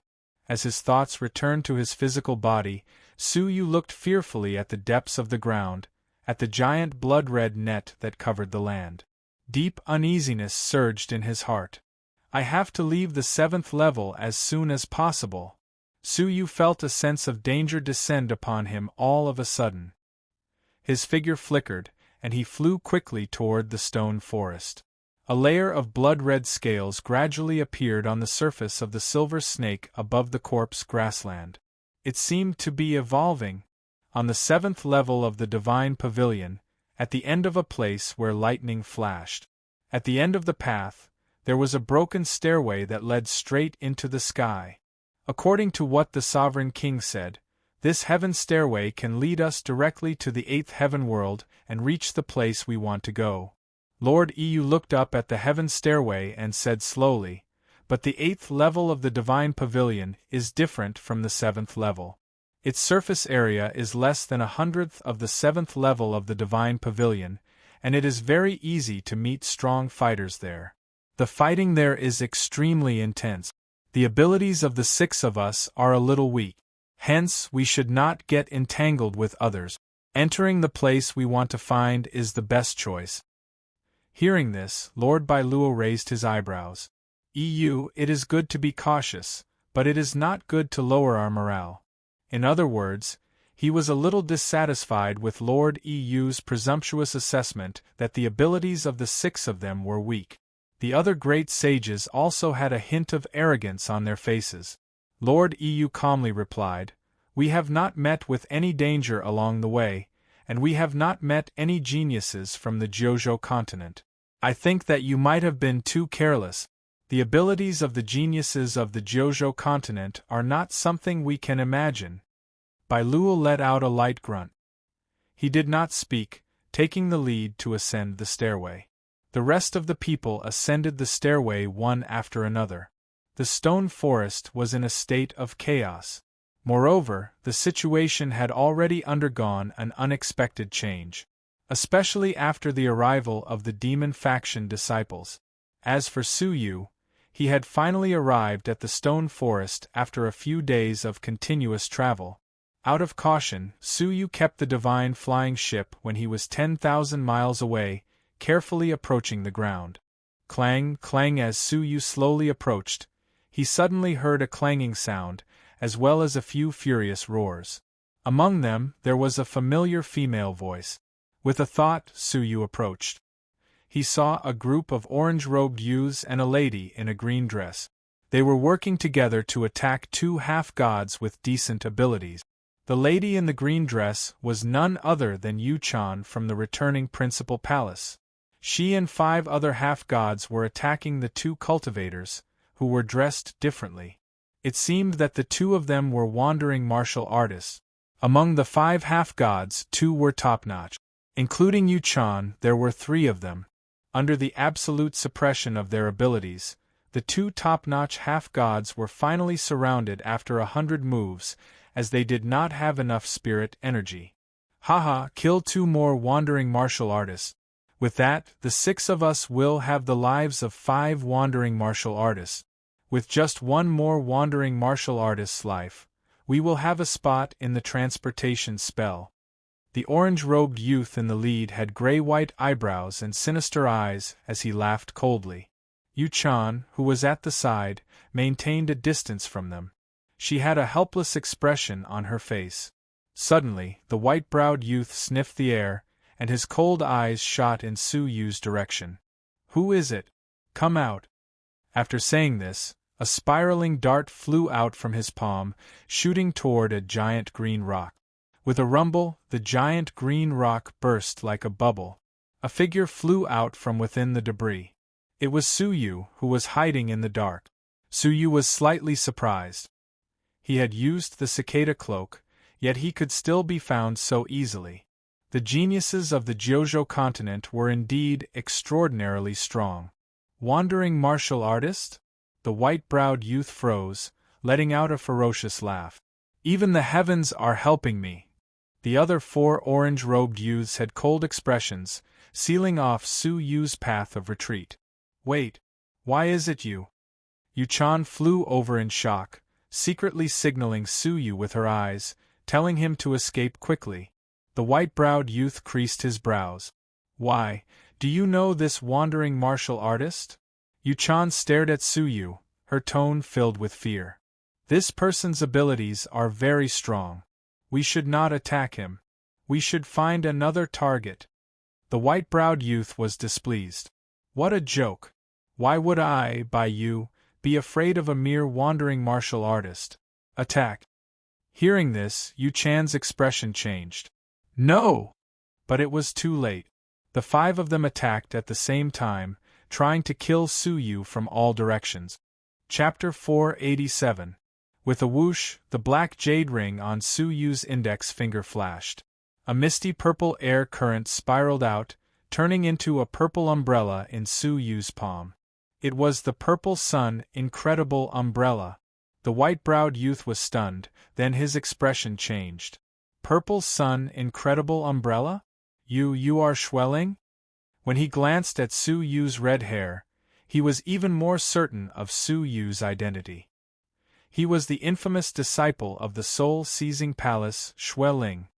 As his thoughts returned to his physical body, Su Yu looked fearfully at the depths of the ground, at the giant blood-red net that covered the land. Deep uneasiness surged in his heart. I have to leave the 7th level as soon as possible. Su Yu felt a sense of danger descend upon him all of a sudden. His figure flickered, and he flew quickly toward the stone forest. A layer of blood-red scales gradually appeared on the surface of the silver snake above the corpse grassland. It seemed to be evolving. On the 7th level of the divine pavilion, at the end of a place where lightning flashed. At the end of the path, there was a broken stairway that led straight into the sky. According to what the Sovereign King said, this heaven stairway can lead us directly to the 8th heaven world and reach the place we want to go. Lord Yu looked up at the heaven stairway and said slowly, but the 8th level of the divine pavilion is different from the 7th level. Its surface area is less than 1/100th of the 7th level of the divine pavilion, and it is very easy to meet strong fighters there. The fighting there is extremely intense. The abilities of the 6 of us are a little weak. Hence, we should not get entangled with others. Entering the place we want to find is the best choice. Hearing this, Lord Bailuo raised his eyebrows. EU, it is good to be cautious, but it is not good to lower our morale. In other words, he was a little dissatisfied with Lord EU's presumptuous assessment that the abilities of the 6 of them were weak. The other great sages also had a hint of arrogance on their faces. Lord EU calmly replied, "We have not met with any danger along the way, and we have not met any geniuses from the Jiuzhou continent. I think that you might have been too careless. The abilities of the geniuses of the Jiuzhou continent are not something we can imagine." Bailuo let out a light grunt. He did not speak, taking the lead to ascend the stairway. The rest of the people ascended the stairway one after another. The stone forest was in a state of chaos. Moreover, the situation had already undergone an unexpected change, especially after the arrival of the demon faction disciples. As for Su Yu, he had finally arrived at the stone forest after a few days of continuous travel. Out of caution, Su Yu kept the divine flying ship when he was 10,000 miles away, carefully approaching the ground. Clang, clang. As Su Yu slowly approached, he suddenly heard a clanging sound, as well as a few furious roars. Among them, there was a familiar female voice. With a thought, Su Yu approached. He saw a group of orange-robed youths and a lady in a green dress. They were working together to attack 2 half-gods with decent abilities. The lady in the green dress was none other than Yu Chan from the returning principal palace. She and 5 other half-gods were attacking the 2 cultivators, who were dressed differently. It seemed that the two of them were wandering martial artists. Among the 5 half-gods, 2 were top-notch. Including Yu Chan, there were 3 of them. Under the absolute suppression of their abilities, the 2 top-notch half-gods were finally surrounded after 100 moves, as they did not have enough spirit energy. Haha, kill 2 more wandering martial artists. With that, the 6 of us will have the lives of 5 wandering martial artists. With just 1 more wandering martial artist's life, we will have a spot in the transportation spell. The orange-robed youth in the lead had gray-white eyebrows and sinister eyes as he laughed coldly. Yu Chan, who was at the side, maintained a distance from them. She had a helpless expression on her face. Suddenly, the white-browed youth sniffed the air, and his cold eyes shot in Su Yu's direction. "Who is it? Come out." After saying this, a spiraling dart flew out from his palm, shooting toward a giant green rock. With a rumble, the giant green rock burst like a bubble. A figure flew out from within the debris. It was Su Yu, who was hiding in the dark. Su Yu was slightly surprised. He had used the cicada cloak, yet he could still be found so easily. The geniuses of the Jiuzhou continent were indeed extraordinarily strong. Wandering martial artist? The white-browed youth froze, letting out a ferocious laugh. Even the heavens are helping me. The other 4 orange-robed youths had cold expressions, sealing off Su Yu's path of retreat. "Wait, why is it you?" Yu Chan flew over in shock, secretly signaling Su Yu with her eyes, telling him to escape quickly. The white-browed youth creased his brows. "Why, do you know this wandering martial artist?" Yu Chan stared at Su Yu, her tone filled with fear. "This person's abilities are very strong. We should not attack him. We should find another target." The white-browed youth was displeased. "What a joke! Why would I, by you, be afraid of a mere wandering martial artist? Attack!" Hearing this, Yu Chan's expression changed. "No!" But it was too late. The 5 of them attacked at the same time, trying to kill Su Yu from all directions. Chapter 487. With a whoosh, the black jade ring on Su Yu's index finger flashed. A misty purple air current spiraled out, turning into a purple umbrella in Su Yu's palm. It was the Purple Sun Incredible Umbrella. The white-browed youth was stunned, then his expression changed. "Purple Sun Incredible Umbrella? You are Schwelling?" When he glanced at Su Yu's red hair, he was even more certain of Su Yu's identity. He was the infamous disciple of the soul-seizing palace, Schwelling.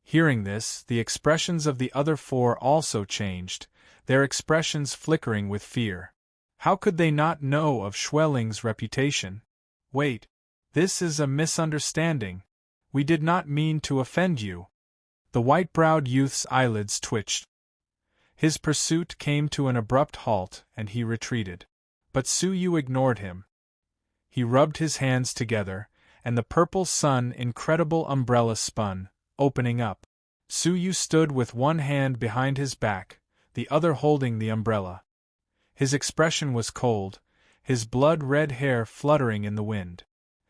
Hearing this, the expressions of the other 4 also changed, their expressions flickering with fear. How could they not know of Schwelling's reputation? "Wait. This is a misunderstanding. We did not mean to offend you." The white-browed youth's eyelids twitched. His pursuit came to an abrupt halt and he retreated. But Su Yu ignored him. He rubbed his hands together, and the Purple Sun Incredible Umbrella spun, opening up. Su Yu stood with one hand behind his back, the other holding the umbrella. His expression was cold, his blood-red hair fluttering in the wind.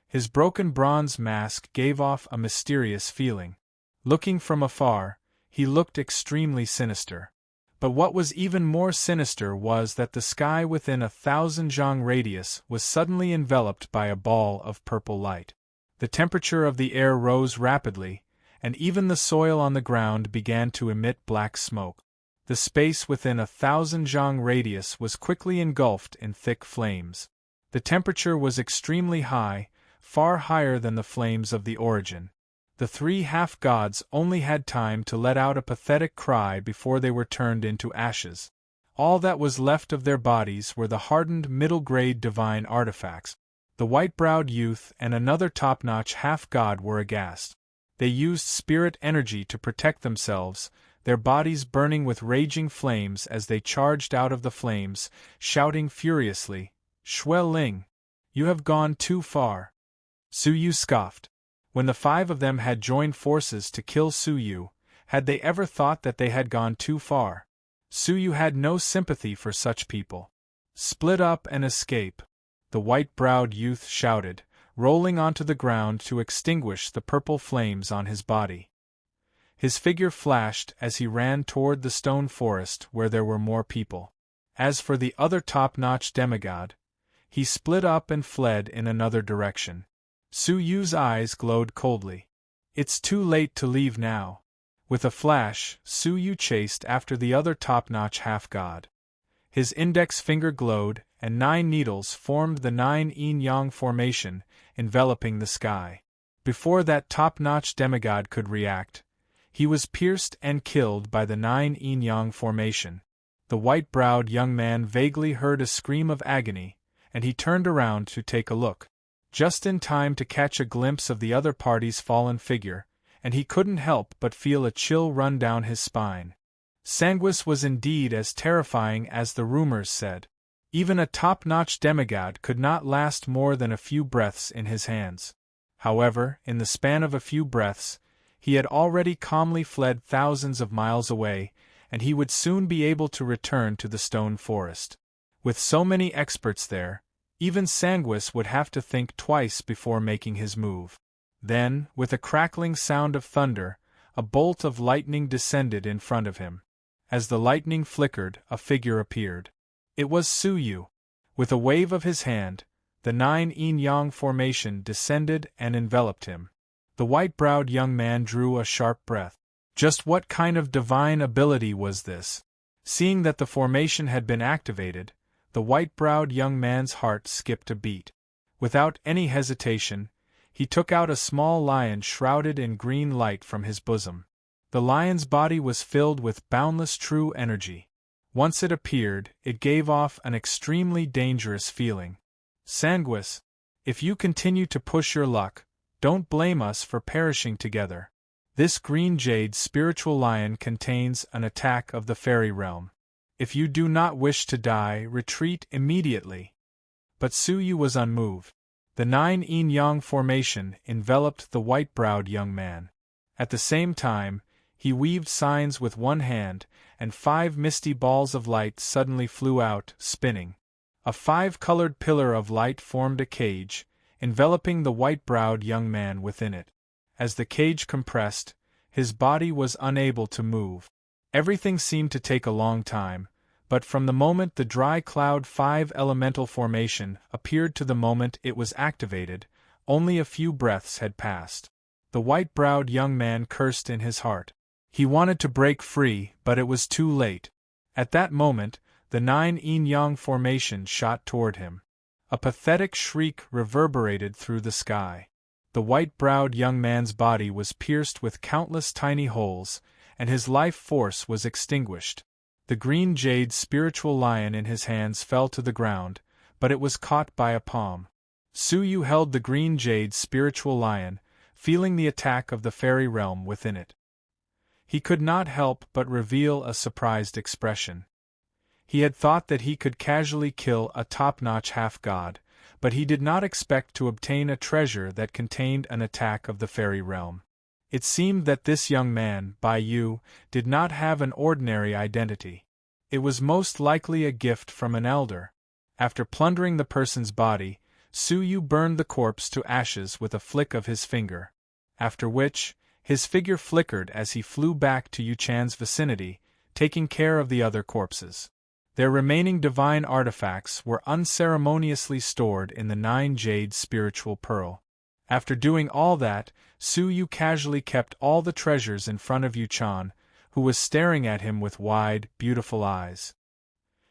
His broken bronze mask gave off a mysterious feeling. Looking from afar, he looked extremely sinister. But what was even more sinister was that the sky within 1,000 zhang radius was suddenly enveloped by a ball of purple light. The temperature of the air rose rapidly, and even the soil on the ground began to emit black smoke. The space within 1,000 zhang radius was quickly engulfed in thick flames. The temperature was extremely high, far higher than the flames of the origin. The 3 half-gods only had time to let out a pathetic cry before they were turned into ashes. All that was left of their bodies were the hardened middle-grade divine artifacts. The white-browed youth and another top-notch half-god were aghast. They used spirit energy to protect themselves, their bodies burning with raging flames as they charged out of the flames, shouting furiously, "Xue Ling! You have gone too far." Su Yu scoffed. When the 5 of them had joined forces to kill Su Yu, had they ever thought that they had gone too far? Su Yu had no sympathy for such people. "Split up and escape," the white-browed youth shouted, rolling onto the ground to extinguish the purple flames on his body. His figure flashed as he ran toward the stone forest where there were more people. As for the other top-notch demigod, he split up and fled in another direction. Su Yu's eyes glowed coldly. It's too late to leave now. With a flash, Su Yu chased after the other top-notch half-god. His index finger glowed, and 9 needles formed the 9 yin-yang formation, enveloping the sky. Before that top-notch demigod could react, he was pierced and killed by the 9 yin-yang formation. The white-browed young man vaguely heard a scream of agony, and he turned around to take a look. Just in time to catch a glimpse of the other party's fallen figure, and he couldn't help but feel a chill run down his spine. Sanguis was indeed as terrifying as the rumors said. Even a top-notch demigod could not last more than a few breaths in his hands. However, in the span of a few breaths, he had already calmly fled thousands of miles away, and he would soon be able to return to the stone forest. With so many experts there, even Sanguis would have to think twice before making his move. Then, with a crackling sound of thunder, a bolt of lightning descended in front of him. As the lightning flickered, a figure appeared. It was Su Yu. With a wave of his hand, the 9 yin-yang formation descended and enveloped him. The white-browed young man drew a sharp breath. Just what kind of divine ability was this? Seeing that the formation had been activated, the white-browed young man's heart skipped a beat. Without any hesitation, he took out a small lion shrouded in green light from his bosom. The lion's body was filled with boundless true energy. Once it appeared, it gave off an extremely dangerous feeling. Sanguis, if you continue to push your luck, don't blame us for perishing together. This green jade spiritual lion contains an attack of the fairy realm. If you do not wish to die, retreat immediately. But Su Yu was unmoved. The 9 yin-yang formation enveloped the white-browed young man. At the same time, he weaved signs with one hand, and 5 misty balls of light suddenly flew out, spinning. A 5-colored pillar of light formed a cage, enveloping the white-browed young man within it. As the cage compressed, his body was unable to move. Everything seemed to take a long time, but from the moment the dry cloud 5 elemental formation appeared to the moment it was activated, only a few breaths had passed. The white-browed young man cursed in his heart. He wanted to break free, but it was too late. At that moment, the 9 yin-yang formation shot toward him. A pathetic shriek reverberated through the sky. The white-browed young man's body was pierced with countless tiny holes, and his life force was extinguished. The green jade spiritual lion in his hands fell to the ground, but it was caught by a palm. Su Yu held the green jade spiritual lion, feeling the attack of the fairy realm within it. He could not help but reveal a surprised expression. He had thought that he could casually kill a top-notch half-god, but he did not expect to obtain a treasure that contained an attack of the fairy realm. It seemed that this young man, Bai Yu, did not have an ordinary identity. It was most likely a gift from an elder. After plundering the person's body, Su Yu burned the corpse to ashes with a flick of his finger. After which, his figure flickered as he flew back to Yu Chan's vicinity, taking care of the other corpses. Their remaining divine artifacts were unceremoniously stored in the 9 jade spiritual pearl. After doing all that, Su Yu casually kept all the treasures in front of Yu Chan, who was staring at him with wide, beautiful eyes.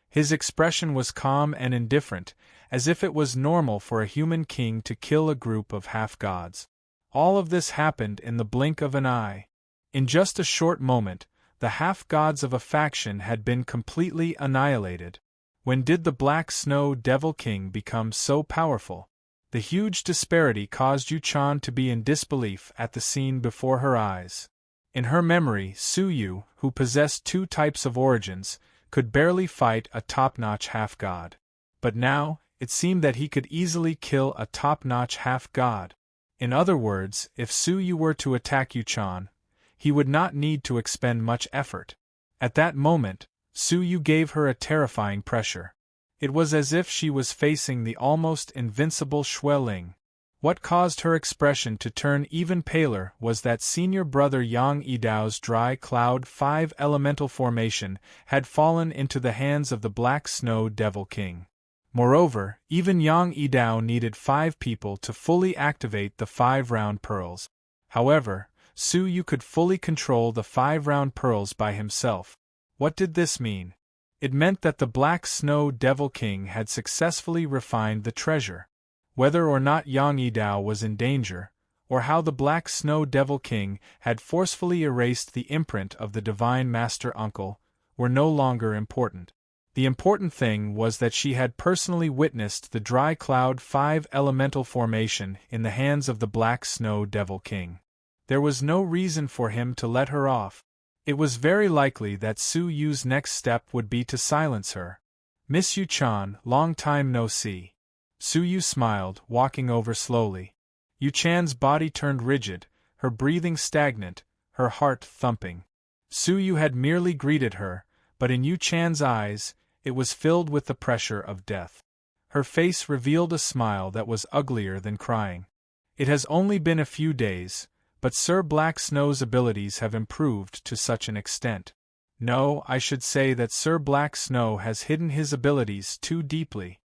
His expression was calm and indifferent, as if it was normal for a human king to kill a group of half-gods. All of this happened in the blink of an eye. In just a short moment, the half-gods of a faction had been completely annihilated. When did the Black Snow Devil King become so powerful? The huge disparity caused Yu Chan to be in disbelief at the scene before her eyes. In her memory, Su Yu, who possessed 2 types of origins, could barely fight a top-notch half-god. But now, it seemed that he could easily kill a top-notch half-god. In other words, if Su Yu were to attack Yu Chan, he would not need to expend much effort. At that moment, Su Yu gave her a terrifying pressure. It was as if she was facing the almost invincible Xue Ling. What caused her expression to turn even paler was that senior brother Yang Yidao's dry cloud 5 elemental formation had fallen into the hands of the Black Snow Devil King. Moreover, even Yang Yidao needed 5 people to fully activate the 5 round pearls. However, Su Yu could fully control the 5 round pearls by himself. What did this mean? It meant that the Black Snow Devil King had successfully refined the treasure. Whether or not Yang Yidao was in danger, or how the Black Snow Devil King had forcefully erased the imprint of the Divine Master Uncle, were no longer important. The important thing was that she had personally witnessed the Dry Cloud 5 elemental formation in the hands of the Black Snow Devil King. There was no reason for him to let her off. It was very likely that Su Yu's next step would be to silence her. "Miss Yu-chan, long time no see." Su Yu smiled, walking over slowly. Yu-chan's body turned rigid, her breathing stagnant, her heart thumping. Su Yu had merely greeted her, but in Yu-chan's eyes, it was filled with the pressure of death. Her face revealed a smile that was uglier than crying. "It has only been a few days, but Sir Black Snow's abilities have improved to such an extent. No, I should say that Sir Black Snow has hidden his abilities too deeply."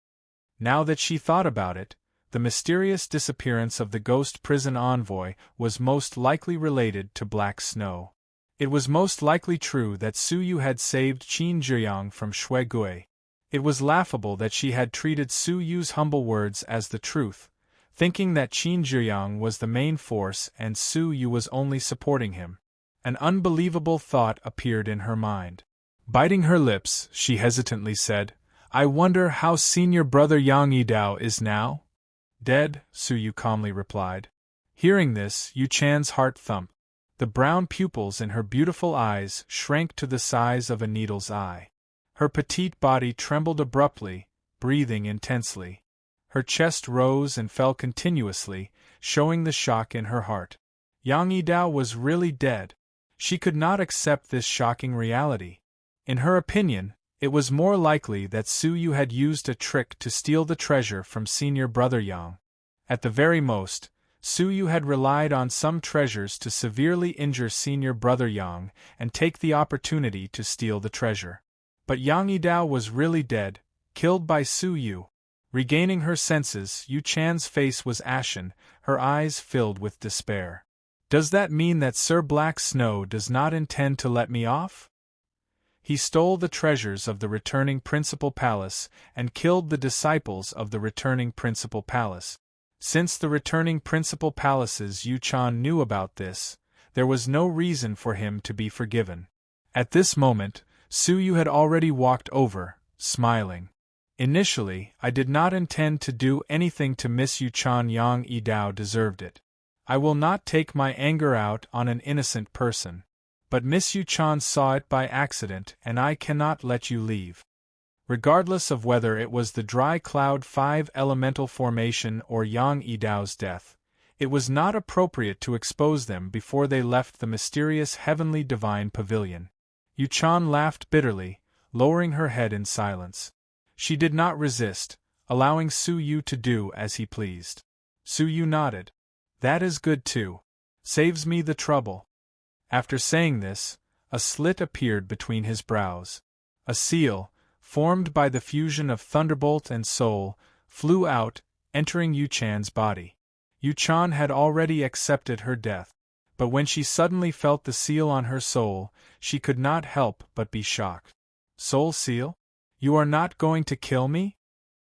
Now that she thought about it, the mysterious disappearance of the ghost prison envoy was most likely related to Black Snow. It was most likely true that Su Yu had saved Qin Zhiyang from Shui Gui. It was laughable that she had treated Su Yu's humble words as the truth, thinking that Qin Zhiyang was the main force and Su Yu was only supporting him. An unbelievable thought appeared in her mind. Biting her lips, she hesitantly said, "I wonder how senior brother Yang Yidao is now?" "Dead," Su Yu calmly replied. Hearing this, Yu-chan's heart thumped. The brown pupils in her beautiful eyes shrank to the size of a needle's eye. Her petite body trembled abruptly, breathing intensely. Her chest rose and fell continuously, showing the shock in her heart. Yang Yidao was really dead. She could not accept this shocking reality. In her opinion, it was more likely that Su Yu had used a trick to steal the treasure from senior brother Yang. At the very most, Su Yu had relied on some treasures to severely injure senior brother Yang and take the opportunity to steal the treasure. But Yang Yidao was really dead, killed by Su Yu. Regaining her senses, Yu-chan's face was ashen, her eyes filled with despair. "Does that mean that Sir Black Snow does not intend to let me off? He stole the treasures of the returning Principal Palace and killed the disciples of the returning Principal Palace. Since the returning Principal Palace's Yu-chan knew about this, there was no reason for him to be forgiven." At this moment, Su Yu had already walked over, smiling. "Initially, I did not intend to do anything to Miss Yu-chan. Yang Yidao deserved it. I will not take my anger out on an innocent person. But Miss Yu-chan saw it by accident and I cannot let you leave." Regardless of whether it was the Dry Cloud 5 elemental formation or Yang Yidao's death, it was not appropriate to expose them before they left the mysterious heavenly divine pavilion. Yu-chan laughed bitterly, lowering her head in silence. She did not resist, allowing Su Yu to do as he pleased. Su Yu nodded. "That is good too. Saves me the trouble." After saying this, a slit appeared between his brows. A seal, formed by the fusion of thunderbolt and soul, flew out, entering Yu-chan's body. Yu-chan had already accepted her death, but when she suddenly felt the seal on her soul, she could not help but be shocked. "Soul seal? You are not going to kill me?"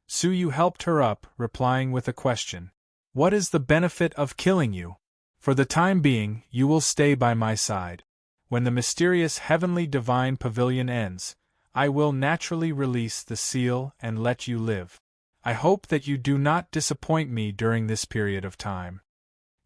Su Yu helped her up, replying with a question. "What is the benefit of killing you? For the time being, you will stay by my side. When the mysterious heavenly divine pavilion ends, I will naturally release the seal and let you live. I hope that you do not disappoint me during this period of time."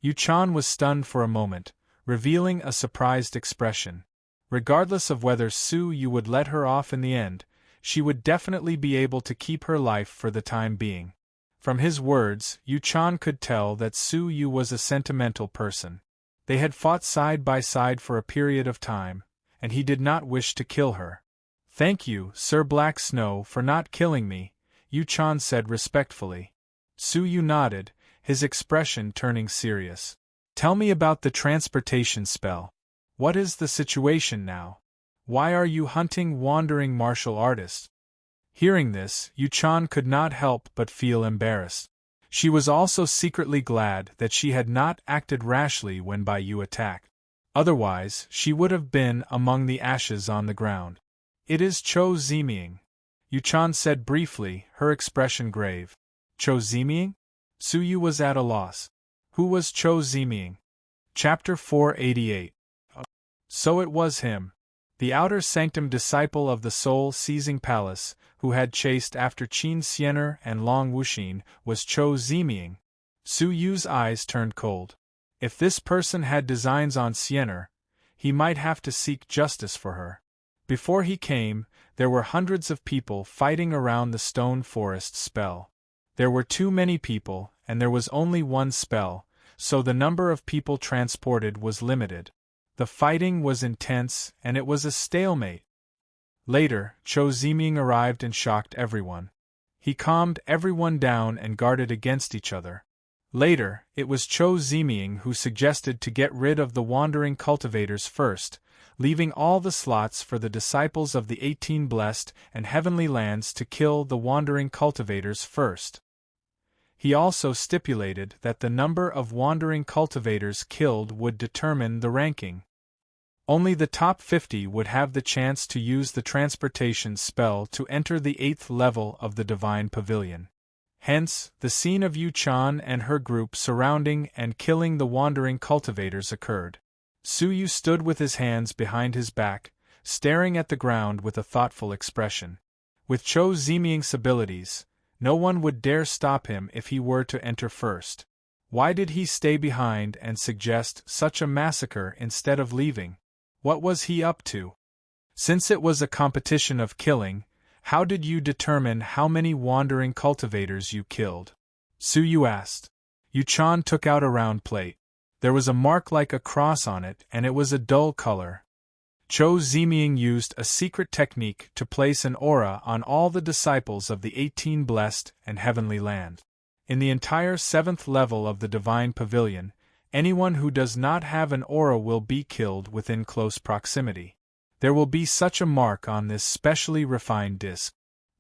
Yu-chan was stunned for a moment, revealing a surprised expression. Regardless of whether Su Yu would let her off in the end, she would definitely be able to keep her life for the time being. From his words, Yu-chan could tell that Su Yu was a sentimental person. They had fought side by side for a period of time, and he did not wish to kill her. "Thank you, Sir Black Snow, for not killing me," Yu-chan said respectfully. Su Yu nodded, his expression turning serious. "Tell me about the transportation spell. What is the situation now? Why are you hunting wandering martial artists?" Hearing this, Yu-chan could not help but feel embarrassed. She was also secretly glad that she had not acted rashly when Bai Yu attacked. Otherwise, she would have been among the ashes on the ground. "It is Cho Ziming," Yu-chan said briefly, her expression grave. "Cho Ziming?" Suyu was at a loss. Who was Cho Ziming? Chapter 488. So it was him. The outer sanctum disciple of the soul-seizing palace, who had chased after Qin Xiener and Long Wuxin, was Cho Ziming. Su Yu's eyes turned cold. If this person had designs on Xiener, he might have to seek justice for her. Before he came, there were hundreds of people fighting around the stone forest spell. There were too many people, and there was only one spell, so the number of people transported was limited. The fighting was intense, and it was a stalemate. Later, Cho Ziming arrived and shocked everyone. He calmed everyone down and guarded against each other. Later, it was Cho Ziming who suggested to get rid of the wandering cultivators first, leaving all the slots for the disciples of the 18 blessed and heavenly lands to kill the wandering cultivators first. He also stipulated that the number of wandering cultivators killed would determine the ranking. Only the top 50 would have the chance to use the transportation spell to enter the 8th level of the Divine Pavilion. Hence, the scene of Yu-chan and her group surrounding and killing the wandering cultivators occurred. Suyu stood with his hands behind his back, staring at the ground with a thoughtful expression. With Cho Ziming's abilities, no one would dare stop him if he were to enter first. Why did he stay behind and suggest such a massacre instead of leaving? What was he up to? Since it was a competition of killing, how did you determine how many wandering cultivators you killed? Suyu asked. Yu-chan took out a round plate. There was a mark like a cross on it, and it was a dull color. Cho Ziming used a secret technique to place an aura on all the disciples of the 18 blessed and heavenly land. In the entire 7th level of the Divine Pavilion, anyone who does not have an aura will be killed within close proximity. There will be such a mark on this specially refined disc.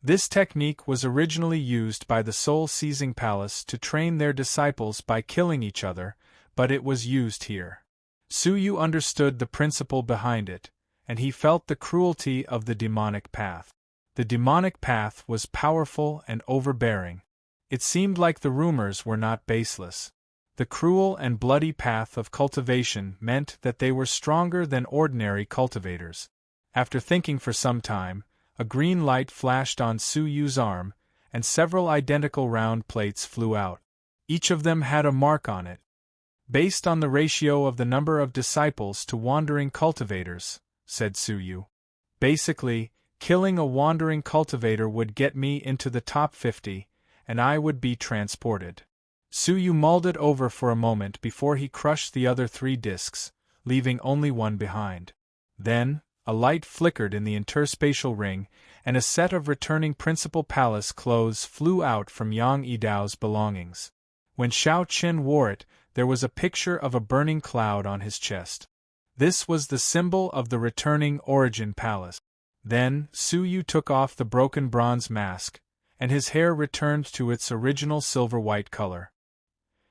This technique was originally used by the Soul-Seizing Palace to train their disciples by killing each other, but it was used here. Suyu understood the principle behind it, and he felt the cruelty of the demonic path. The demonic path was powerful and overbearing. It seemed like the rumors were not baseless. The cruel and bloody path of cultivation meant that they were stronger than ordinary cultivators. After thinking for some time, a green light flashed on Suyu's arm, and several identical round plates flew out. Each of them had a mark on it. "Based on the ratio of the number of disciples to wandering cultivators," said Suyu. "Basically, killing a wandering cultivator would get me into the top 50, and I would be transported." Suyu mulled it over for a moment before he crushed the other 3 discs, leaving only one behind. Then, a light flickered in the interspatial ring, and a set of returning Principal Palace clothes flew out from Yang Yidao's belongings. When Xiao Qin wore it, there was a picture of a burning cloud on his chest. This was the symbol of the returning Origin Palace. Then, Suyu took off the broken bronze mask, and his hair returned to its original silver-white color.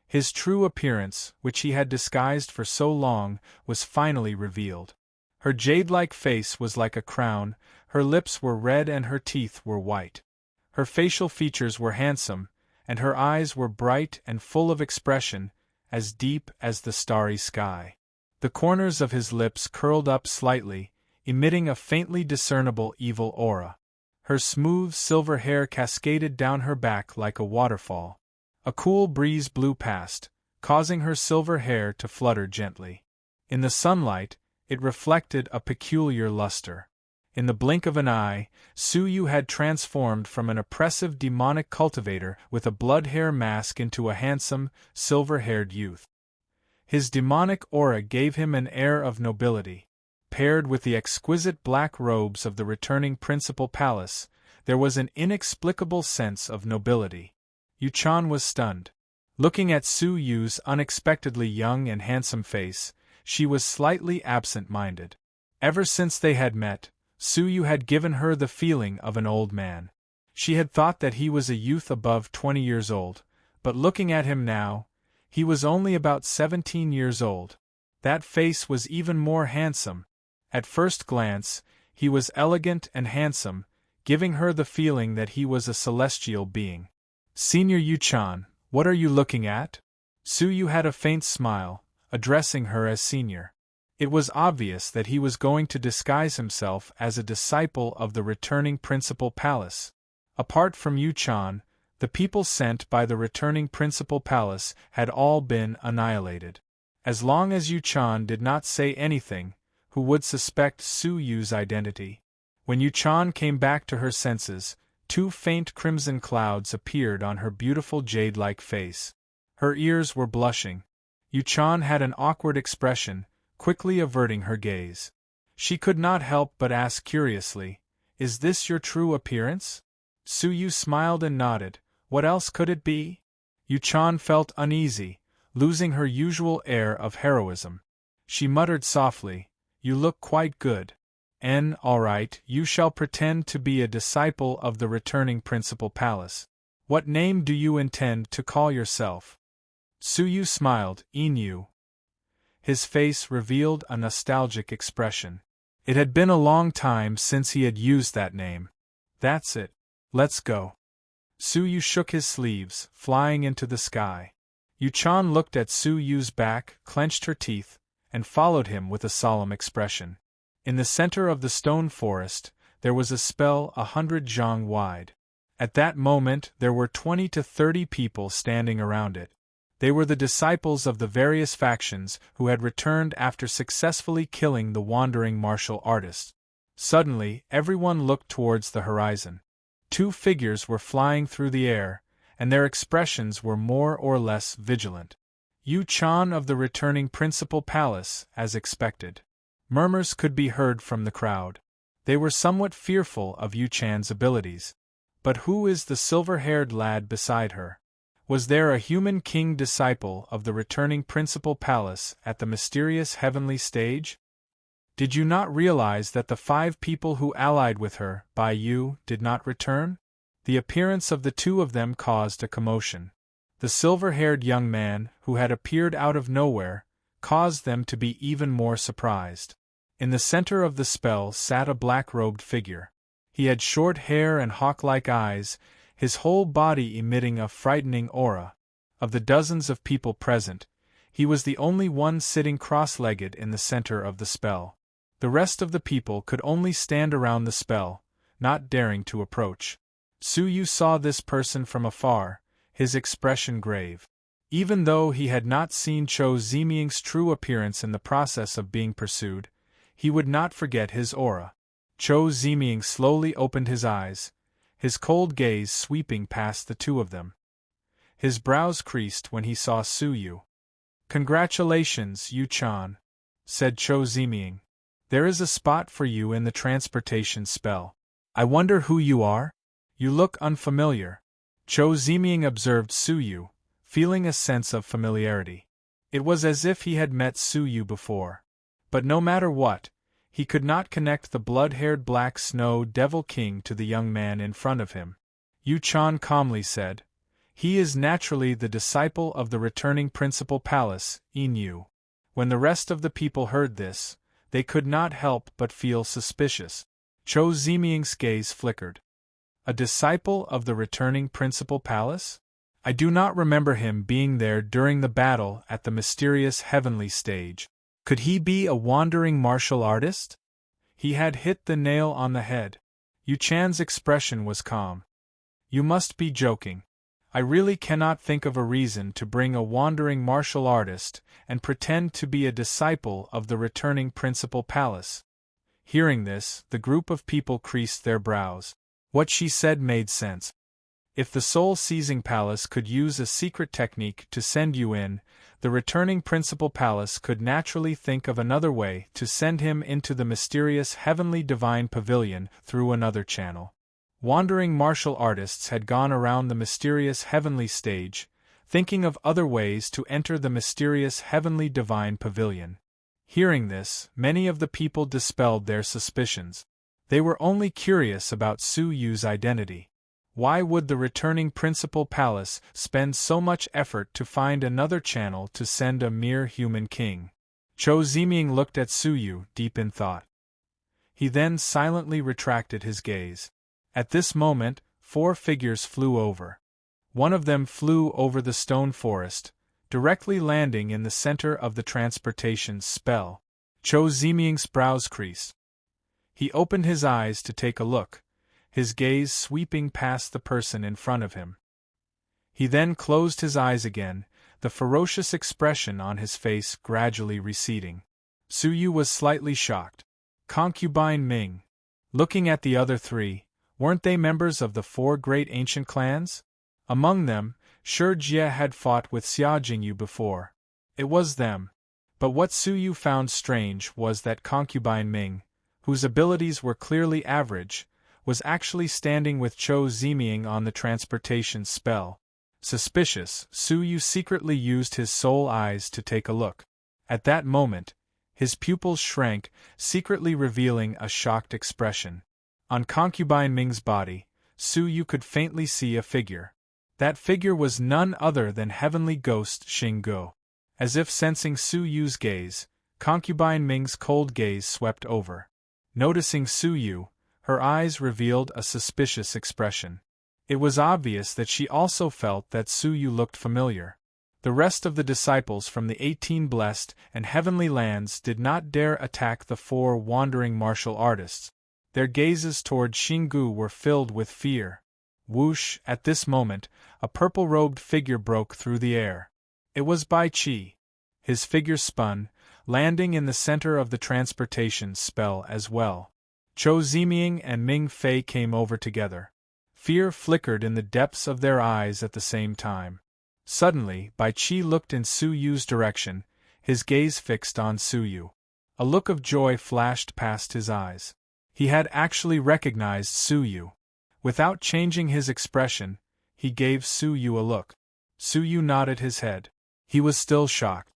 His true appearance, which he had disguised for so long, was finally revealed. Her jade-like face was like a crown, her lips were red and her teeth were white. Her facial features were handsome, and her eyes were bright and full of expression, as deep as the starry sky. The corners of his lips curled up slightly, emitting a faintly discernible evil aura. Her smooth silver hair cascaded down her back like a waterfall. A cool breeze blew past, causing her silver hair to flutter gently. In the sunlight, it reflected a peculiar luster. In the blink of an eye, Suyu had transformed from an oppressive demonic cultivator with a blood-hair mask into a handsome, silver-haired youth. His demonic aura gave him an air of nobility. Paired with the exquisite black robes of the returning Principal Palace, there was an inexplicable sense of nobility. Yu-chan was stunned. Looking at Su Yu's unexpectedly young and handsome face, she was slightly absent-minded. Ever since they had met, Su Yu had given her the feeling of an old man. She had thought that he was a youth above 20 years old, but looking at him now, he was only about 17 years old. That face was even more handsome. At first glance, he was elegant and handsome, giving her the feeling that he was a celestial being. "Senior Yu-chan, what are you looking at?" Su Yu had a faint smile, addressing her as senior. It was obvious that he was going to disguise himself as a disciple of the returning principal palace. Apart from Yu-chan, the people sent by the returning principal palace had all been annihilated. As long as Yu-chan did not say anything, who would suspect Su Yu's identity? When Yu-chan came back to her senses, 2 faint crimson clouds appeared on her beautiful jade-like face. Her ears were blushing. Yu-chan had an awkward expression, quickly averting her gaze. She could not help but ask curiously, "Is this your true appearance?" Su Yu smiled and nodded. What else could it be? Yu-chan felt uneasy, losing her usual air of heroism. She muttered softly, "You look quite good. All right, you shall pretend to be a disciple of the returning principal palace. What name do you intend to call yourself?" Su Yu smiled, "Inu." His face revealed a nostalgic expression. It had been a long time since he had used that name. "That's it. Let's go." Su Yu shook his sleeves, flying into the sky. Yu-chan looked at Su Yu's back, clenched her teeth, and followed him with a solemn expression. In the center of the stone forest, there was a spell 100 zhang wide. At that moment there were 20 to 30 people standing around it. They were the disciples of the various factions who had returned after successfully killing the wandering martial artist. Suddenly, everyone looked towards the horizon. 2 figures were flying through the air, and their expressions were more or less vigilant. Yu-chan of the returning principal palace, as expected. Murmurs could be heard from the crowd. They were somewhat fearful of Yu-chan's abilities. But who is the silver-haired lad beside her? Was there a human king disciple of the returning principal palace at the mysterious heavenly stage? Did you not realize that the 5 people who allied with her, by you, did not return? The appearance of the 2 of them caused a commotion. The silver-haired young man, who had appeared out of nowhere, caused them to be even more surprised. In the center of the spell sat a black-robed figure. He had short hair and hawk-like eyes, his whole body emitting a frightening aura. Of the dozens of people present, he was the only one sitting cross-legged in the center of the spell. The rest of the people could only stand around the spell, not daring to approach. Su Yu saw this person from afar, his expression grave. Even though he had not seen Cho Ziming's true appearance in the process of being pursued, he would not forget his aura. Cho Ziming slowly opened his eyes, his cold gaze sweeping past the 2 of them. His brows creased when he saw Su Yu. "Congratulations, Yu-chan," said Cho Ziming. "There is a spot for you in the transportation spell. I wonder who you are? You look unfamiliar." Cho Ziming observed Su Yu, feeling a sense of familiarity. It was as if he had met Su Yu before. But no matter what, he could not connect the blood-haired Black Snow Devil King to the young man in front of him. Yu-chan calmly said, "He is naturally the disciple of the returning principal palace, Inu." When the rest of the people heard this, they could not help but feel suspicious. Cho Ziming's gaze flickered. A disciple of the returning principal palace? I do not remember him being there during the battle at the mysterious heavenly stage. Could he be a wandering martial artist? He had hit the nail on the head. Yu-chan's expression was calm. "You must be joking. I really cannot think of a reason to bring a wandering martial artist and pretend to be a disciple of the returning principal palace." Hearing this, the group of people creased their brows. What she said made sense. If the soul-seizing palace could use a secret technique to send you in, the returning principal palace could naturally think of another way to send him into the mysterious heavenly divine pavilion through another channel. Wandering martial artists had gone around the mysterious heavenly stage, thinking of other ways to enter the mysterious heavenly divine pavilion. Hearing this, many of the people dispelled their suspicions. They were only curious about Su Yu's identity. Why would the returning principal palace spend so much effort to find another channel to send a mere human king? Chou Ziming looked at Su Yu, deep in thought. He then silently retracted his gaze. At this moment, 4 figures flew over. One of them flew over the stone forest, directly landing in the center of the transportation spell. Chou Ziming's brows creased. He opened his eyes to take a look, his gaze sweeping past the person in front of him. He then closed his eyes again, the ferocious expression on his face gradually receding. Su Yu was slightly shocked. Concubine Ming. Looking at the other 3, weren't they members of the 4 great ancient clans? Among them, Shi Jie had fought with Xia Jingyu before. It was them. But what Su Yu found strange was that Concubine Ming, whose abilities were clearly average, was actually standing with Chou Ziming on the transportation spell. Suspicious, Su Yu secretly used his soul eyes to take a look. At that moment, his pupils shrank, secretly revealing a shocked expression. On Concubine Ming's body, Su Yu could faintly see a figure. That figure was none other than heavenly ghost Xingguo. As if sensing Su Yu's gaze, Concubine Ming's cold gaze swept over. Noticing Su Yu, her eyes revealed a suspicious expression. It was obvious that she also felt that Su Yu looked familiar. The rest of the disciples from the 18 blessed and heavenly lands did not dare attack the 4 wandering martial artists. Their gazes toward Xinggu were filled with fear. Whoosh! At this moment, a purple-robed figure broke through the air. It was Bai Qi. His figure spun, landing in the center of the transportation spell as well. Chou Ziming and Ming Fei came over together. Fear flickered in the depths of their eyes at the same time. Suddenly, Bai Qi looked in Su Yu's direction, his gaze fixed on Su Yu. A look of joy flashed past his eyes. He had actually recognized Su Yu. Without changing his expression, he gave Su Yu a look. Su Yu nodded his head. He was still shocked.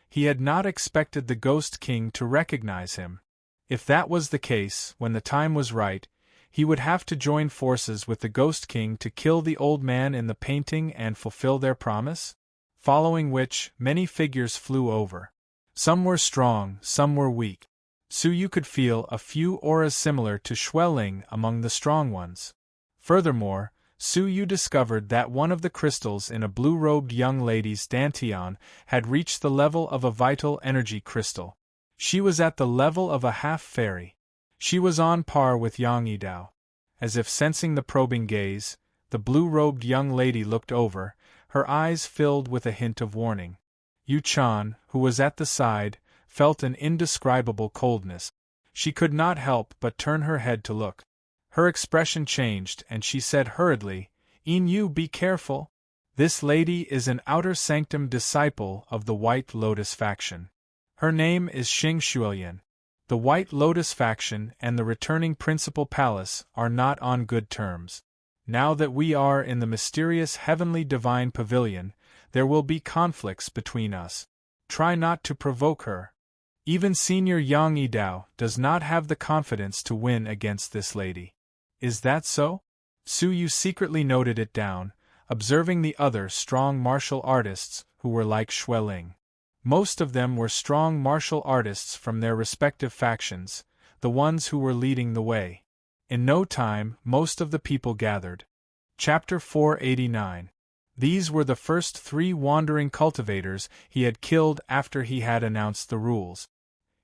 He had not expected the Ghost King to recognize him. If that was the case, when the time was right, he would have to join forces with the Ghost King to kill the old man in the painting and fulfill their promise? Following which, many figures flew over. Some were strong, some were weak. Su Yu could feel a few auras similar to Xueling among the strong ones. Furthermore, Su Yu discovered that one of the crystals in a blue-robed young lady's dantian had reached the level of a vital energy crystal. She was at the level of a half-fairy. She was on par with Yang Yidao. As if sensing the probing gaze, the blue-robed young lady looked over, her eyes filled with a hint of warning. Yu Chan, who was at the side, felt an indescribable coldness. She could not help but turn her head to look. Her expression changed and she said hurriedly, "Yin Yu, be careful. This lady is an outer sanctum disciple of the White Lotus faction. Her name is Xing Xuelian. The White Lotus faction and the returning principal palace are not on good terms. Now that we are in the mysterious heavenly divine pavilion, there will be conflicts between us. Try not to provoke her. Even Senior Yang Yidao does not have the confidence to win against this lady." "Is that so?" Su Yu secretly noted it down, observing the other strong martial artists who were like Xueling. Most of them were strong martial artists from their respective factions, the ones who were leading the way. In no time, most of the people gathered. Chapter 489. These were the first 3 wandering cultivators he had killed after he had announced the rules.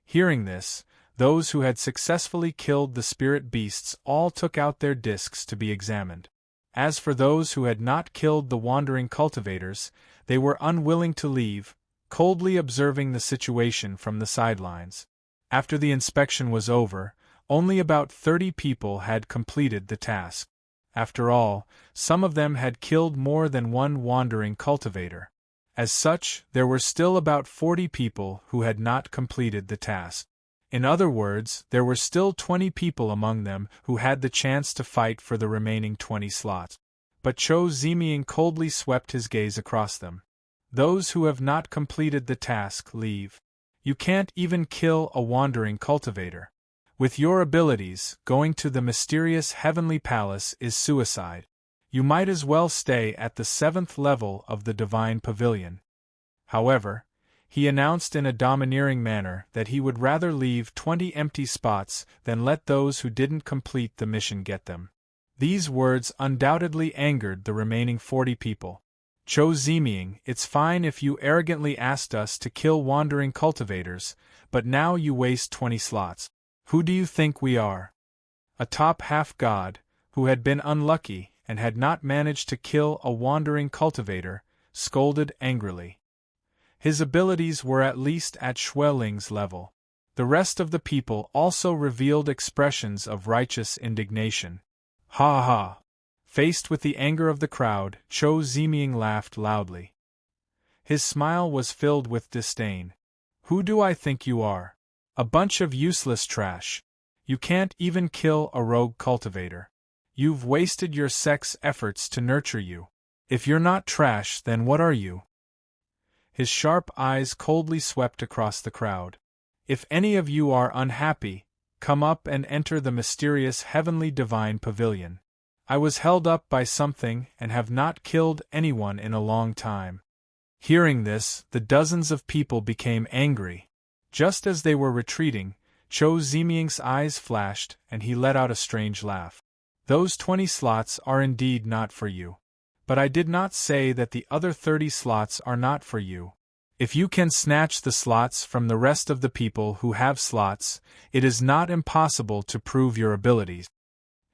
Hearing this, those who had successfully killed the spirit beasts all took out their discs to be examined. As for those who had not killed the wandering cultivators, they were unwilling to leave, coldly observing the situation from the sidelines. After the inspection was over, only about 30 people had completed the task. After all, some of them had killed more than one wandering cultivator. As such, there were still about 40 people who had not completed the task. In other words, there were still 20 people among them who had the chance to fight for the remaining 20 slots. but Cho Ziming coldly swept his gaze across them. Those who have not completed the task leave. You can't even kill a wandering cultivator. With your abilities, going to the mysterious heavenly palace is suicide. You might as well stay at the 7th level of the divine pavilion. However, he announced in a domineering manner that he would rather leave 20 empty spots than let those who didn't complete the mission get them. These words undoubtedly angered the remaining 40 people. Cho Ziming, it's fine if you arrogantly asked us to kill wandering cultivators, but now you waste 20 slots. Who do you think we are? A top half-god, who had been unlucky and had not managed to kill a wandering cultivator, scolded angrily. His abilities were at least at Schwelling's level. The rest of the people also revealed expressions of righteous indignation. Ha ha! Faced with the anger of the crowd, Cho Ziming laughed loudly. His smile was filled with disdain. Who do I think you are? A bunch of useless trash. You can't even kill a rogue cultivator. You've wasted your sex efforts to nurture you. If you're not trash, then what are you? His sharp eyes coldly swept across the crowd. If any of you are unhappy, come up and enter the mysterious heavenly divine pavilion. I was held up by something and have not killed anyone in a long time. Hearing this, the dozens of people became angry. Just as they were retreating, Cho Ziming's eyes flashed and he let out a strange laugh. Those 20 slots are indeed not for you. But I did not say that the other 30 slots are not for you. If you can snatch the slots from the rest of the people who have slots, it is not impossible to prove your abilities.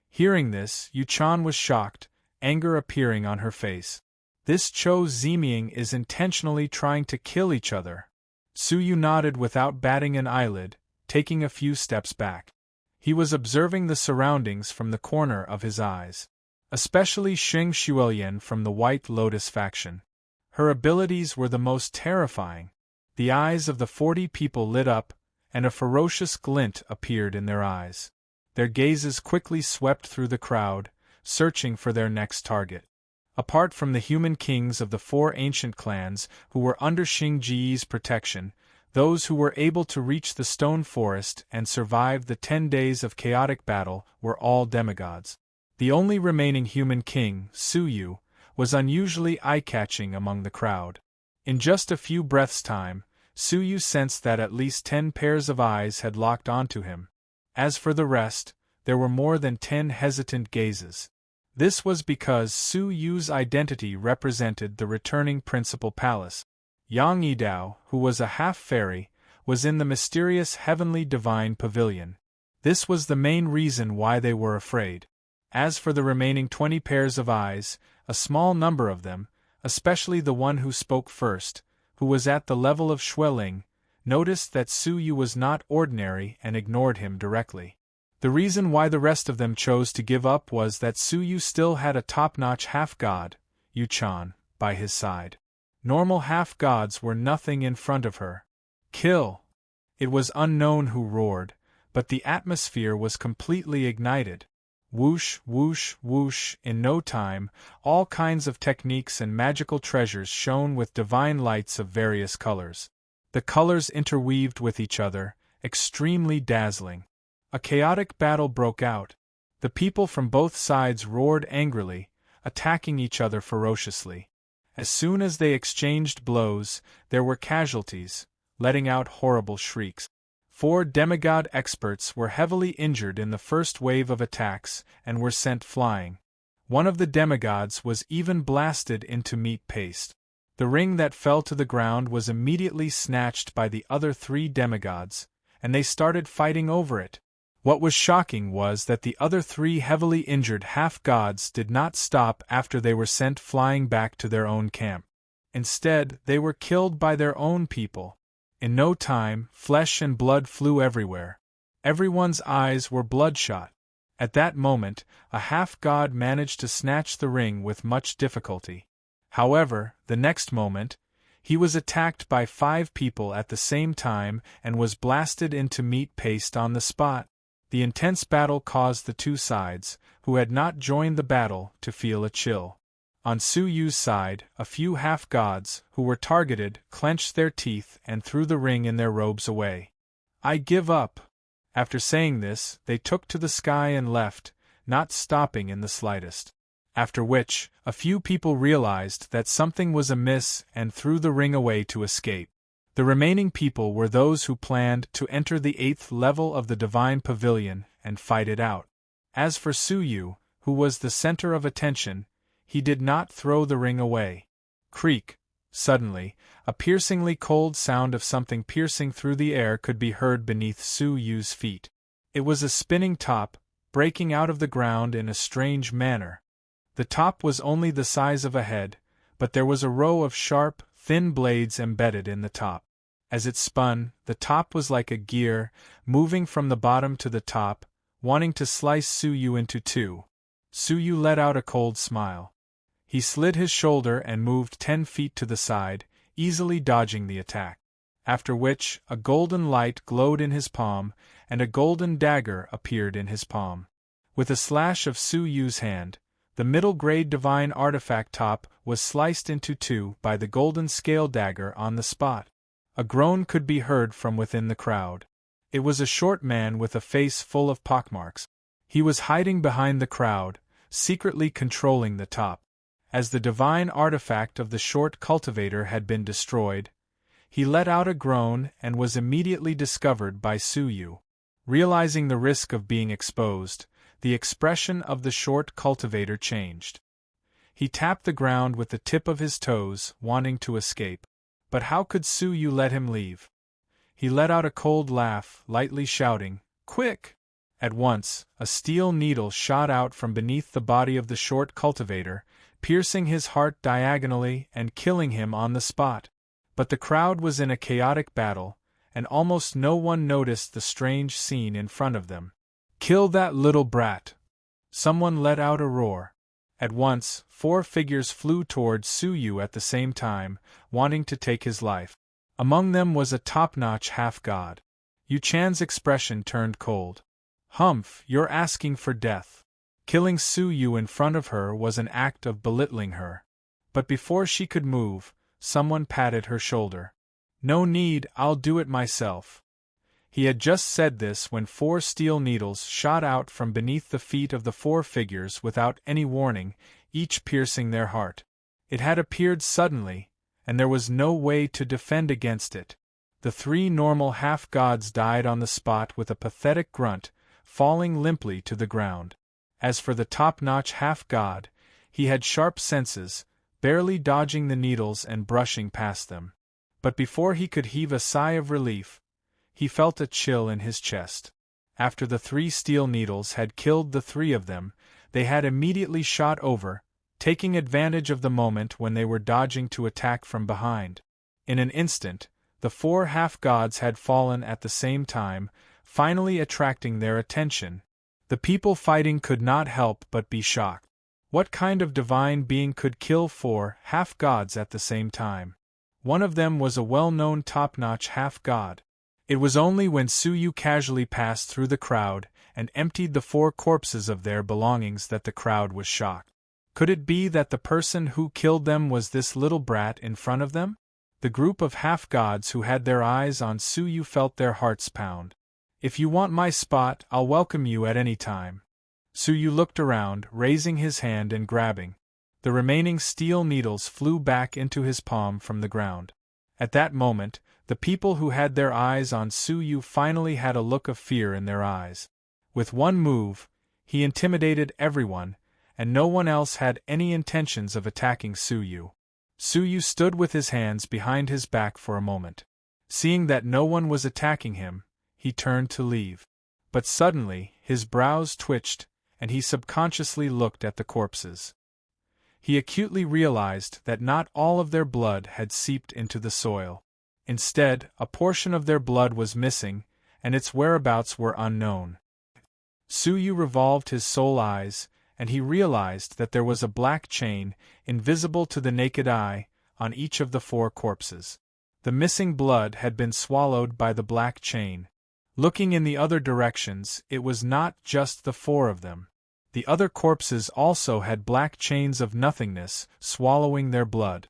Hearing this, Yu-chan was shocked, anger appearing on her face. This Cho Ziming is intentionally trying to kill each other. Suyu nodded without batting an eyelid, taking a few steps back. He was observing the surroundings from the corner of his eyes. Especially Xing Xuelian from the White Lotus faction. Her abilities were the most terrifying. The eyes of the 40 people lit up, and a ferocious glint appeared in their eyes. Their gazes quickly swept through the crowd, searching for their next target. Apart from the human kings of the 4 ancient clans who were under Xing Ji's protection, those who were able to reach the stone forest and survive the 10 days of chaotic battle were all demigods. The only remaining human king, Suyu, was unusually eye-catching among the crowd. In just a few breaths' time, Suyu sensed that at least 10 pairs of eyes had locked onto him. As for the rest, there were more than 10 hesitant gazes. This was because Suyu's identity represented the returning principal palace. Yang Yidao, who was a half-fairy, was in the mysterious heavenly divine pavilion. This was the main reason why they were afraid. As for the remaining 20 pairs of eyes, a small number of them, especially the one who spoke first, who was at the level of Schwelling, noticed that Suyu was not ordinary and ignored him directly. The reason why the rest of them chose to give up was that Suyu still had a top-notch half-god, Yu-chan, by his side. Normal half-gods were nothing in front of her. Kill! It was unknown who roared, but the atmosphere was completely ignited. Whoosh, whoosh, whoosh, in no time, all kinds of techniques and magical treasures shone with divine lights of various colors. The colors interweaved with each other, extremely dazzling. A chaotic battle broke out. The people from both sides roared angrily, attacking each other ferociously. As soon as they exchanged blows, there were casualties, letting out horrible shrieks. 4 demigod experts were heavily injured in the first wave of attacks and were sent flying. One of the demigods was even blasted into meat paste. The ring that fell to the ground was immediately snatched by the other 3 demigods, and they started fighting over it. What was shocking was that the other 3 heavily injured half-gods did not stop after they were sent flying back to their own camp. Instead, they were killed by their own people. In no time, flesh and blood flew everywhere. Everyone's eyes were bloodshot. At that moment, a half-god managed to snatch the ring with much difficulty. However, the next moment, he was attacked by 5 people at the same time and was blasted into meat paste on the spot. The intense battle caused the two sides, who had not joined the battle, to feel a chill. On Su Yu's side, a few half-gods, who were targeted, clenched their teeth and threw the ring in their robes away. "I give up!" After saying this, they took to the sky and left, not stopping in the slightest. After which, a few people realized that something was amiss and threw the ring away to escape. The remaining people were those who planned to enter the 8th level of the Divine Pavilion and fight it out. As for Su Yu, who was the center of attention, he did not throw the ring away. Creak! Suddenly, a piercingly cold sound of something piercing through the air could be heard beneath Su Yu's feet. It was a spinning top, breaking out of the ground in a strange manner. The top was only the size of a head, but there was a row of sharp, thin blades embedded in the top. As it spun, the top was like a gear, moving from the bottom to the top, wanting to slice Su Yu into two. Su Yu let out a cold smile. He slid his shoulder and moved 10 feet to the side, easily dodging the attack. After which, a golden light glowed in his palm, and a golden dagger appeared in his palm. With a slash of Su Yu's hand, the middle-grade divine artifact top was sliced into two by the golden scale dagger on the spot. A groan could be heard from within the crowd. It was a short man with a face full of pockmarks. He was hiding behind the crowd, secretly controlling the top. As the divine artifact of the short cultivator had been destroyed, he let out a groan and was immediately discovered by Su Yu. Realizing the risk of being exposed, the expression of the short cultivator changed. He tapped the ground with the tip of his toes, wanting to escape. But how could Su Yu let him leave? He let out a cold laugh, lightly shouting, "Quick!" At once, a steel needle shot out from beneath the body of the short cultivator, piercing his heart diagonally and killing him on the spot. But the crowd was in a chaotic battle, and almost no one noticed the strange scene in front of them. "Kill that little brat!" Someone let out a roar. At once, 4 figures flew towards Su Yu at the same time, wanting to take his life. Among them was a top-notch half-god. Yu Chan's expression turned cold. "Humph, you're asking for death." Killing Su Yu in front of her was an act of belittling her. But before she could move, someone patted her shoulder. "No need, I'll do it myself." He had just said this when 4 steel needles shot out from beneath the feet of the 4 figures without any warning, each piercing their heart. It had appeared suddenly, and there was no way to defend against it. The 3 normal half-gods died on the spot with a pathetic grunt, falling limply to the ground. As for the top-notch half-god, he had sharp senses, barely dodging the needles and brushing past them. But before he could heave a sigh of relief, he felt a chill in his chest. After the 3 steel needles had killed the 3 of them, they had immediately shot over, taking advantage of the moment when they were dodging to attack from behind. In an instant, the 4 half-gods had fallen at the same time, finally attracting their attention. The people fighting could not help but be shocked. What kind of divine being could kill 4 half-gods at the same time? One of them was a well-known top-notch half-god. It was only when Su Yu casually passed through the crowd and emptied the 4 corpses of their belongings that the crowd was shocked. Could it be that the person who killed them was this little brat in front of them? The group of half-gods who had their eyes on Su Yu felt their hearts pound. "If you want my spot, I'll welcome you at any time." Su Yu looked around, raising his hand and grabbing. The remaining steel needles flew back into his palm from the ground. At that moment, the people who had their eyes on Su Yu finally had a look of fear in their eyes. With one move, he intimidated everyone, and no one else had any intentions of attacking Su Yu. Su Yu stood with his hands behind his back for a moment. Seeing that no one was attacking him, he turned to leave. But suddenly, his brows twitched, and he subconsciously looked at the corpses. He acutely realized that not all of their blood had seeped into the soil. Instead, a portion of their blood was missing, and its whereabouts were unknown. Su Yu revolved his soul eyes, and he realized that there was a black chain, invisible to the naked eye, on each of the 4 corpses. The missing blood had been swallowed by the black chain. Looking in the other directions, it was not just the four of them. The other corpses also had black chains of nothingness, swallowing their blood.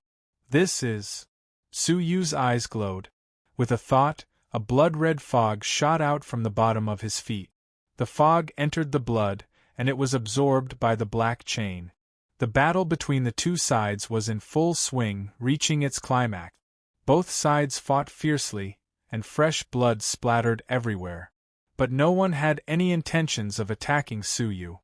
This is... Su Yu's eyes glowed. With a thought, a blood-red fog shot out from the bottom of his feet. The fog entered the blood, and it was absorbed by the black chain. The battle between the two sides was in full swing, reaching its climax. Both sides fought fiercely, and fresh blood splattered everywhere. But no one had any intentions of attacking Su Yu.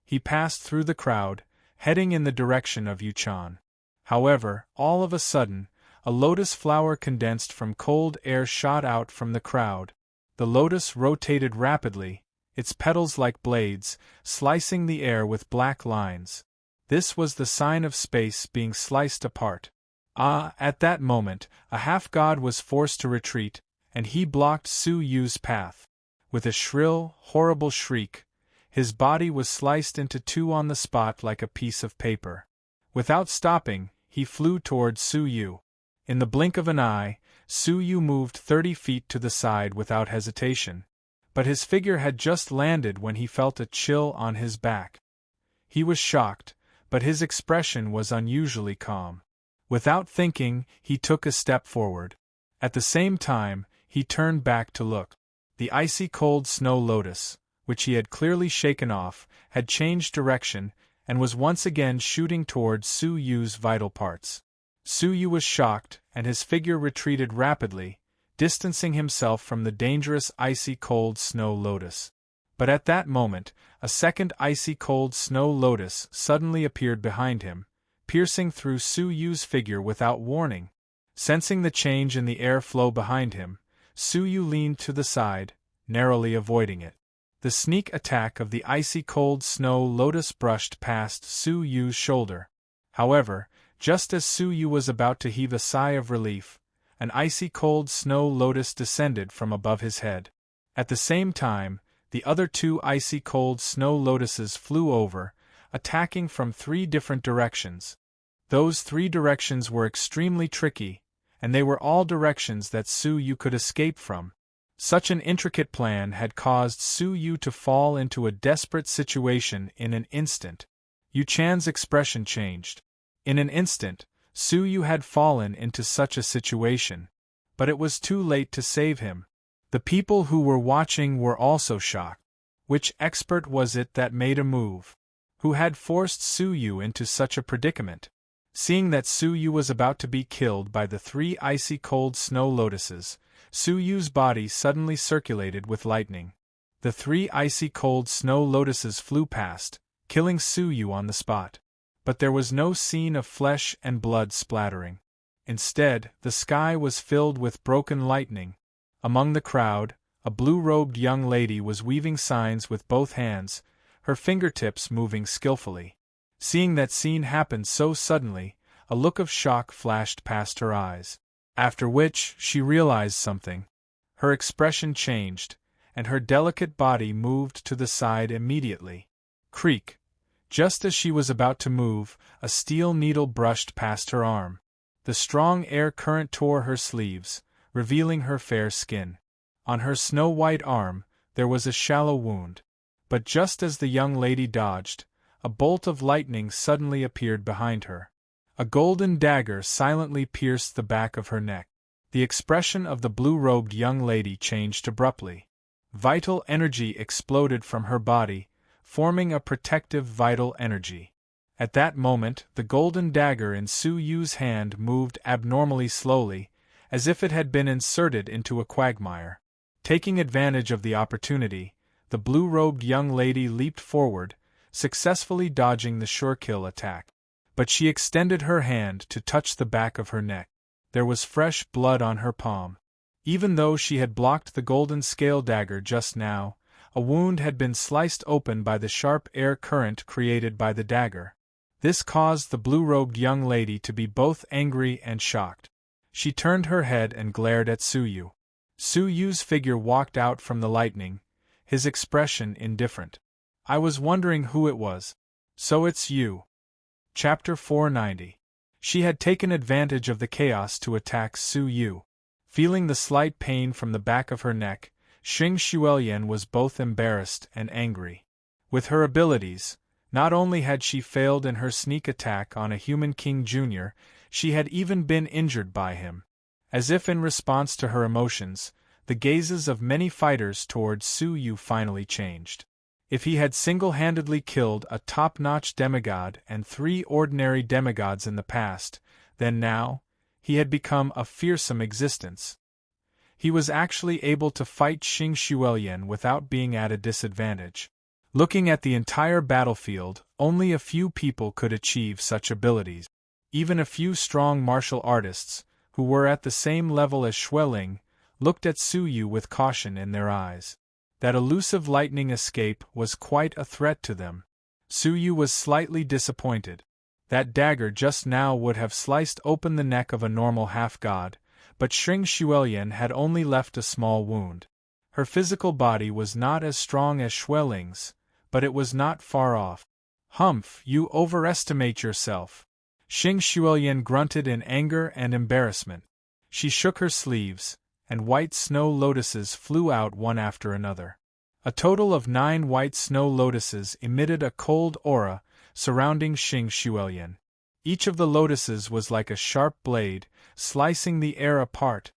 He passed through the crowd, heading in the direction of Yuchan. However, all of a sudden, a lotus flower condensed from cold air shot out from the crowd. The lotus rotated rapidly, its petals like blades, slicing the air with black lines. This was the sign of space being sliced apart. At that moment, a half-god was forced to retreat, and he blocked Su Yu's path. With a shrill, horrible shriek, his body was sliced into two on the spot like a piece of paper. Without stopping, he flew towards Su Yu. In the blink of an eye, Su Yu moved 30 feet to the side without hesitation. But his figure had just landed when he felt a chill on his back. He was shocked, but his expression was unusually calm. Without thinking, he took a step forward. At the same time, he turned back to look. The icy cold snow lotus, which he had clearly shaken off, had changed direction, and was once again shooting towards Su Yu's vital parts. Su Yu was shocked, and his figure retreated rapidly, distancing himself from the dangerous icy cold snow lotus. But at that moment, a second icy cold snow lotus suddenly appeared behind him, piercing through Su Yu's figure without warning. Sensing the change in the air flow behind him, Su Yu leaned to the side, narrowly avoiding it. The sneak attack of the icy cold snow lotus brushed past Su Yu's shoulder. However, just as Su Yu was about to heave a sigh of relief, an icy cold snow lotus descended from above his head. At the same time, the other two icy cold snow lotuses flew over, attacking from 3 different directions. Those 3 directions were extremely tricky, and they were all directions that Su Yu could escape from. Such an intricate plan had caused Su Yu to fall into a desperate situation in an instant. Yu Chan's expression changed. In an instant, Su Yu had fallen into such a situation. But it was too late to save him. The people who were watching were also shocked. Which expert was it that made a move? Who had forced Su Yu into such a predicament? Seeing that Su Yu was about to be killed by the 3 icy cold snow lotuses, Su Yu's body suddenly circulated with lightning. The 3 icy cold snow lotuses flew past, killing Su Yu on the spot. But there was no scene of flesh and blood splattering. Instead, the sky was filled with broken lightning. Among the crowd, a blue-robed young lady was weaving signs with both hands, her fingertips moving skillfully. Seeing that scene happen so suddenly, a look of shock flashed past her eyes. After which, she realized something. Her expression changed, and her delicate body moved to the side immediately. Creak! Just as she was about to move, a steel needle brushed past her arm. The strong air current tore her sleeves, revealing her fair skin. On her snow-white arm, there was a shallow wound. But just as the young lady dodged, a bolt of lightning suddenly appeared behind her. A golden dagger silently pierced the back of her neck. The expression of the blue-robed young lady changed abruptly. Vital energy exploded from her body, forming a protective vital energy. At that moment, the golden dagger in Su Yu's hand moved abnormally slowly, as if it had been inserted into a quagmire. Taking advantage of the opportunity, the blue-robed young lady leaped forward, successfully dodging the sure-kill attack. But she extended her hand to touch the back of her neck. There was fresh blood on her palm. Even though she had blocked the golden scale dagger just now, a wound had been sliced open by the sharp air current created by the dagger. This caused the blue-robed young lady to be both angry and shocked. She turned her head and glared at Su Yu. Su Yu's figure walked out from the lightning, his expression indifferent. I was wondering who it was. So it's you. Chapter 490. She had taken advantage of the chaos to attack Su Yu. Feeling the slight pain from the back of her neck, Xing Xuelian was both embarrassed and angry. With her abilities, not only had she failed in her sneak attack on a human king junior, she had even been injured by him. As if in response to her emotions, the gazes of many fighters towards Su Yu finally changed. If he had single-handedly killed a top-notch demigod and 3 ordinary demigods in the past, then now, he had become a fearsome existence. He was actually able to fight Xing Xuelian without being at a disadvantage. Looking at the entire battlefield, only a few people could achieve such abilities. Even a few strong martial artists, who were at the same level as Xueling, looked at Su Yu with caution in their eyes. That elusive lightning escape was quite a threat to them. Su Yu was slightly disappointed. That dagger just now would have sliced open the neck of a normal half-god, but Xing Xuelian had only left a small wound. Her physical body was not as strong as Xueling's, but it was not far off. "Humph, you overestimate yourself." Xing Xuelian grunted in anger and embarrassment. She shook her sleeves, and white snow lotuses flew out one after another. A total of 9 white snow lotuses emitted a cold aura surrounding Xing Xuelian. Each of the lotuses was like a sharp blade, slicing the air apart.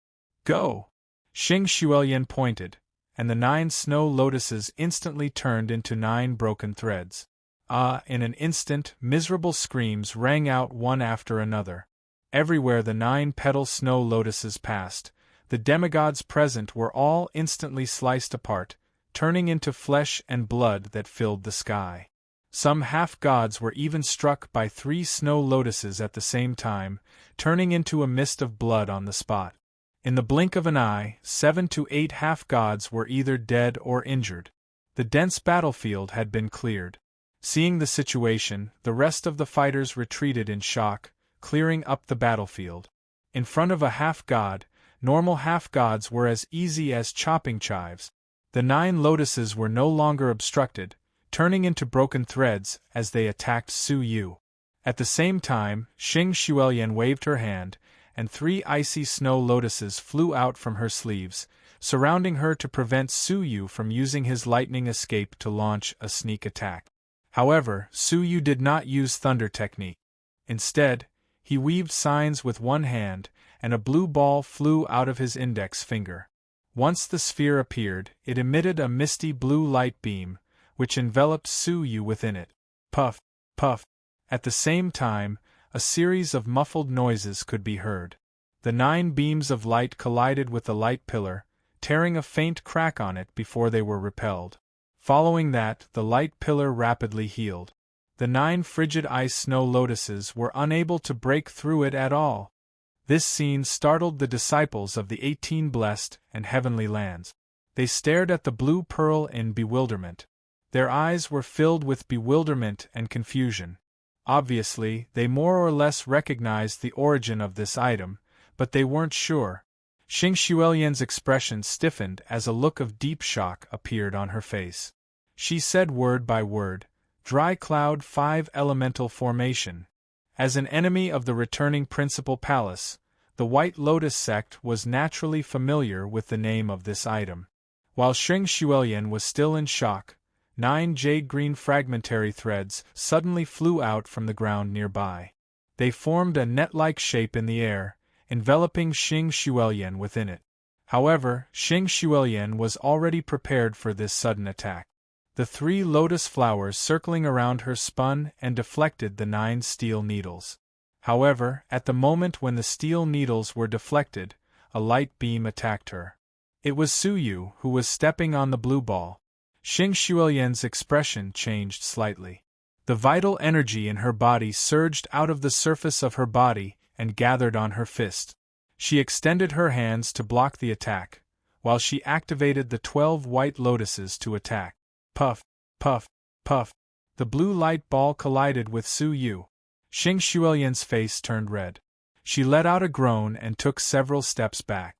"Go!" Xing Xuelian pointed, and the 9 snow lotuses instantly turned into 9 broken threads. In an instant, miserable screams rang out one after another. Everywhere the 9-petal snow lotuses passed, the demigods present were all instantly sliced apart, turning into flesh and blood that filled the sky. Some half-gods were even struck by 3 snow lotuses at the same time, turning into a mist of blood on the spot. In the blink of an eye, 7 to 8 half-gods were either dead or injured. The dense battlefield had been cleared. Seeing the situation, the rest of the fighters retreated in shock, clearing up the battlefield. In front of a half-god, normal half-gods were as easy as chopping chives. The 9 lotuses were no longer obstructed, turning into broken threads as they attacked Su Yu. At the same time, Xing Xuelian waved her hand, and 3 icy snow lotuses flew out from her sleeves, surrounding her to prevent Su Yu from using his lightning escape to launch a sneak attack. However, Su Yu did not use thunder technique. Instead, he weaved signs with one hand, and a blue ball flew out of his index finger. Once the sphere appeared, it emitted a misty blue light beam, which enveloped Su Yu within it. Puff, puff. At the same time, a series of muffled noises could be heard. The 9 beams of light collided with the light pillar, tearing a faint crack on it before they were repelled. Following that, the light pillar rapidly healed. The 9 frigid ice snow lotuses were unable to break through it at all. This scene startled the disciples of the 18 blessed and heavenly lands. They stared at the blue pearl in bewilderment. Their eyes were filled with bewilderment and confusion. Obviously, they more or less recognized the origin of this item, but they weren't sure. Xing Xuelian's expression stiffened as a look of deep shock appeared on her face. She said word by word, "Dry Cloud 5 Elemental Formation." As an enemy of the returning Principal Palace, the White Lotus sect was naturally familiar with the name of this item. While Xing Xuelian was still in shock, 9 jade-green fragmentary threads suddenly flew out from the ground nearby. They formed a net-like shape in the air, enveloping Xing Xuelian within it. However, Xing Xuelian was already prepared for this sudden attack. The 3 lotus flowers circling around her spun and deflected the 9 steel needles. However, at the moment when the steel needles were deflected, a light beam attacked her. It was Su Yu who was stepping on the blue ball. Xing Xuelian's expression changed slightly. The vital energy in her body surged out of the surface of her body and gathered on her fist. She extended her hands to block the attack, while she activated the 12 white lotuses to attack. Puff, puff, puff. The blue light ball collided with Su Yu. Xing Xuelian's face turned red. She let out a groan and took several steps back.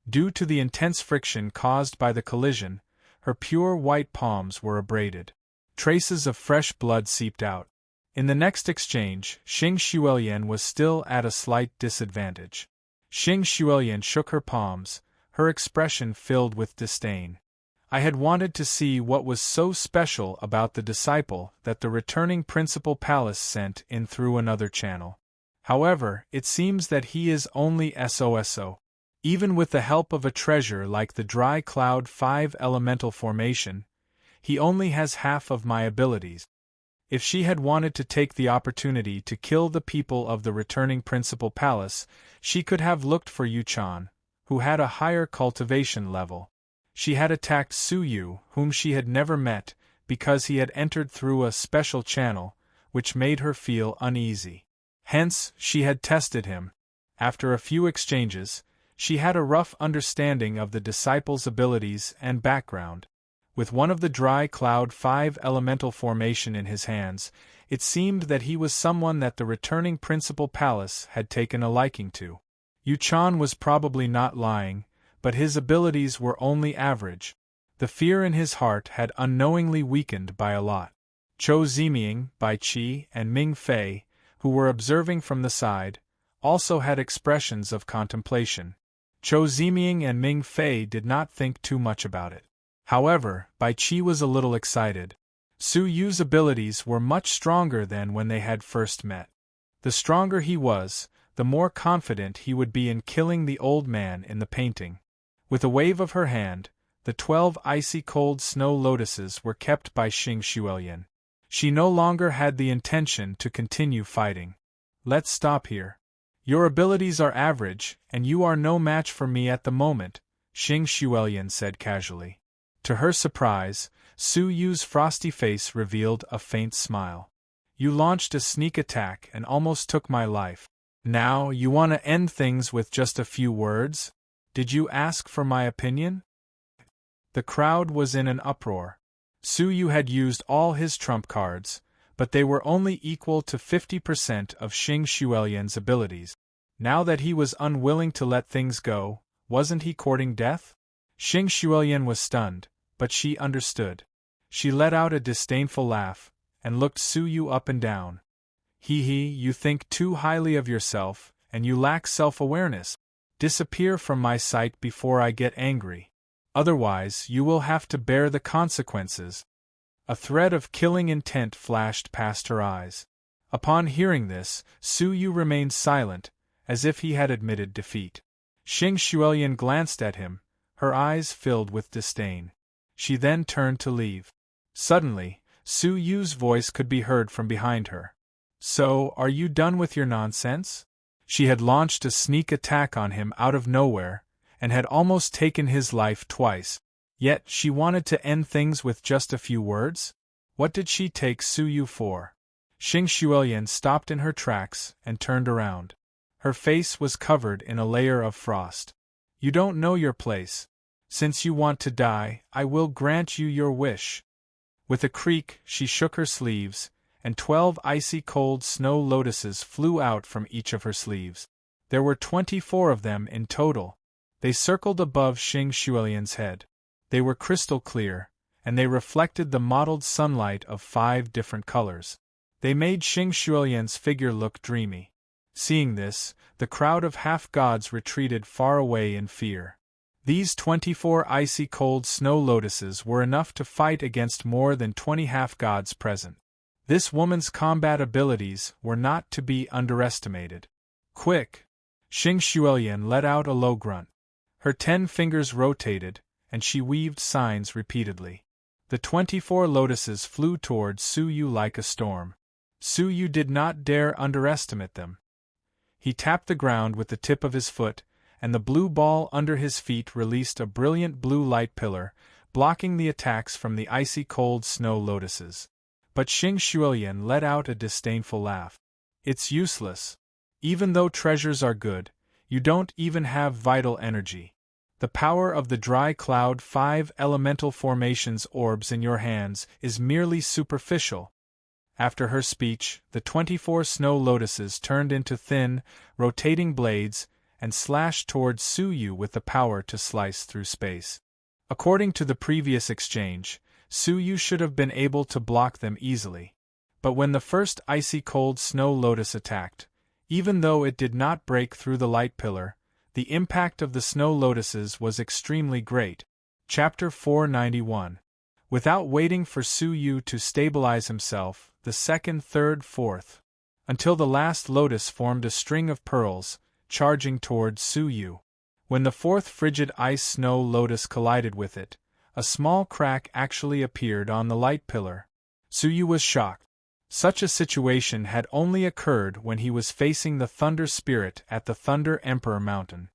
Due to the intense friction caused by the collision, her pure white palms were abraded. Traces of fresh blood seeped out. In the next exchange, Xing Xuelian was still at a slight disadvantage. Xing Xuelian shook her palms, her expression filled with disdain. I had wanted to see what was so special about the disciple that the returning principal palace sent in through another channel. However, it seems that he is only SOSO. Even with the help of a treasure like the dry cloud 5 elemental formation, he only has half of my abilities. If she had wanted to take the opportunity to kill the people of the returning principal palace, she could have looked for Yu-chan, who had a higher cultivation level. She had attacked Su-yu, whom she had never met, because he had entered through a special channel, which made her feel uneasy. Hence, she had tested him. After a few exchanges, she had a rough understanding of the disciple's abilities and background. With one of the dry cloud 5 elemental formation in his hands, it seemed that he was someone that the returning principal palace had taken a liking to. Yu-chan was probably not lying, but his abilities were only average. The fear in his heart had unknowingly weakened by a lot. Chou Ziming, Bai Qi, and Ming Fei, who were observing from the side, also had expressions of contemplation. Chou Ziming and Ming Fei did not think too much about it. However, Bai Qi was a little excited. Su-yu's abilities were much stronger than when they had first met. The stronger he was, the more confident he would be in killing the old man in the painting. With a wave of her hand, the 12 icy-cold snow lotuses were kept by Xing Xuelian. She no longer had the intention to continue fighting. Let's stop here. Your abilities are average, and you are no match for me at the moment, Xing Xuelian said casually. To her surprise, Su-yu's frosty face revealed a faint smile. You launched a sneak attack and almost took my life. Now, you want to end things with just a few words? Did you ask for my opinion? The crowd was in an uproar. Su-yu had used all his trump cards, but they were only equal to 50% of Xing Xuelian's abilities. Now that he was unwilling to let things go, wasn't he courting death? Xing Xuelian was stunned, but she understood. She let out a disdainful laugh, and looked Su-yu up and down. Hee, you think too highly of yourself, and you lack self-awareness. Disappear from my sight before I get angry. Otherwise, you will have to bear the consequences. A thread of killing intent flashed past her eyes. Upon hearing this, Su-yu remained silent, as if he had admitted defeat. Xing Xuelian glanced at him, her eyes filled with disdain. She then turned to leave. Suddenly, Su-yu's voice could be heard from behind her. So, are you done with your nonsense? She had launched a sneak attack on him out of nowhere, and had almost taken his life twice. Yet she wanted to end things with just a few words? What did she take Su-yu for? Xing Xuelian stopped in her tracks and turned around. Her face was covered in a layer of frost. You don't know your place. Since you want to die, I will grant you your wish. With a creak, she shook her sleeves, and 12 icy-cold snow lotuses flew out from each of her sleeves. There were 24 of them in total. They circled above Xing Xuelian's head. They were crystal clear, and they reflected the mottled sunlight of 5 different colors. They made Xing Xuelian's figure look dreamy. Seeing this, the crowd of half-gods retreated far away in fear. These 24 icy-cold snow lotuses were enough to fight against more than 20 half-gods present. This woman's combat abilities were not to be underestimated. Quick! Xing Xuelian let out a low grunt. Her 10 fingers rotated, and she weaved signs repeatedly. The 24 lotuses flew towards Su-yu like a storm. Su-yu did not dare underestimate them. He tapped the ground with the tip of his foot, and the blue ball under his feet released a brilliant blue light pillar, blocking the attacks from the icy-cold snow lotuses. But Xing Xuelian let out a disdainful laugh. It's useless. Even though treasures are good, you don't even have vital energy. The power of the dry cloud 5 elemental formations orbs in your hands is merely superficial. After her speech, the 24 snow lotuses turned into thin, rotating blades, and slashed towards Su-yu with the power to slice through space. According to the previous exchange, Su-yu should have been able to block them easily. But when the first icy-cold snow lotus attacked, even though it did not break through the light pillar, the impact of the snow lotuses was extremely great. Chapter 491. Without waiting for Su Yu to stabilize himself, the second, third, fourth, until the last lotus formed a string of pearls, charging toward Su Yu. When the fourth frigid ice snow lotus collided with it, a small crack actually appeared on the light pillar. Su Yu was shocked. Such a situation had only occurred when he was facing the Thunder Spirit at the Thunder Emperor Mountain.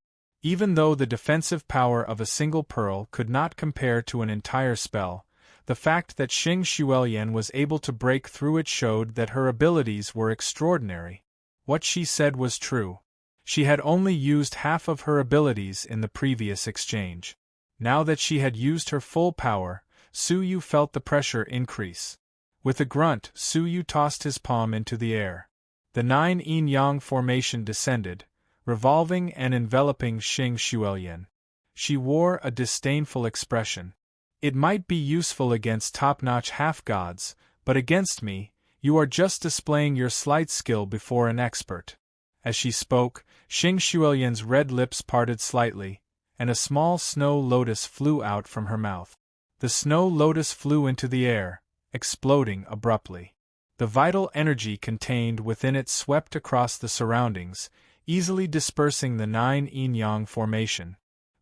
Even though the defensive power of a single pearl could not compare to an entire spell, the fact that Xing Xuelian was able to break through it showed that her abilities were extraordinary. What she said was true. She had only used half of her abilities in the previous exchange. Now that she had used her full power, Su Yu felt the pressure increase. With a grunt, Su Yu tossed his palm into the air. The 9 yin-yang formation descended, revolving and enveloping Xing Xuelian. She wore a disdainful expression. It might be useful against top-notch half-gods, but against me, you are just displaying your slight skill before an expert. As she spoke, Xing Xuelian's red lips parted slightly, and a small snow lotus flew out from her mouth. The snow lotus flew into the air, exploding abruptly. The vital energy contained within it swept across the surroundings, easily dispersing the 9 yin-yang formation.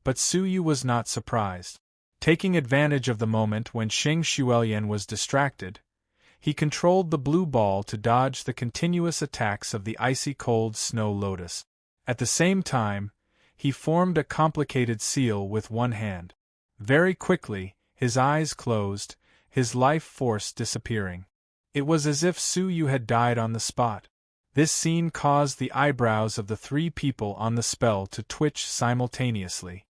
But Su Yu was not surprised. Taking advantage of the moment when Xing Xuelian was distracted, he controlled the blue ball to dodge the continuous attacks of the icy cold snow lotus. At the same time, he formed a complicated seal with one hand. Very quickly, his eyes closed, his life force disappearing. It was as if Su Yu had died on the spot. This scene caused the eyebrows of the 3 people on the spell to twitch simultaneously.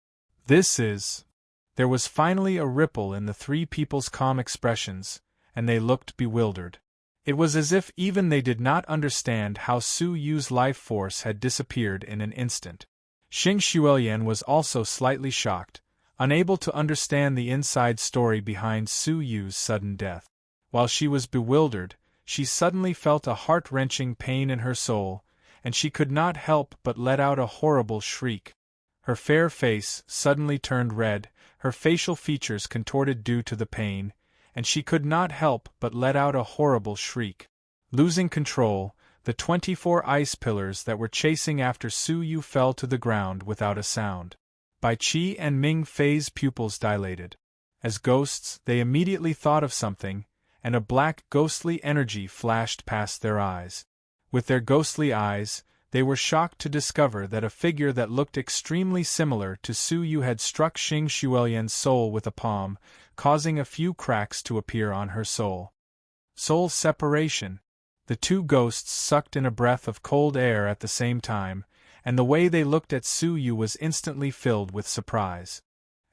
There was finally a ripple in the 3 people's calm expressions, and they looked bewildered. It was as if even they did not understand how Su Yu's life force had disappeared in an instant. Xing Xuelian was also slightly shocked, unable to understand the inside story behind Su Yu's sudden death. While she was bewildered, she suddenly felt a heart-wrenching pain in her soul, and she could not help but let out a horrible shriek. Her fair face suddenly turned red, her facial features contorted due to the pain, and she could not help but let out a horrible shriek. Losing control, the 24 ice pillars that were chasing after Su Yu fell to the ground without a sound. Bai Qi and Ming Fei's pupils dilated. As ghosts, they immediately thought of something, and a black ghostly energy flashed past their eyes. With their ghostly eyes, they were shocked to discover that a figure that looked extremely similar to Su Yu had struck Xing Xuelian's soul with a palm, causing a few cracks to appear on her soul. Soul separation. The 2 ghosts sucked in a breath of cold air at the same time, and the way they looked at Su Yu was instantly filled with surprise.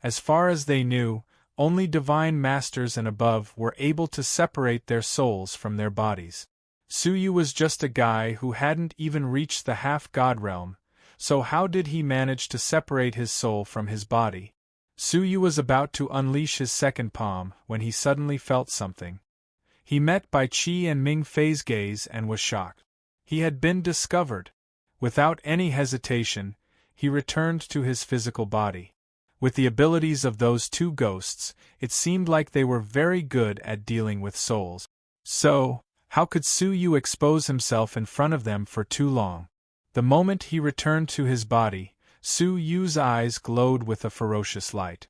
As far as they knew, only divine masters and above were able to separate their souls from their bodies. Su Yu was just a guy who hadn't even reached the half-god realm, so how did he manage to separate his soul from his body? Su Yu was about to unleash his second palm when he suddenly felt something. He met Bai Qi and Ming Fei's gaze and was shocked. He had been discovered. Without any hesitation, he returned to his physical body. With the abilities of those 2 ghosts, it seemed like they were very good at dealing with souls. So, how could Su Yu expose himself in front of them for too long? The moment he returned to his body, Su Yu's eyes glowed with a ferocious light.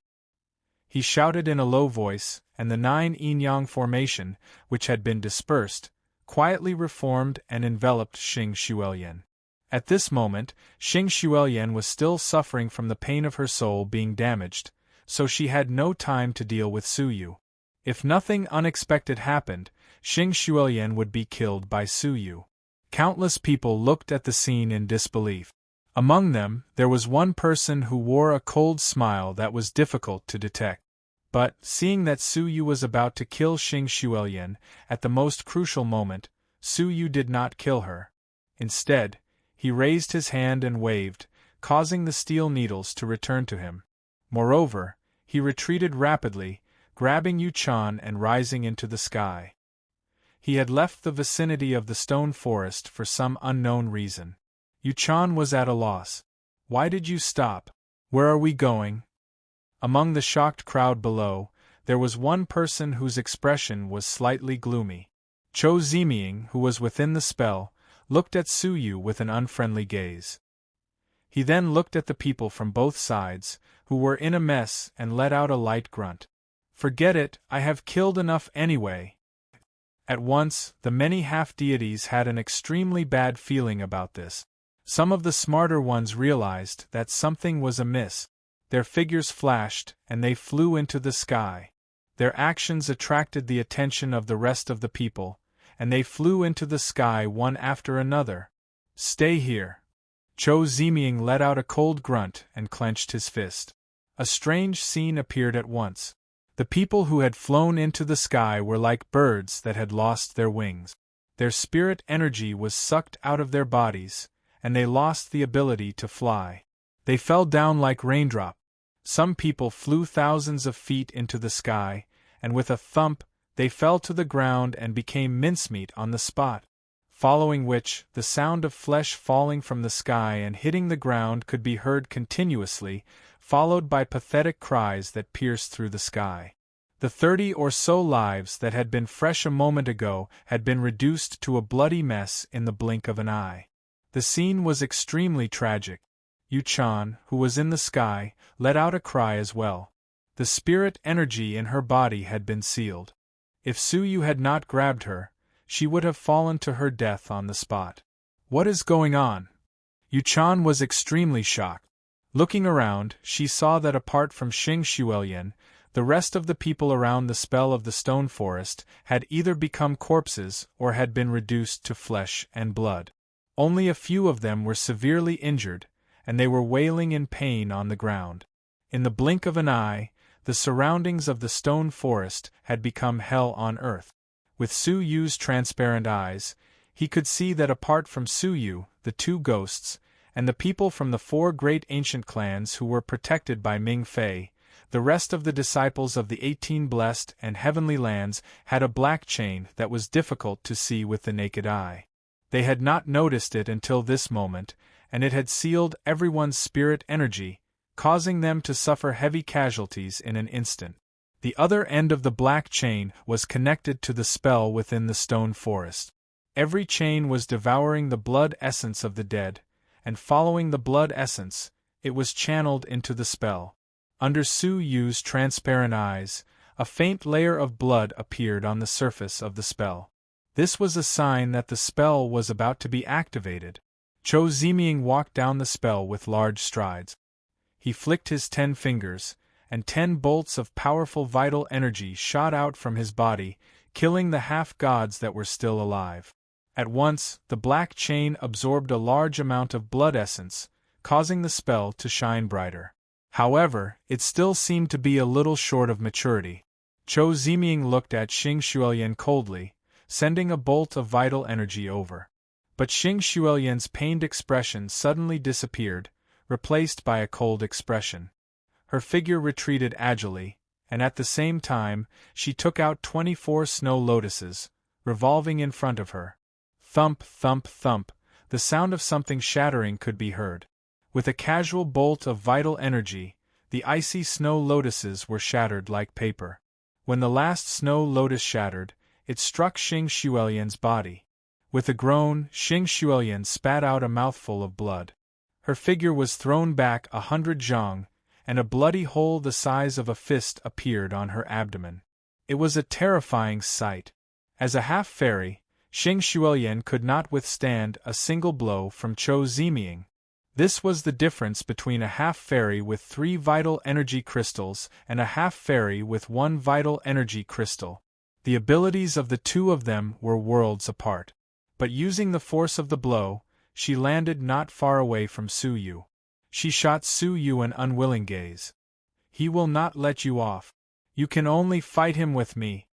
He shouted in a low voice, and the 9 yin-yang formation, which had been dispersed, quietly reformed and enveloped Xing Xuelian. At this moment, Xing Xuelian was still suffering from the pain of her soul being damaged, so she had no time to deal with Su Yu. If nothing unexpected happened, Xing Xuelian would be killed by Su Yu. Countless people looked at the scene in disbelief. Among them, there was one person who wore a cold smile that was difficult to detect. But, seeing that Su Yu was about to kill Xing Xuelian at the most crucial moment, Su Yu did not kill her. Instead, he raised his hand and waved, causing the steel needles to return to him. Moreover, he retreated rapidly, grabbing Yu Chan and rising into the sky. He had left the vicinity of the stone forest for some unknown reason. Yu Chan was at a loss. Why did you stop? Where are we going? Among the shocked crowd below, there was one person whose expression was slightly gloomy. Cho Ziming, who was within the spell, looked at Su Yu with an unfriendly gaze. He then looked at the people from both sides, who were in a mess, and let out a light grunt. "Forget it, I have killed enough anyway." At once, the many half-deities had an extremely bad feeling about this. Some of the smarter ones realized that something was amiss. Their figures flashed, and they flew into the sky. Their actions attracted the attention of the rest of the people, and they flew into the sky one after another. "Stay here." Cho Ziming let out a cold grunt and clenched his fist. A strange scene appeared at once. The people who had flown into the sky were like birds that had lost their wings. Their spirit energy was sucked out of their bodies, and they lost the ability to fly. They fell down like raindrops. Some people flew thousands of feet into the sky, and with a thump, they fell to the ground and became mincemeat on the spot. Following which, the sound of flesh falling from the sky and hitting the ground could be heard continuously, followed by pathetic cries that pierced through the sky. The 30 or so lives that had been fresh a moment ago had been reduced to a bloody mess in the blink of an eye. The scene was extremely tragic. Yu-chan, who was in the sky, let out a cry as well. The spirit energy in her body had been sealed. If Su Yu had not grabbed her, she would have fallen to her death on the spot. "What is going on?" Yu-chan was extremely shocked. Looking around, she saw that apart from Xing Xuelian, the rest of the people around the spell of the stone forest had either become corpses or had been reduced to flesh and blood. Only a few of them were severely injured, and they were wailing in pain on the ground. In the blink of an eye, the surroundings of the stone forest had become hell on earth. With Su Yu's transparent eyes, he could see that apart from Su Yu, the two ghosts, and the people from the 4 great ancient clans who were protected by Ming Fei, the rest of the disciples of the 18 blessed and heavenly lands had a black chain that was difficult to see with the naked eye. They had not noticed it until this moment, and it had sealed everyone's spirit energy, causing them to suffer heavy casualties in an instant. The other end of the black chain was connected to the spell within the stone forest. Every chain was devouring the blood essence of the dead, and following the blood essence, it was channeled into the spell. Under Su Yu's transparent eyes, a faint layer of blood appeared on the surface of the spell. This was a sign that the spell was about to be activated. Cho Ziming walked down the spell with large strides. He flicked his 10 fingers, and 10 bolts of powerful vital energy shot out from his body, killing the half-gods that were still alive. At once, the black chain absorbed a large amount of blood essence, causing the spell to shine brighter. However, it still seemed to be a little short of maturity. Cho Ziming looked at Xing Xuelian coldly, sending a bolt of vital energy over. But Xing Xuelian's pained expression suddenly disappeared, replaced by a cold expression. Her figure retreated agilely, and at the same time, she took out 24 snow lotuses, revolving in front of her. Thump, thump, thump, the sound of something shattering could be heard. With a casual bolt of vital energy, the icy snow lotuses were shattered like paper. When the last snow lotus shattered, it struck Xing Xuelian's body. With a groan, Xing Xuelian spat out a mouthful of blood. Her figure was thrown back 100 zhang, and a bloody hole the size of a fist appeared on her abdomen. It was a terrifying sight. As a half-fairy, Xing Xuelian could not withstand a single blow from Cho Ziming. This was the difference between a half-fairy with 3 vital energy crystals and a half-fairy with 1 vital energy crystal. The abilities of the two of them were worlds apart. But using the force of the blow, she landed not far away from Su Yu. She shot Su Yu an unwilling gaze. "He will not let you off. You can only fight him with me."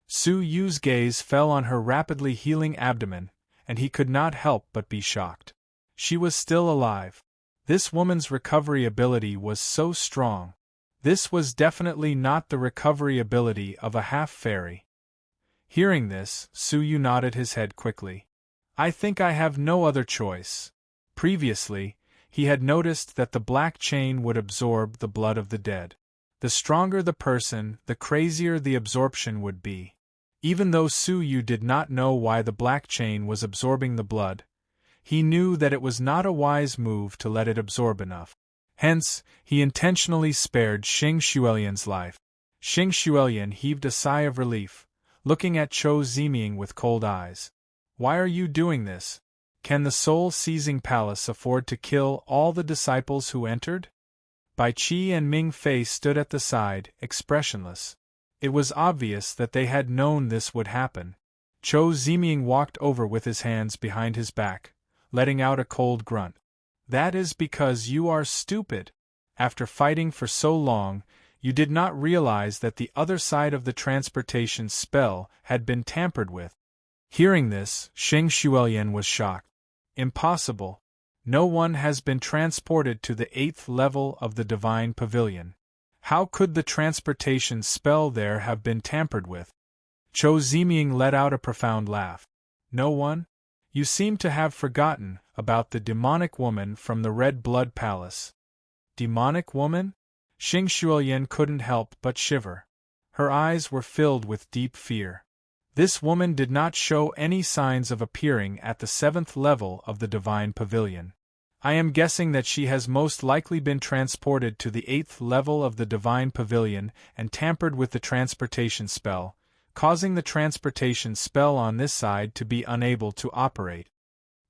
Su Yu's gaze fell on her rapidly healing abdomen, and he could not help but be shocked. She was still alive. This woman's recovery ability was so strong. This was definitely not the recovery ability of a half-fairy. Hearing this, Su Yu nodded his head quickly. "I think I have no other choice." Previously, he had noticed that the black chain would absorb the blood of the dead. The stronger the person, the crazier the absorption would be. Even though Su Yu did not know why the black chain was absorbing the blood, he knew that it was not a wise move to let it absorb enough. Hence, he intentionally spared Xing Xuelian's life. Xing Xuelian heaved a sigh of relief, looking at Chou Ziming with cold eyes. Why are you doing this? Can the soul-seizing palace afford to kill all the disciples who entered? Bai Qi and Ming Fei stood at the side, expressionless. It was obvious that they had known this would happen. Chou Ziming walked over with his hands behind his back, letting out a cold grunt. That is because you are stupid. After fighting for so long, you did not realize that the other side of the transportation spell had been tampered with. Hearing this, Xing Xuelian was shocked. Impossible. No one has been transported to the 8th level of the Divine Pavilion. How could the transportation spell there have been tampered with? Chou Ziming let out a profound laugh. No one? You seem to have forgotten about the demonic woman from the Red Blood Palace. Demonic woman? Xing Xuelian couldn't help but shiver. Her eyes were filled with deep fear. This woman did not show any signs of appearing at the 7th level of the Divine Pavilion. I am guessing that she has most likely been transported to the 8th level of the Divine Pavilion and tampered with the transportation spell, causing the transportation spell on this side to be unable to operate.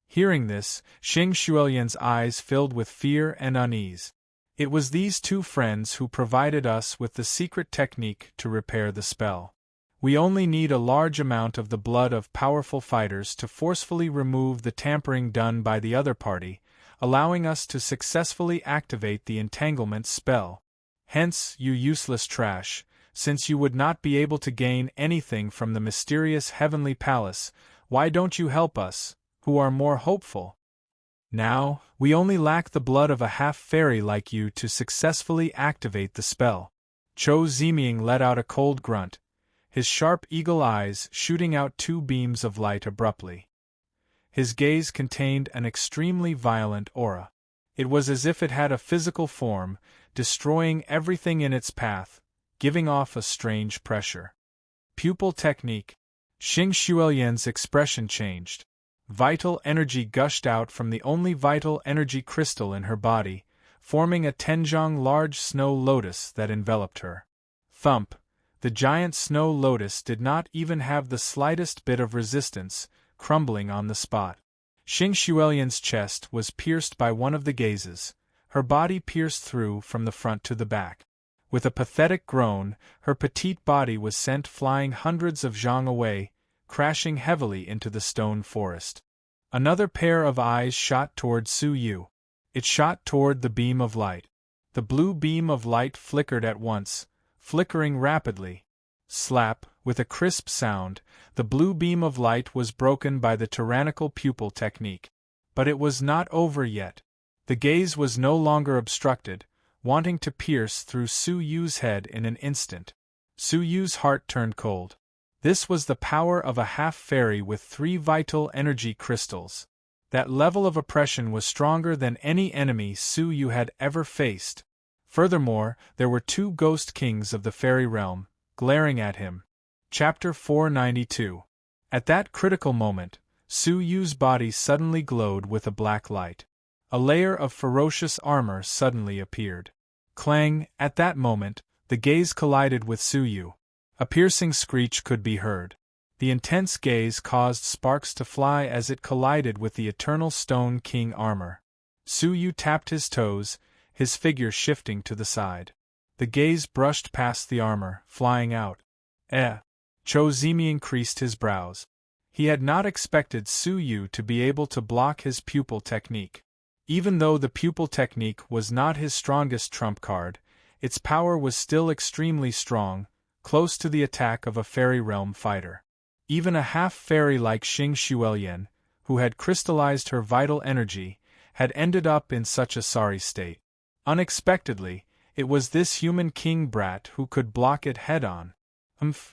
Hearing this, Xing Xuelian's eyes filled with fear and unease. It was these two friends who provided us with the secret technique to repair the spell. We only need a large amount of the blood of powerful fighters to forcefully remove the tampering done by the other party, allowing us to successfully activate the entanglement spell. Hence, you useless trash, since you would not be able to gain anything from the mysterious heavenly palace, why don't you help us, who are more hopeful? Now, we only lack the blood of a half-fairy like you to successfully activate the spell. Chou Ziming let out a cold grunt, his sharp eagle eyes shooting out two beams of light abruptly. His gaze contained an extremely violent aura. It was as if it had a physical form, destroying everything in its path, giving off a strange pressure. Pupil technique. Xing Xuelian's expression changed. Vital energy gushed out from the only vital energy crystal in her body, forming a Tenjong large snow lotus that enveloped her. Thump! The giant snow lotus did not even have the slightest bit of resistance, crumbling on the spot. Xing Xuelian's chest was pierced by one of the gazes, her body pierced through from the front to the back. With a pathetic groan, her petite body was sent flying hundreds of zhang away, crashing heavily into the stone forest. Another pair of eyes shot toward Su Yu. It shot toward the beam of light. The blue beam of light flickered at once, flickering rapidly. Slap, with a crisp sound, the blue beam of light was broken by the tyrannical pupil technique. But it was not over yet. The gaze was no longer obstructed, wanting to pierce through Su Yu's head in an instant. Su Yu's heart turned cold. This was the power of a half-fairy with 3 vital energy crystals. That level of oppression was stronger than any enemy Su Yu had ever faced. Furthermore, there were 2 ghost kings of the fairy realm, glaring at him. Chapter 492. At that critical moment, Su Yu's body suddenly glowed with a black light. A layer of ferocious armor suddenly appeared. Clang! At that moment, the gaze collided with Su Yu. A piercing screech could be heard. The intense gaze caused sparks to fly as it collided with the eternal Stone King armor. Su Yu tapped his toes, his figure shifting to the side. The gaze brushed past the armor, flying out. Chou Ziming creased his brows. He had not expected Su Yu to be able to block his pupil technique. Even though the pupil technique was not his strongest trump card, its power was still extremely strong, close to the attack of a fairy realm fighter. Even a half-fairy like Xing Xuelian, who had crystallized her vital energy, had ended up in such a sorry state. Unexpectedly, it was this human king brat who could block it head-on.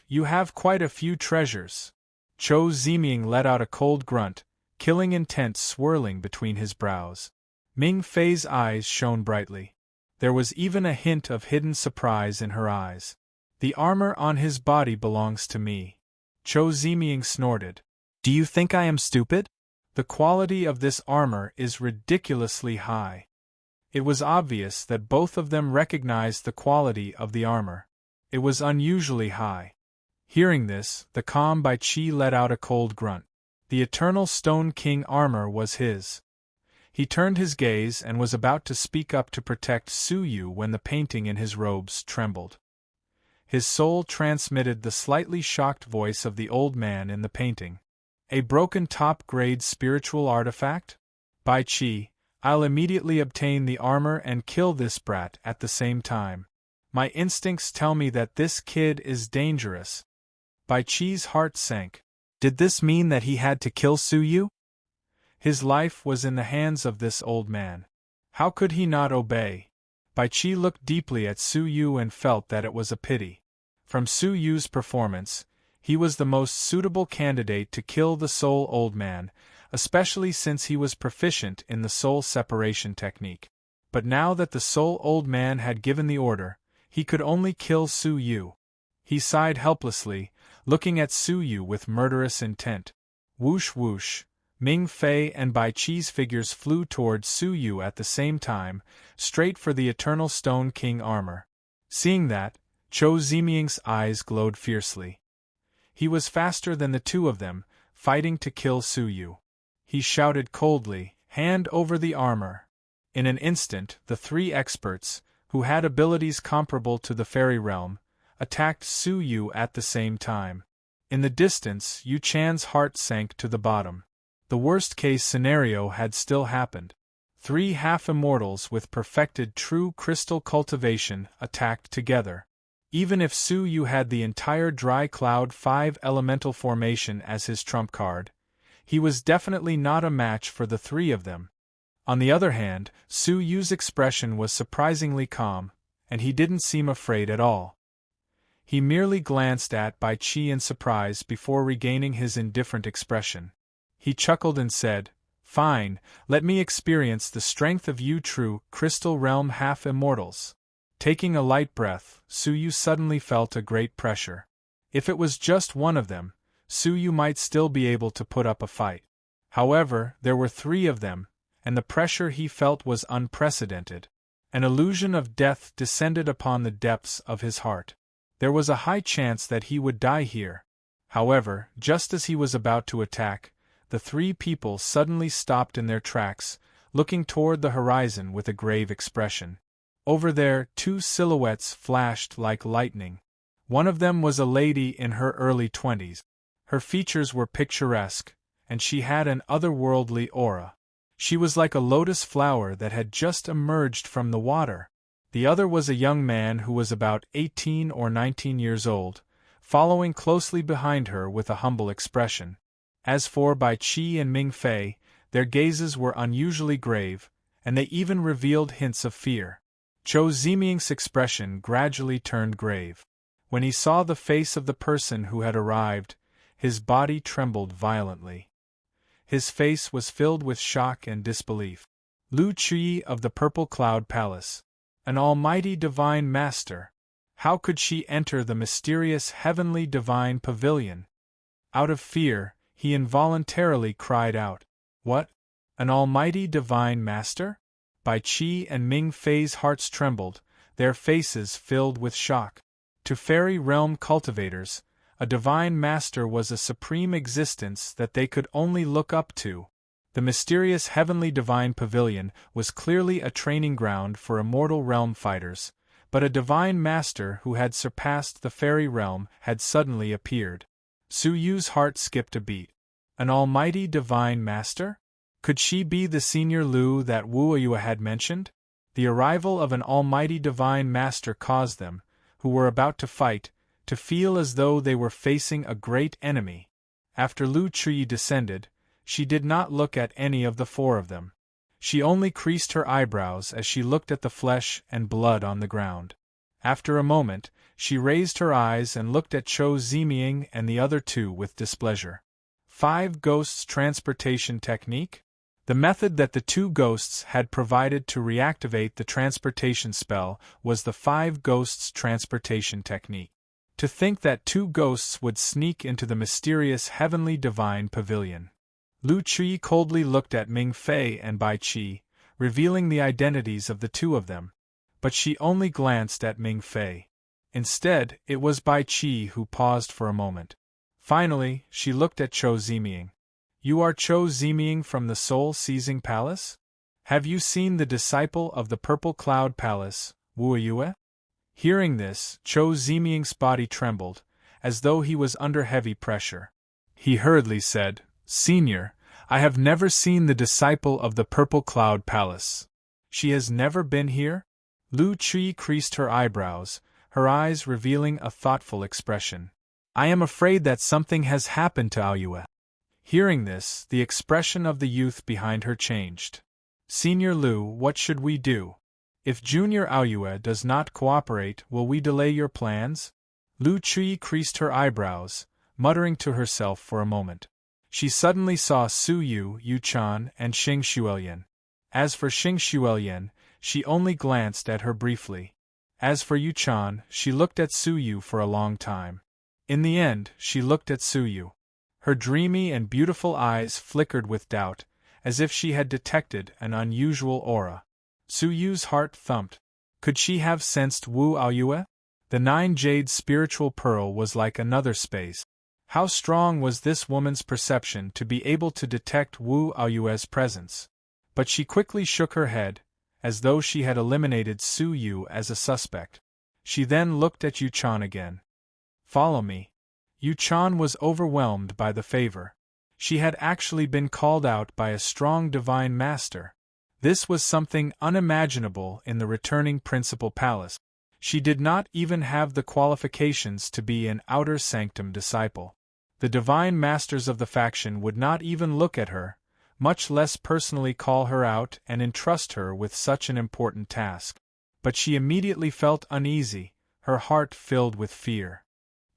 You have quite a few treasures. Chou Ziming let out a cold grunt, killing intent swirling between his brows. Ming Fei's eyes shone brightly. There was even a hint of hidden surprise in her eyes. The armor on his body belongs to me. Cho Ziming snorted. Do you think I am stupid? The quality of this armor is ridiculously high. It was obvious that both of them recognized the quality of the armor. It was unusually high. Hearing this, the calm Bai Qi let out a cold grunt. The Eternal Stone King armor was his. He turned his gaze and was about to speak up to protect Su Yu when the painting in his robes trembled. His soul transmitted the slightly shocked voice of the old man in the painting. A broken top-grade spiritual artifact? Bai Qi, I'll immediately obtain the armor and kill this brat at the same time. My instincts tell me that this kid is dangerous. Bai Qi's heart sank. Did this mean that he had to kill Su Yu? His life was in the hands of this old man. How could he not obey? Bai Qi looked deeply at Su Yu and felt that it was a pity. From Su Yu's performance, he was the most suitable candidate to kill the soul old man, especially since he was proficient in the soul separation technique. But now that the soul old man had given the order, he could only kill Su Yu. He sighed helplessly, looking at Su Yu with murderous intent. Whoosh whoosh, Ming Fei and Bai Qi's figures flew toward Su Yu at the same time, straight for the Eternal Stone King armor. Seeing that, Cho Ziming's eyes glowed fiercely. He was faster than the two of them, fighting to kill Su Yu. He shouted coldly, "Hand over the armor." In an instant, the three experts, who had abilities comparable to the fairy realm, attacked Su Yu at the same time. In the distance, Yu Chan's heart sank to the bottom. The worst-case scenario had still happened. Three half-immortals with perfected true crystal cultivation attacked together. Even if Su Yu had the entire Dry Cloud 5 elemental formation as his trump card, he was definitely not a match for the three of them. On the other hand, Su Yu's expression was surprisingly calm, and he didn't seem afraid at all. He merely glanced at Bai Qi in surprise before regaining his indifferent expression. He chuckled and said, "Fine, let me experience the strength of you true Crystal Realm half-immortals." Taking a light breath, Su Yu suddenly felt a great pressure. If it was just one of them, Su Yu might still be able to put up a fight. However, there were three of them, and the pressure he felt was unprecedented. An illusion of death descended upon the depths of his heart. There was a high chance that he would die here. However, just as he was about to attack, the three people suddenly stopped in their tracks, looking toward the horizon with a grave expression. Over there, two silhouettes flashed like lightning. One of them was a lady in her early 20s. Her features were picturesque, and she had an otherworldly aura. She was like a lotus flower that had just emerged from the water. The other was a young man who was about 18 or 19 years old, following closely behind her with a humble expression. As for Bai Qi and Ming Fei, their gazes were unusually grave, and they even revealed hints of fear. Cho Ziming's expression gradually turned grave. When he saw the face of the person who had arrived, his body trembled violently. His face was filled with shock and disbelief. Lu Qi of the Purple Cloud Palace. An almighty divine master. How could she enter the mysterious heavenly divine pavilion? Out of fear, he involuntarily cried out, "What? An almighty divine master?" Bai Qi and Ming Fei's hearts trembled, their faces filled with shock. To fairy realm cultivators, a divine master was a supreme existence that they could only look up to. The mysterious heavenly divine pavilion was clearly a training ground for immortal realm fighters, but a divine master who had surpassed the fairy realm had suddenly appeared. Su Yu's heart skipped a beat. An almighty divine master? Could she be the senior Lu that Wu Yue had mentioned? The arrival of an almighty divine master caused them, who were about to fight, to feel as though they were facing a great enemy. After Lu Qi descended, she did not look at any of the four of them. She only creased her eyebrows as she looked at the flesh and blood on the ground. After a moment, she raised her eyes and looked at Cho Ziming and the other two with displeasure. 5 Ghosts Transportation Technique? The method that the two ghosts had provided to reactivate the transportation spell was the 5 ghosts transportation technique. To think that 2 ghosts would sneak into the mysterious heavenly divine pavilion. Lu Qi coldly looked at Ming Fei and Bai Qi, revealing the identities of the 2 of them. But she only glanced at Ming Fei. Instead, it was Bai Qi who paused for a moment. Finally, she looked at Chou Ziming. You are Chou Ziming from the Soul-Seizing Palace? Have you seen the disciple of the Purple Cloud Palace, Wu Yue? Hearing this, Chou Ziming's body trembled, as though he was under heavy pressure. He hurriedly said, Senior, I have never seen the disciple of the Purple Cloud Palace. She has never been here? Lu Qi creased her eyebrows, her eyes revealing a thoughtful expression. I am afraid that something has happened to Aoyue. Hearing this, the expression of the youth behind her changed. Senior Lu, what should we do? If Junior Aoyue does not cooperate, will we delay your plans? Lu Qi creased her eyebrows, muttering to herself for a moment. She suddenly saw Su Yu, Yu Chan, and Xing Xuelian. As for Xing Xuelian, she only glanced at her briefly. As for Yu Chan, she looked at Su Yu for a long time. In the end, she looked at Su Yu. Her dreamy and beautiful eyes flickered with doubt, as if she had detected an unusual aura. Su Yu's heart thumped. Could she have sensed Wu Aoyue? The 9 jade spiritual pearl was like another space. How strong was this woman's perception to be able to detect Wu Aoyue's presence? But she quickly shook her head, as though she had eliminated Su Yu as a suspect. She then looked at Yu Chan again. Follow me. Yu Chan was overwhelmed by the favor. She had actually been called out by a strong divine master. This was something unimaginable in the returning principal palace. She did not even have the qualifications to be an outer sanctum disciple. The divine masters of the faction would not even look at her, much less personally call her out and entrust her with such an important task. But she immediately felt uneasy, her heart filled with fear.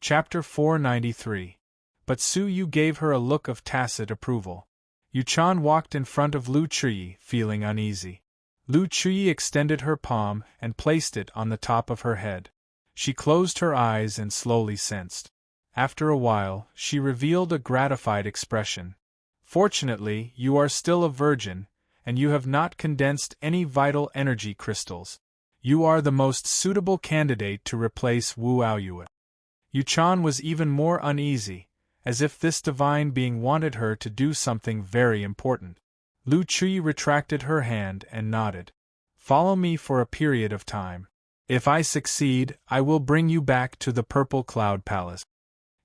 Chapter 493. But Su Yu gave her a look of tacit approval. Yu Chan walked in front of Lu Qi, feeling uneasy. Lu Qi extended her palm and placed it on the top of her head. She closed her eyes and slowly sensed. After a while, she revealed a gratified expression. Fortunately, you are still a virgin, and you have not condensed any vital energy crystals. You are the most suitable candidate to replace Wu Aoyue. Yu Chan was even more uneasy, as if this divine being wanted her to do something very important. Lu Qi retracted her hand and nodded. Follow me for a period of time. If I succeed, I will bring you back to the Purple Cloud Palace.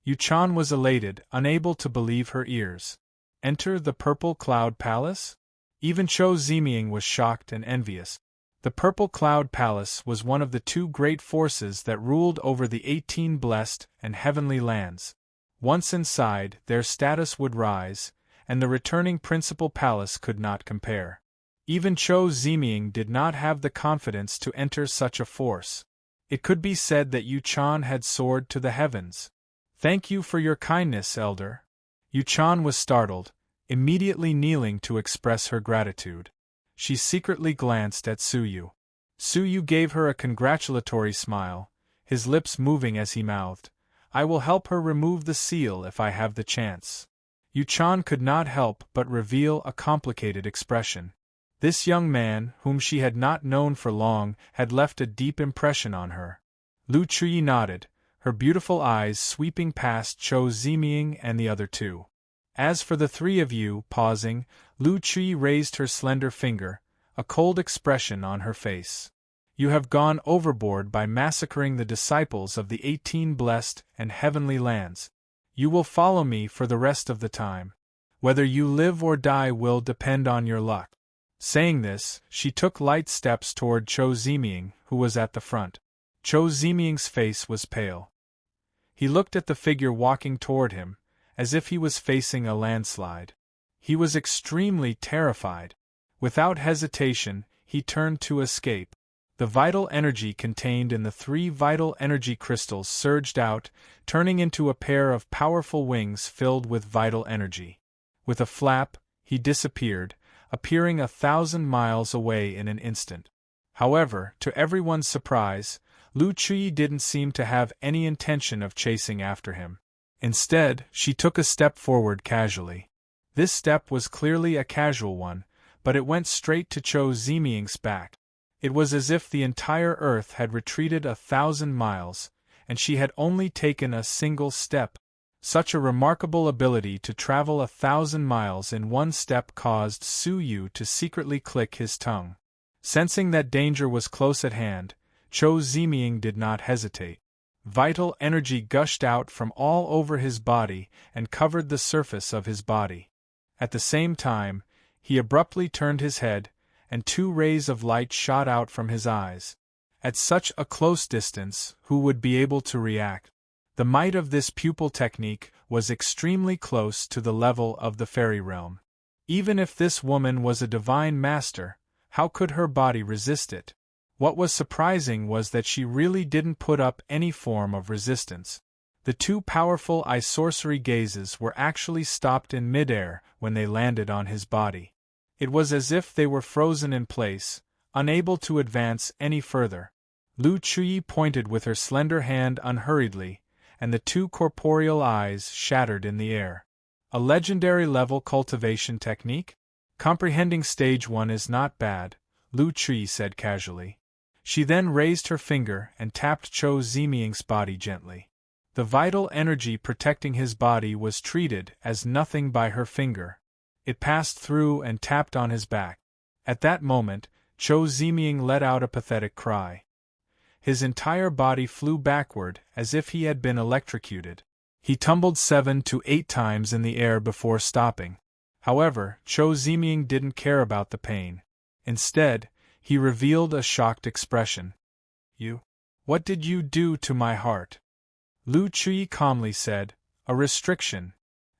Yu Chan was elated, unable to believe her ears. Enter the Purple Cloud Palace? Even Chou Ziming was shocked and envious. The Purple Cloud Palace was one of the 2 great forces that ruled over the 18 blessed and heavenly lands. Once inside, their status would rise, and the returning principal palace could not compare. Even Chou Ziming did not have the confidence to enter such a force. It could be said that Yu Chan had soared to the heavens. Thank you for your kindness, Elder. Yu Chan was startled, immediately kneeling to express her gratitude. She secretly glanced at Su Yu. Su Yu gave her a congratulatory smile, his lips moving as he mouthed, I will help her remove the seal if I have the chance. Yu Chan could not help but reveal a complicated expression. This young man, whom she had not known for long, had left a deep impression on her. Lu Qi nodded, her beautiful eyes sweeping past Chou Ziming and the other 2. As for the 3 of you, pausing, Lu Qi raised her slender finger, a cold expression on her face. You have gone overboard by massacring the disciples of the 18 blessed and heavenly lands. You will follow me for the rest of the time. Whether you live or die will depend on your luck. Saying this, she took light steps toward Chou Ziming, who was at the front. Chou Ziming's face was pale. He looked at the figure walking toward him, as if he was facing a landslide. He was extremely terrified. Without hesitation, he turned to escape. The vital energy contained in the 3 vital energy crystals surged out, turning into a pair of powerful wings filled with vital energy. With a flap, he disappeared, appearing 1,000 miles away in an instant. However, to everyone's surprise, Lu Chui didn't seem to have any intention of chasing after him. Instead, she took a step forward casually. This step was clearly a casual one, but it went straight to Chou Zimiang's back. It was as if the entire earth had retreated 1,000 miles, and she had only taken a single step. Such a remarkable ability to travel 1,000 miles in one step caused Su Yu to secretly click his tongue. Sensing that danger was close at hand, Chou Zimiang did not hesitate. Vital energy gushed out from all over his body and covered the surface of his body. At the same time, he abruptly turned his head, and 2 rays of light shot out from his eyes. At such a close distance, who would be able to react? The might of this pupil technique was extremely close to the level of the fairy realm. Even if this woman was a divine master, how could her body resist it? What was surprising was that she really didn't put up any form of resistance. The 2 powerful eye-sorcery gazes were actually stopped in midair when they landed on his body. It was as if they were frozen in place, unable to advance any further. Lu Chui pointed with her slender hand unhurriedly, and the 2 corporeal eyes shattered in the air. A legendary level cultivation technique? Comprehending stage 1 is not bad, Lu Chui said casually. She then raised her finger and tapped Chou Zimiang's body gently. The vital energy protecting his body was treated as nothing by her finger. It passed through and tapped on his back. At that moment, Chou Zimiang let out a pathetic cry. His entire body flew backward as if he had been electrocuted. He tumbled 7 to 8 times in the air before stopping. However, Chou Zimiang didn't care about the pain. Instead, he revealed a shocked expression. What did you do to my heart? Lu Chui calmly said, a restriction.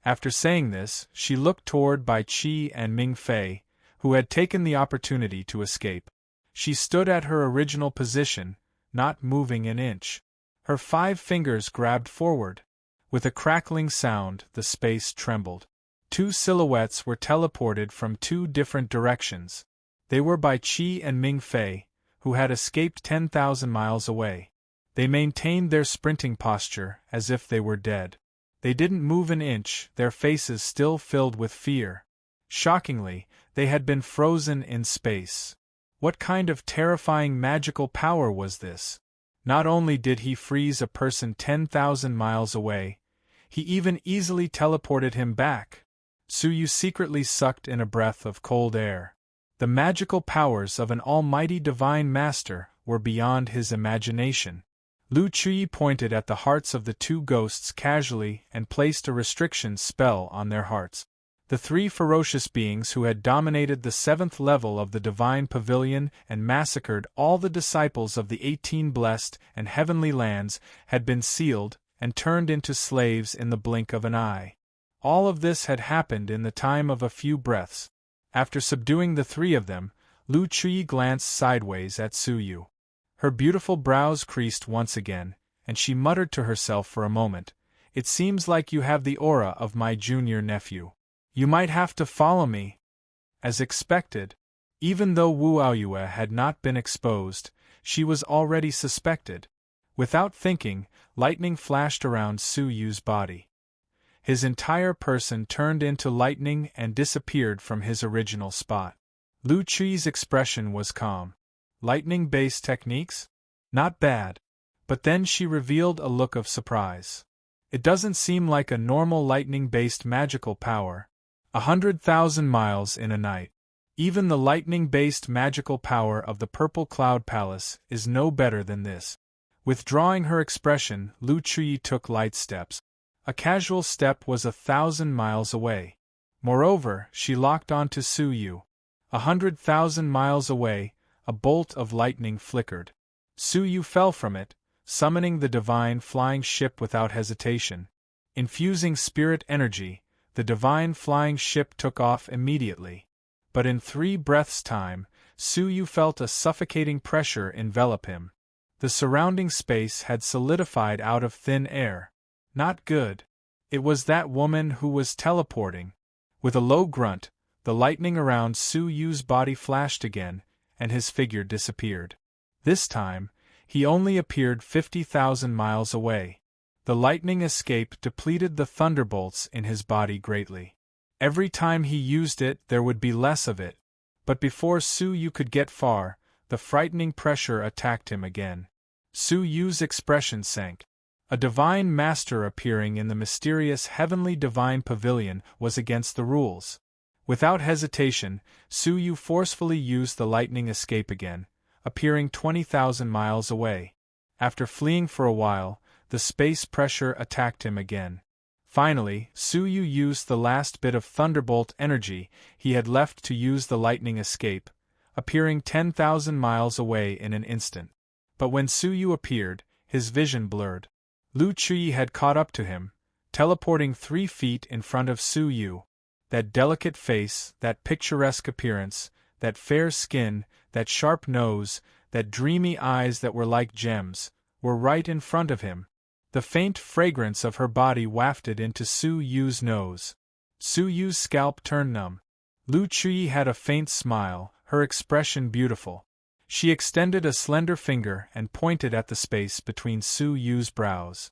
After saying this, she looked toward Bai Qi and Ming Fei, who had taken the opportunity to escape. She stood at her original position, not moving an inch. Her 5 fingers grabbed forward. With a crackling sound, the space trembled. 2 silhouettes were teleported from 2 different directions. They were Bai Qi and Ming Fei, who had escaped 10,000 miles away. They maintained their sprinting posture as if they were dead. They didn't move an inch, their faces still filled with fear. Shockingly, they had been frozen in space. What kind of terrifying magical power was this? Not only did he freeze a person 10,000 miles away, he even easily teleported him back. Su Yu secretly sucked in a breath of cold air. The magical powers of an almighty divine master were beyond his imagination. Lu Chui pointed at the hearts of the 2 ghosts casually and placed a restriction spell on their hearts. The 3 ferocious beings who had dominated the 7th level of the divine pavilion and massacred all the disciples of the 18 blessed and heavenly lands had been sealed and turned into slaves in the blink of an eye. All of this had happened in the time of a few breaths. After subduing the 3 of them, Lu Chui glanced sideways at Su Yu. Her beautiful brows creased once again, and she muttered to herself for a moment, "It seems like you have the aura of my junior nephew. You might have to follow me." As expected, even though Wu Aoyue had not been exposed, she was already suspected. Without thinking, lightning flashed around Su Yu's body. His entire person turned into lightning and disappeared from his original spot. Lu Chui's expression was calm. Lightning-based techniques? Not bad. But then she revealed a look of surprise. It doesn't seem like a normal lightning-based magical power. 100,000 miles in a night. Even the lightning-based magical power of the Purple Cloud Palace is no better than this. Withdrawing her expression, Lu Chui took light steps. A casual step was 1,000 miles away. Moreover, she locked onto Su Yu. 100,000 miles away, a bolt of lightning flickered. Su Yu fell from it, summoning the divine flying ship without hesitation. Infusing spirit energy, the divine flying ship took off immediately. But in 3 breaths' time, Su Yu felt a suffocating pressure envelop him. The surrounding space had solidified out of thin air. Not good. It was that woman who was teleporting. With a low grunt, the lightning around Su Yu's body flashed again, and his figure disappeared. This time, he only appeared 50,000 miles away. The lightning escape depleted the thunderbolts in his body greatly. Every time he used it, there would be less of it. But before Su Yu could get far, the frightening pressure attacked him again. Su Yu's expression sank. A divine master appearing in the mysterious heavenly divine pavilion was against the rules. Without hesitation, Su Yu forcefully used the lightning escape again, appearing 20,000 miles away. After fleeing for a while, the space pressure attacked him again. Finally, Su Yu used the last bit of thunderbolt energy he had left to use the lightning escape, appearing 10,000 miles away in an instant. But when Su Yu appeared, his vision blurred. Lu Chui had caught up to him, teleporting 3 feet in front of Su Yu. That delicate face, that picturesque appearance, that fair skin, that sharp nose, that dreamy eyes that were like gems, were right in front of him. The faint fragrance of her body wafted into Su Yu's nose. Su Yu's scalp turned numb. Lu Chui had a faint smile, her expression beautiful. She extended a slender finger and pointed at the space between Su Yu's brows.